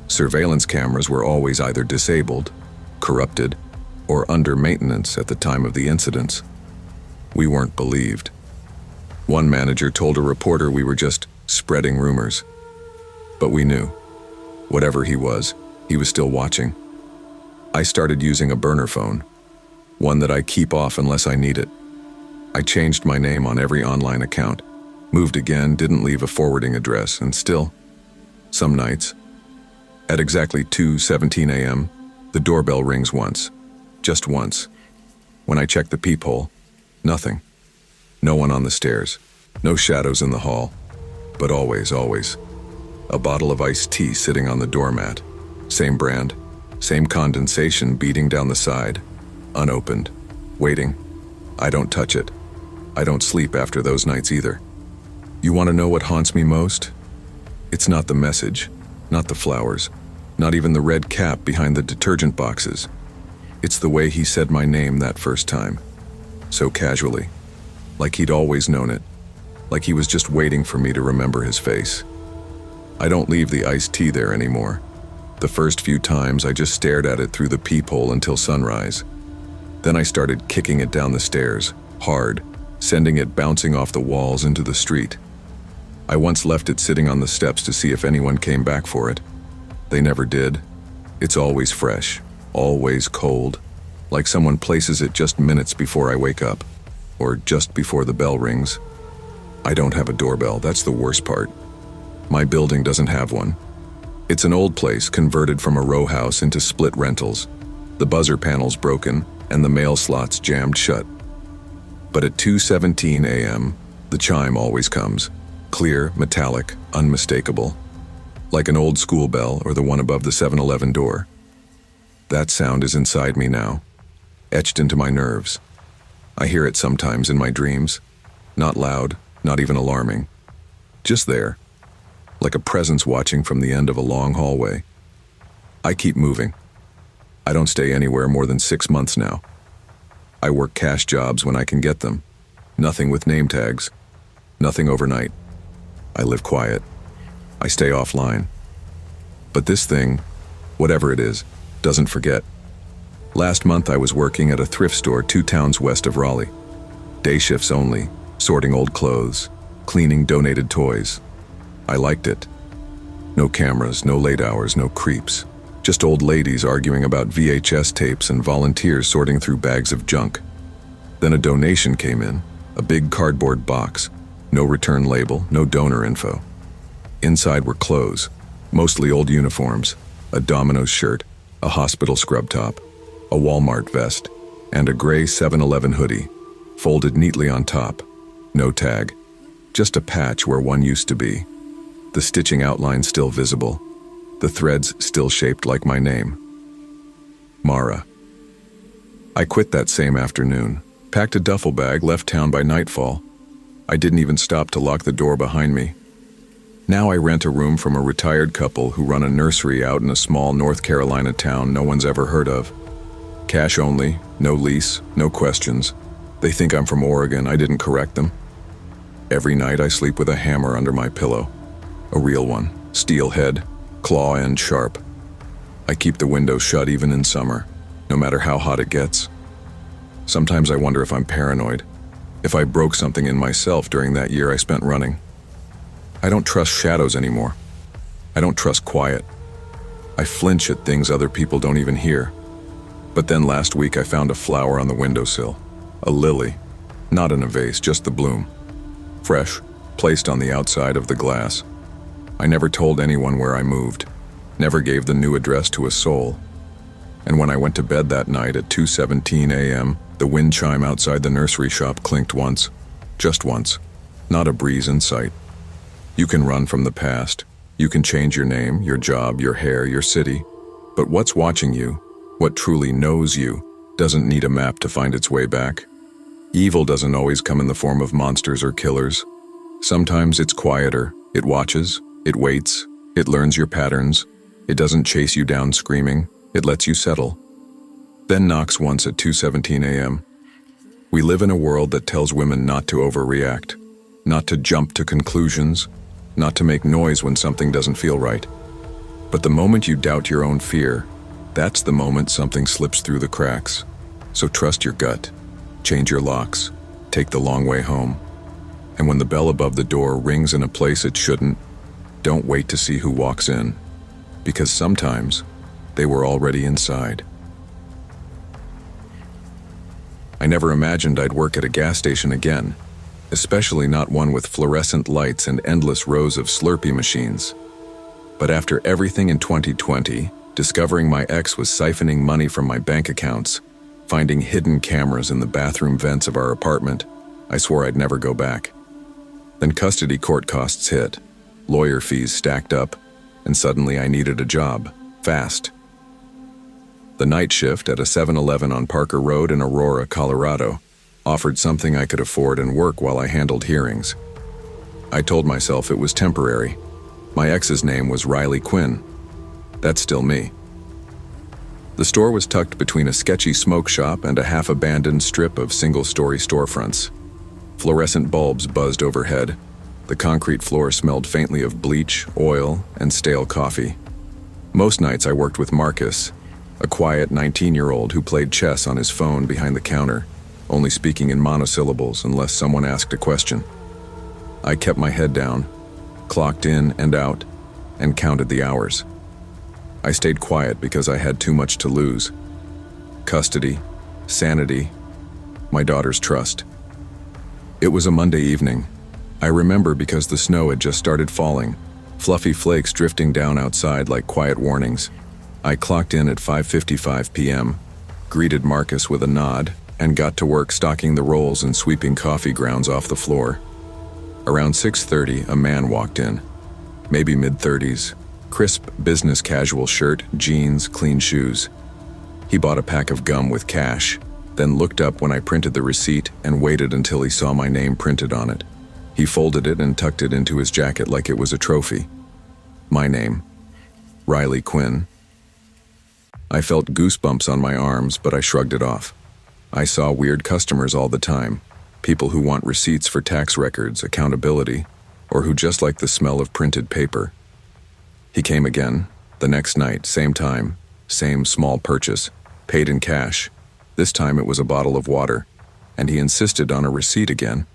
Surveillance cameras were always either disabled, corrupted, or under maintenance at the time of the incidents. We weren't believed. One manager told a reporter we were just spreading rumors. But we knew. Whatever he was still watching. I started using a burner phone, one that I keep off unless I need it. I changed my name on every online account, moved again, didn't leave a forwarding address, and still, some nights, at exactly 2:17 a.m., the doorbell rings once. Just once. When I check the peephole, nothing. No one on the stairs. No shadows in the hall. But always, a bottle of iced tea sitting on the doormat. Same brand, same condensation beating down the side. Unopened. Waiting. I don't touch it. I don't sleep after those nights either. You want to know what haunts me most? It's not the message, not the flowers, not even the red cap behind the detergent boxes. It's the way he said my name that first time. So casually. Like he'd always known it. Like he was just waiting for me to remember his face. I don't leave the iced tea there anymore. The first few times I just stared at it through the peephole until sunrise. Then I started kicking it down the stairs, hard, sending it bouncing off the walls into the street. I once left it sitting on the steps to see if anyone came back for it. They never did. It's always fresh. Always cold, like someone places it just minutes before I wake up, or just before the bell rings. I don't have a doorbell, that's the worst part. My building doesn't have one. It's an old place converted from a row house into split rentals. The buzzer panel's broken, and the mail slots jammed shut. But at 2:17 a.m., the chime always comes. Clear, metallic, unmistakable. Like an old school bell or the one above the 7-Eleven door. That sound is inside me now. etched into my nerves. I hear it sometimes in my dreams. Not loud, not even alarming. Just there, like a presence watching from the end of a long hallway. I keep moving. I don't stay anywhere more than 6 months now. I work cash jobs when I can get them. Nothing with name tags. Nothing overnight. I live quiet. I stay offline. But this thing, whatever it is, doesn't forget. Last month I was working at a thrift store 2 towns west of Raleigh. Day shifts only, sorting old clothes, cleaning donated toys. I liked it. No cameras, no late hours, no creeps. Just old ladies arguing about VHS tapes and volunteers sorting through bags of junk. Then a donation came in, a big cardboard box. No return label, no donor info. Inside were clothes, mostly old uniforms, a Domino's shirt, a hospital scrub top, a Walmart vest, and a gray 7-Eleven hoodie, folded neatly on top. No tag, just a patch where one used to be. The stitching outline still visible, the threads still shaped like my name. Mara. I quit that same afternoon, packed a duffel bag, left town by nightfall. I didn't even stop to lock the door behind me. Now I rent a room from a retired couple who run a nursery out in a small North Carolina town no one's ever heard of. Cash only, no lease, no questions. They think I'm from Oregon, I didn't correct them. Every night I sleep with a hammer under my pillow. A real one, steel head, claw end sharp. I keep the window shut even in summer, no matter how hot it gets. Sometimes I wonder if I'm paranoid, if I broke something in myself during that year I spent running. I don't trust shadows anymore. I don't trust quiet. I flinch at things other people don't even hear. But then last week I found a flower on the windowsill. A lily. Not in a vase, just the bloom. Fresh, placed on the outside of the glass. I never told anyone where I moved. Never gave the new address to a soul. And when I went to bed that night at 2:17 a.m., the wind chime outside the nursery shop clinked once. Just once. Not a breeze in sight. You can run from the past. You can change your name, your job, your hair, your city. But what's watching you, what truly knows you, doesn't need a map to find its way back. Evil doesn't always come in the form of monsters or killers. Sometimes it's quieter. It watches. It waits. It learns your patterns. It doesn't chase you down screaming. It lets you settle. Then knocks once at 2:17 a.m. We live in a world that tells women not to overreact, not to jump to conclusions, not to make noise when something doesn't feel right. But the moment you doubt your own fear, that's the moment something slips through the cracks. So trust your gut, change your locks, take the long way home. And when the bell above the door rings in a place it shouldn't, don't wait to see who walks in, because sometimes they were already inside. I never imagined I'd work at a gas station again, especially not one with fluorescent lights and endless rows of Slurpee machines. But after everything in 2020, discovering my ex was siphoning money from my bank accounts, finding hidden cameras in the bathroom vents of our apartment, I swore I'd never go back. Then custody court costs hit, lawyer fees stacked up, and suddenly I needed a job, fast. The night shift at a 7-Eleven on Parker Road in Aurora, Colorado, offered something I could afford and work while I handled hearings. I told myself it was temporary. My ex's name was Riley Quinn. That's still me. The store was tucked between a sketchy smoke shop and a half-abandoned strip of single-story storefronts. Fluorescent bulbs buzzed overhead. The concrete floor smelled faintly of bleach, oil, and stale coffee. Most nights I worked with Marcus, a quiet 19-year-old who played chess on his phone behind the counter, only speaking in monosyllables unless someone asked a question. I kept my head down, clocked in and out, and counted the hours. I stayed quiet because I had too much to lose. Custody, sanity, my daughter's trust. It was a Monday evening. I remember because the snow had just started falling, fluffy flakes drifting down outside like quiet warnings. I clocked in at 5:55 p.m., greeted Marcus with a nod, and got to work stocking the rolls and sweeping coffee grounds off the floor. Around 6:30, a man walked in, maybe mid-30s, crisp business casual shirt, jeans, clean shoes. He bought a pack of gum with cash, then looked up when I printed the receipt and waited until he saw my name printed on it. He folded it and tucked it into his jacket like it was a trophy. My name, Riley Quinn. I felt goosebumps on my arms, but I shrugged it off. I saw weird customers all the time, people who want receipts for tax records, accountability, or who just like the smell of printed paper. He came again, the next night, same time, same small purchase, paid in cash. This time it was a bottle of water, and he insisted on a receipt again.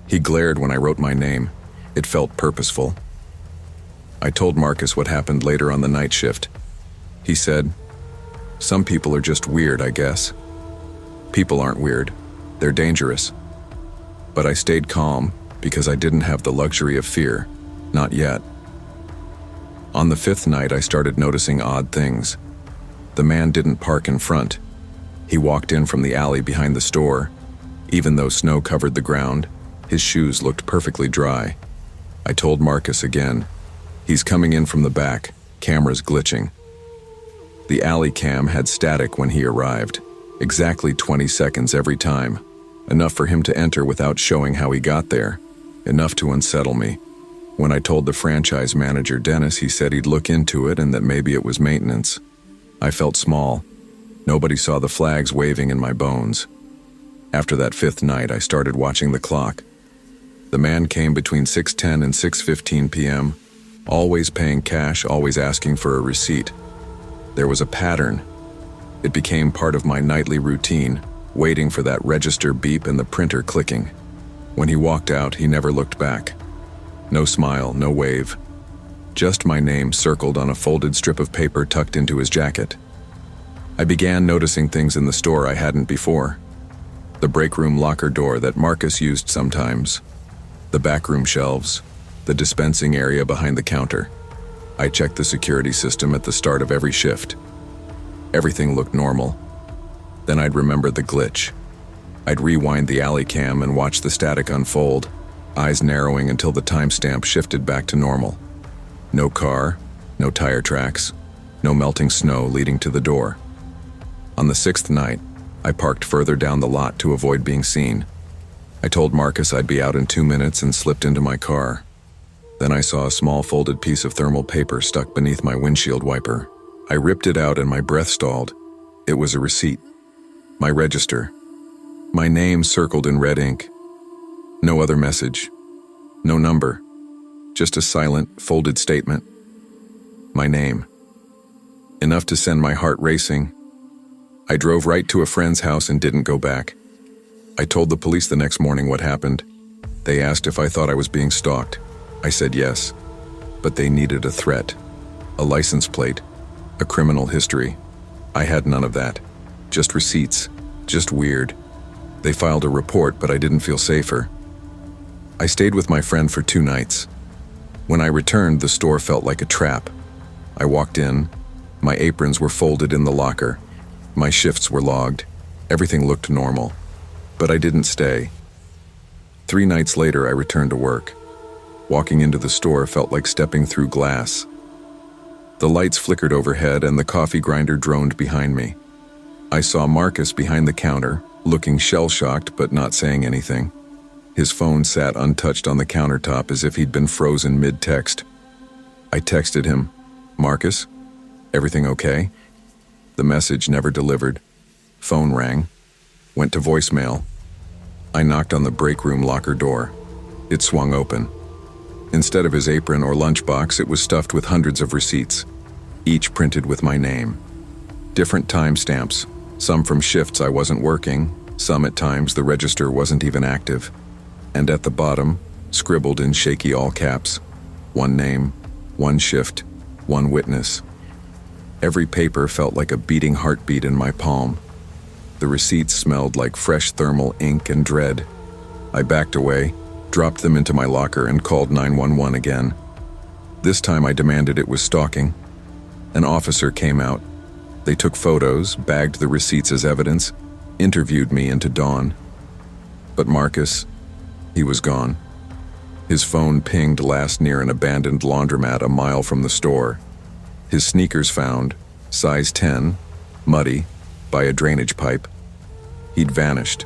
He glared when I wrote my name. It felt purposeful. I told Marcus what happened later on the night shift. He said, "Some people are just weird, I guess." People aren't weird. They're dangerous. But I stayed calm because I didn't have the luxury of fear. Not yet. On the 5th night, I started noticing odd things. The man didn't park in front. He walked in from the alley behind the store. Even though snow covered the ground, his shoes looked perfectly dry. I told Marcus again. He's coming in from the back, cameras glitching. The alley cam had static when he arrived. Exactly 20 seconds every time. Enough for him to enter without showing how he got there. Enough to unsettle me. When I told the franchise manager, Dennis, he said he'd look into it and that maybe it was maintenance. I felt small. Nobody saw the flags waving in my bones. After that 5th night, I started watching the clock. The man came between 6:10 and 6:15 p.m., always paying cash, always asking for a receipt. There was a pattern. It became part of my nightly routine, waiting for that register beep and the printer clicking. When he walked out, he never looked back. No smile, no wave. Just my name circled on a folded strip of paper tucked into his jacket. I began noticing things in the store I hadn't before. The break room locker door that Marcus used sometimes. The backroom shelves. The dispensing area behind the counter. I checked the security system at the start of every shift. Everything looked normal. Then I'd remember the glitch. I'd rewind the alley cam and watch the static unfold, eyes narrowing until the timestamp shifted back to normal. No car, no tire tracks, no melting snow leading to the door. On the 6th night, I parked further down the lot to avoid being seen. I told Marcus I'd be out in 2 minutes and slipped into my car. Then I saw a small folded piece of thermal paper stuck beneath my windshield wiper. I ripped it out and my breath stalled. It was a receipt. My register. My name circled in red ink. No other message. No number. Just a silent, folded statement. My name. Enough to send my heart racing. I drove right to a friend's house and didn't go back. I told the police the next morning what happened. They asked if I thought I was being stalked. I said yes. But they needed a threat. A license plate. A criminal history. I had none of that. Just receipts. Just weird. They filed a report, but I didn't feel safer. I stayed with my friend for 2 nights. When I returned, the store felt like a trap. I walked in. My aprons were folded in the locker. My shifts were logged. Everything looked normal. But I didn't stay. 3 nights later, I returned to work. Walking into the store felt like stepping through glass. The lights flickered overhead and the coffee grinder droned behind me. I saw Marcus behind the counter, looking shell-shocked but not saying anything. His phone sat untouched on the countertop as if he'd been frozen mid-text. I texted him, "Marcus, everything okay?" The message never delivered. Phone rang. Went to voicemail. I knocked on the break room locker door. It swung open. Instead of his apron or lunchbox, it was stuffed with hundreds of receipts, each printed with my name. Different timestamps, some from shifts I wasn't working, some at times the register wasn't even active. And at the bottom, scribbled in shaky all caps, one name, one shift, one witness. Every paper felt like a beating heartbeat in my palm. The receipts smelled like fresh thermal ink and dread. I backed away, dropped them into my locker, and called 911 again. This time I demanded it was stalking. An officer came out. They took photos, bagged the receipts as evidence, interviewed me into dawn. But Marcus, he was gone. His phone pinged last near an abandoned laundromat a mile from the store. His sneakers found, size 10, muddy, by a drainage pipe. He'd vanished.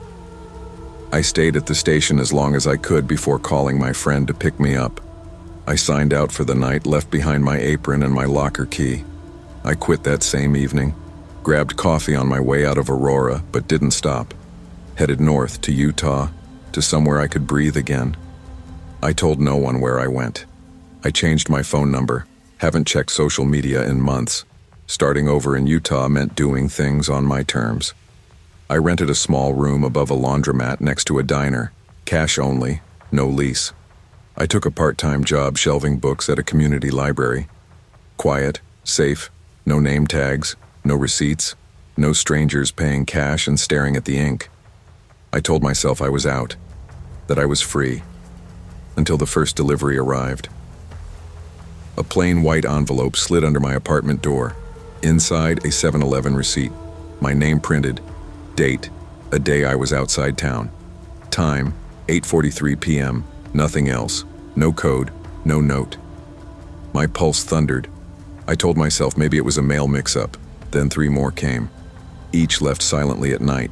I stayed at the station as long as I could before calling my friend to pick me up. I signed out for the night, left behind my apron and my locker key. I quit that same evening, grabbed coffee on my way out of Aurora, but didn't stop. Headed north to Utah, to somewhere I could breathe again. I told no one where I went. I changed my phone number, haven't checked social media in months. Starting over in Utah meant doing things on my terms. I rented a small room above a laundromat next to a diner, cash only, no lease. I took a part-time job shelving books at a community library. Quiet, safe, no name tags, no receipts, no strangers paying cash and staring at the ink. I told myself I was out, that I was free, until the first delivery arrived. A plain white envelope slid under my apartment door. Inside, a 7-Eleven receipt, my name printed, date, a day I was outside town. Time, 8:43 p.m., nothing else, no code, no note. My pulse thundered. I told myself maybe it was a mail mix-up. Then 3 more came. Each left silently at night.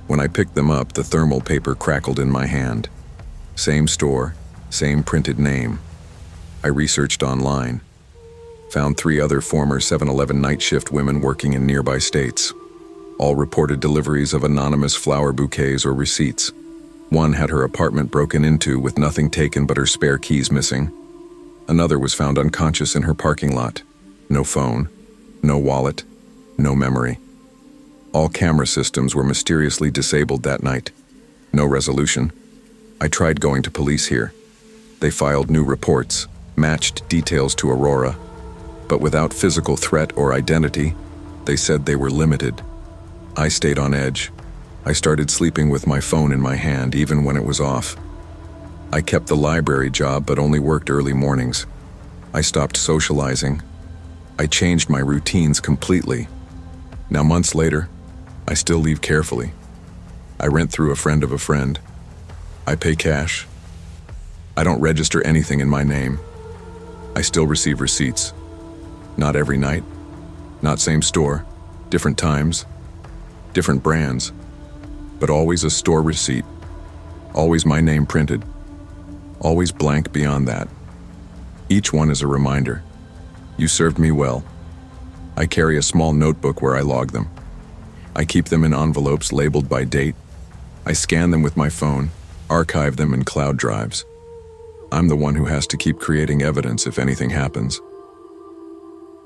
When I picked them up, the thermal paper crackled in my hand. Same store, same printed name. I researched online. Found 3 other former 7-Eleven night shift women working in nearby states. All reported deliveries of anonymous flower bouquets or receipts. One had her apartment broken into with nothing taken but her spare keys missing. Another was found unconscious in her parking lot. No phone, no wallet, no memory. All camera systems were mysteriously disabled that night. No resolution. I tried going to police here. They filed new reports, matched details to Aurora, but without physical threat or identity, they said they were limited. I stayed on edge. I started sleeping with my phone in my hand even when it was off. I kept the library job but only worked early mornings. I stopped socializing. I changed my routines completely. Now months later, I still leave carefully. I rent through a friend of a friend. I pay cash. I don't register anything in my name. I still receive receipts. Not every night. Not same store. Different times. Different brands. But always a store receipt. Always my name printed. Always blank beyond that. Each one is a reminder. You served me well. I carry a small notebook where I log them. I keep them in envelopes labeled by date. I scan them with my phone, archive them in cloud drives. I'm the one who has to keep creating evidence if anything happens.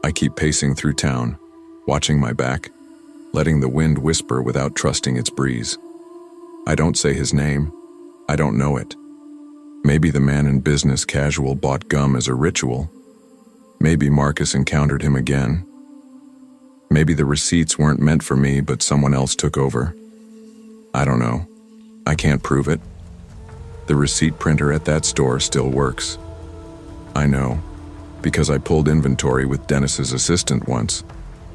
I keep pacing through town, watching my back, letting the wind whisper without trusting its breeze. I don't say his name. I don't know it. Maybe the man in business casual bought gum as a ritual. Maybe Marcus encountered him again. Maybe the receipts weren't meant for me, but someone else took over. I don't know. I can't prove it. The receipt printer at that store still works. I know, because I pulled inventory with Dennis's assistant once.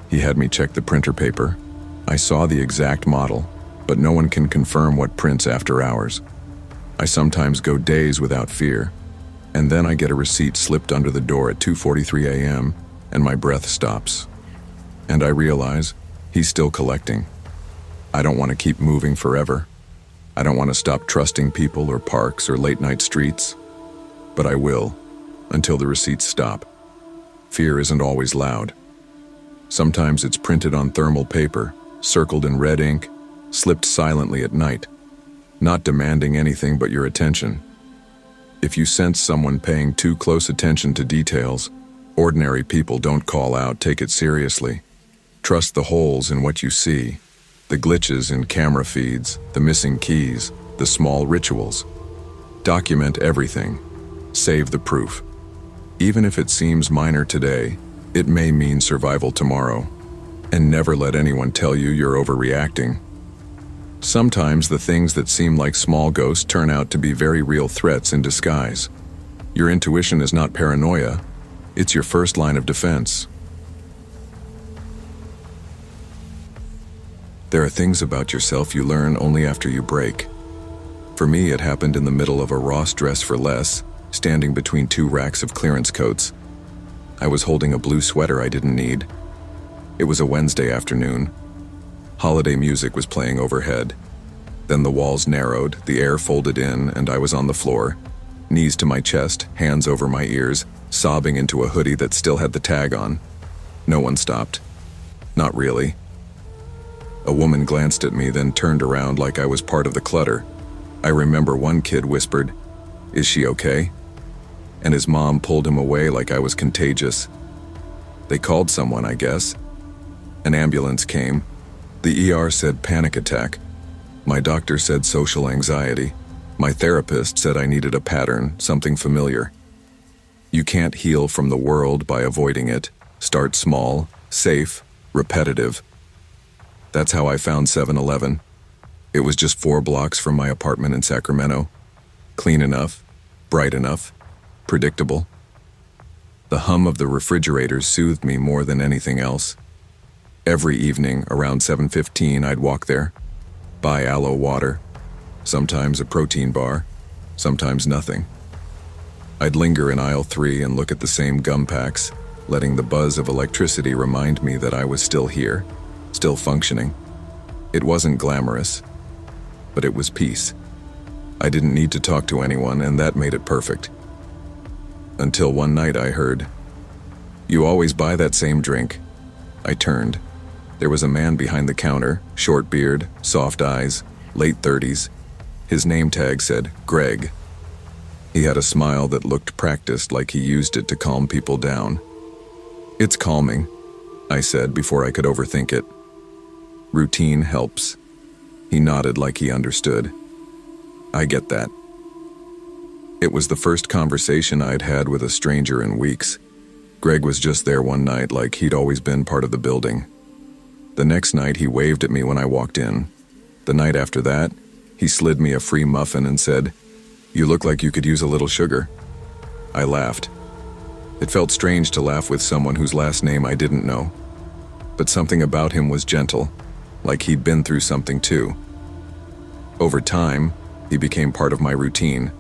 He had me check the printer paper. I saw the exact model, but no one can confirm what prints after hours. I sometimes go days without fear, and then I get a receipt slipped under the door at 2:43 a.m., and my breath stops. And I realize he's still collecting. I don't want to keep moving forever. I don't want to stop trusting people or parks or late-night streets. But I will, until the receipts stop. Fear isn't always loud. Sometimes it's printed on thermal paper, circled in red ink, slipped silently at night, not demanding anything but your attention. If you sense someone paying too close attention to details, ordinary people don't call out, take it seriously. Trust the holes in what you see, the glitches in camera feeds, the missing keys, the small rituals. Document everything. Save the proof. Even if it seems minor today, it may mean survival tomorrow. And never let anyone tell you you're overreacting. Sometimes the things that seem like small ghosts turn out to be very real threats in disguise. Your intuition is not paranoia. It's your first line of defense. There are things about yourself you learn only after you break. For me, it happened in the middle of a Ross dress for less, standing between 2 racks of clearance coats. I was holding a blue sweater I didn't need. It was a Wednesday afternoon. Holiday music was playing overhead. Then the walls narrowed, the air folded in, and I was on the floor, knees to my chest, hands over my ears, sobbing into a hoodie that still had the tag on. No one stopped. Not really. A woman glanced at me, then turned around like I was part of the clutter. I remember one kid whispered, "Is she okay?" And his mom pulled him away like I was contagious. They called someone, I guess. An ambulance came. The ER said panic attack. My doctor said social anxiety. My therapist said I needed a pattern, something familiar. You can't heal from the world by avoiding it. Start small, safe, repetitive. That's how I found 7-Eleven. It was just 4 blocks from my apartment in Sacramento. Clean enough, bright enough, predictable. The hum of the refrigerators soothed me more than anything else. Every evening around 7:15 I'd walk there, buy aloe water, sometimes a protein bar, sometimes nothing. I'd linger in aisle 3 and look at the same gum packs, letting the buzz of electricity remind me that I was still here, still functioning. It wasn't glamorous, but it was peace. I didn't need to talk to anyone, and that made it perfect. Until one night I heard, "You always buy that same drink." I turned. There was a man behind the counter, short beard, soft eyes, late 30s. His name tag said Greg. He had a smile that looked practiced, like he used it to calm people down. "It's calming," I said before I could overthink it. "Routine helps." He nodded like he understood. "I get that." It was the first conversation I'd had with a stranger in weeks. Greg was just there one night, like he'd always been part of the building. The next night he waved at me when I walked in. The night after that, he slid me a free muffin and said, "You look like you could use a little sugar." I laughed. It felt strange to laugh with someone whose last name I didn't know. But something about him was gentle, like he'd been through something too. Over time, he became part of my routine.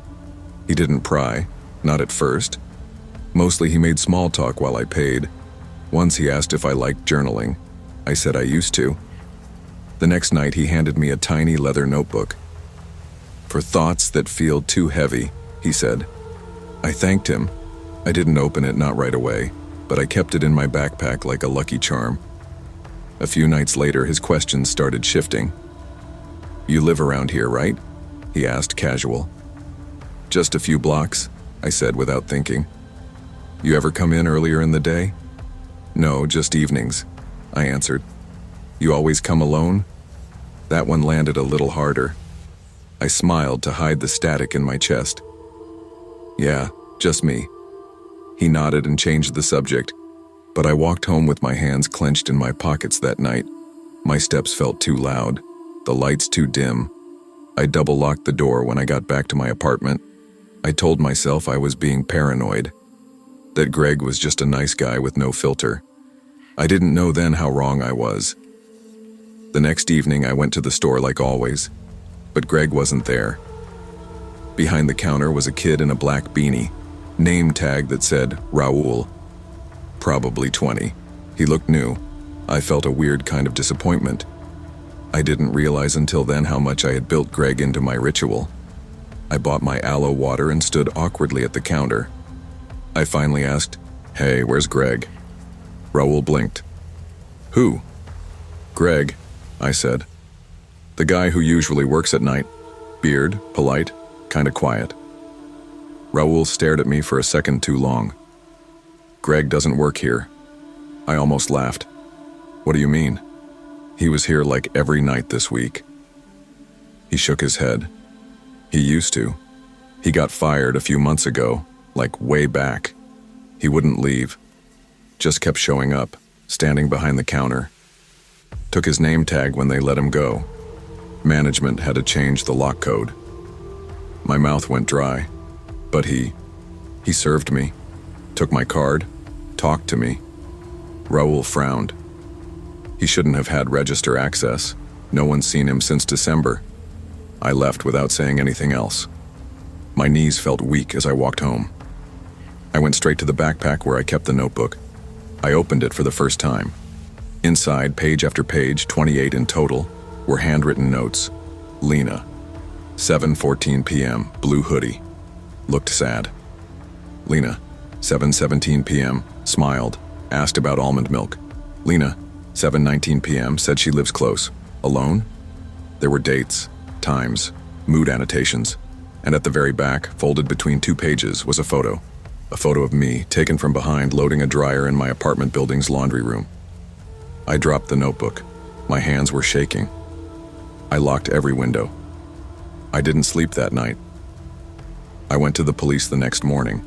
He didn't pry, not at first. Mostly he made small talk while I paid. Once he asked if I liked journaling. I said I used to. The next night he handed me a tiny leather notebook. "For thoughts that feel too heavy," he said. I thanked him. I didn't open it, not right away, but I kept it in my backpack like a lucky charm. A few nights later his questions started shifting. "You live around here, right?" he asked, casual. "Just a few blocks," I said without thinking. "You ever come in earlier in the day?" "No, just evenings," I answered. "You always come alone?" That one landed a little harder. I smiled to hide the static in my chest. "Yeah, just me." He nodded and changed the subject, but I walked home with my hands clenched in my pockets that night. My steps felt too loud, the lights too dim. I double-locked the door when I got back to my apartment. I told myself I was being paranoid, that Greg was just a nice guy with no filter. I didn't know then how wrong I was. The next evening I went to the store like always, but Greg wasn't there. Behind the counter was a kid in a black beanie, name tag that said Raul. Probably 20. He looked new. I felt a weird kind of disappointment. I didn't realize until then how much I had built Greg into my ritual. I bought my aloe water and stood awkwardly at the counter. I finally asked, "Hey, where's Greg?" Raul blinked. "Who?" "Greg," I said. "The guy who usually works at night. Beard, polite, kinda quiet." Raul stared at me for a second too long. "Greg doesn't work here." I almost laughed. "What do you mean?" "He was here like every night this week." He shook his head. "He used to. He got fired a few months ago, like way back. He wouldn't leave. Just kept showing up, standing behind the counter. Took his name tag when they let him go. Management had to change the lock code." My mouth went dry, but he served me, took my card, talked to me. Raul frowned. He shouldn't have had register access. No one's seen him since December. I left without saying anything else. My knees felt weak as I walked home. I went straight to the backpack where I kept the notebook. I opened it for the first time. Inside, page after page, 28 in total, were handwritten notes. Lena, 7:14 p.m., blue hoodie. Looked sad. Lena, 7:17 p.m., smiled, asked about almond milk. Lena, 7:19 p.m., said she lives close. Alone? There were dates, times, mood annotations, and at the very back, folded between 2 pages, was a photo. A photo of me, taken from behind, loading a dryer in my apartment building's laundry room. I dropped the notebook. My hands were shaking. I locked every window. I didn't sleep that night. I went to the police the next morning.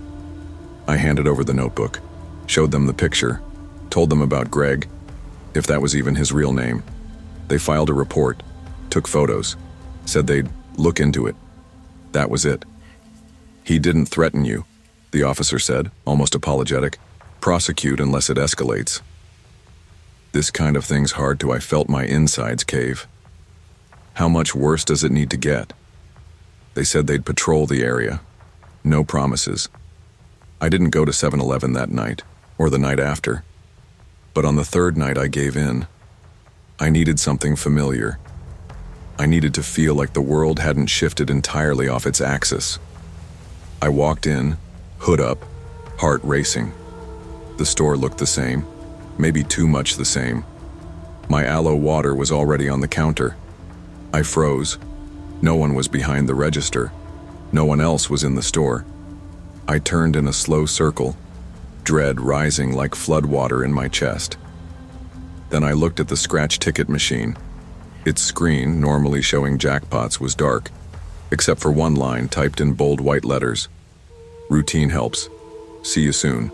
I handed over the notebook, showed them the picture, told them about Greg, if that was even his real name. They filed a report, took photos, said they'd look into it. That was it. He didn't threaten you, the officer said, almost apologetic. Prosecute unless it escalates. This kind of thing's hard to. I felt my insides cave. How much worse does it need to get? They said they'd patrol the area. No promises. I didn't go to 7-Eleven that night, or the night after. But on the third night I gave in. I needed something familiar. I needed to feel like the world hadn't shifted entirely off its axis. I walked in, hood up, heart racing. The store looked the same, maybe too much the same. My aloe water was already on the counter. I froze. No one was behind the register. No one else was in the store. I turned in a slow circle, dread rising like floodwater in my chest. Then I looked at the scratch ticket machine. Its screen, normally showing jackpots, was dark, except for one line typed in bold white letters. Routine helps. See you soon.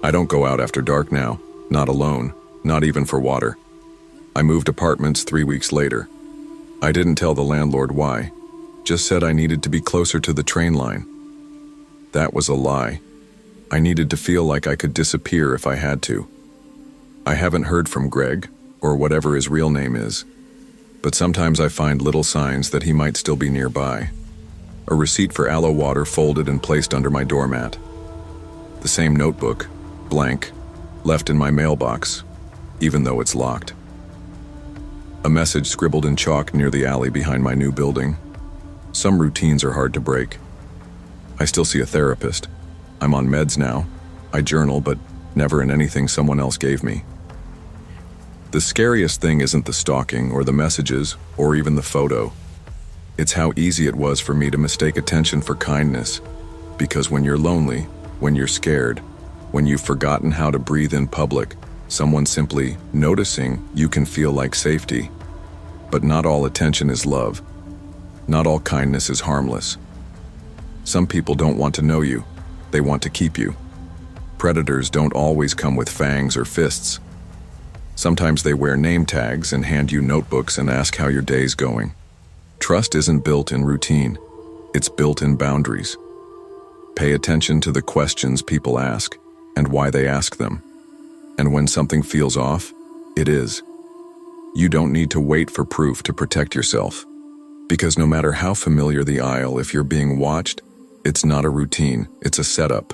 I don't go out after dark now, not alone, not even for water. I moved apartments 3 weeks later. I didn't tell the landlord why, just said I needed to be closer to the train line. That was a lie. I needed to feel like I could disappear if I had to. I haven't heard from Greg, or whatever his real name is, but sometimes I find little signs that he might still be nearby. A receipt for aloe water folded and placed under my doormat. The same notebook, blank, left in my mailbox, even though it's locked. A message scribbled in chalk near the alley behind my new building. Some routines are hard to break. I still see a therapist. I'm on meds now. I journal, but never in anything someone else gave me. The scariest thing isn't the stalking or the messages or even the photo. It's how easy it was for me to mistake attention for kindness. Because when you're lonely, when you're scared, when you've forgotten how to breathe in public, someone simply noticing you can feel like safety. But not all attention is love. Not all kindness is harmless. Some people don't want to know you. They want to keep you. Predators don't always come with fangs or fists. Sometimes they wear name tags and hand you notebooks and ask how your day's going. Trust isn't built in routine. It's built in boundaries. Pay attention to the questions people ask and why they ask them. And when something feels off, it is. You don't need to wait for proof to protect yourself. Because no matter how familiar the aisle, if you're being watched, it's not a routine, it's a setup.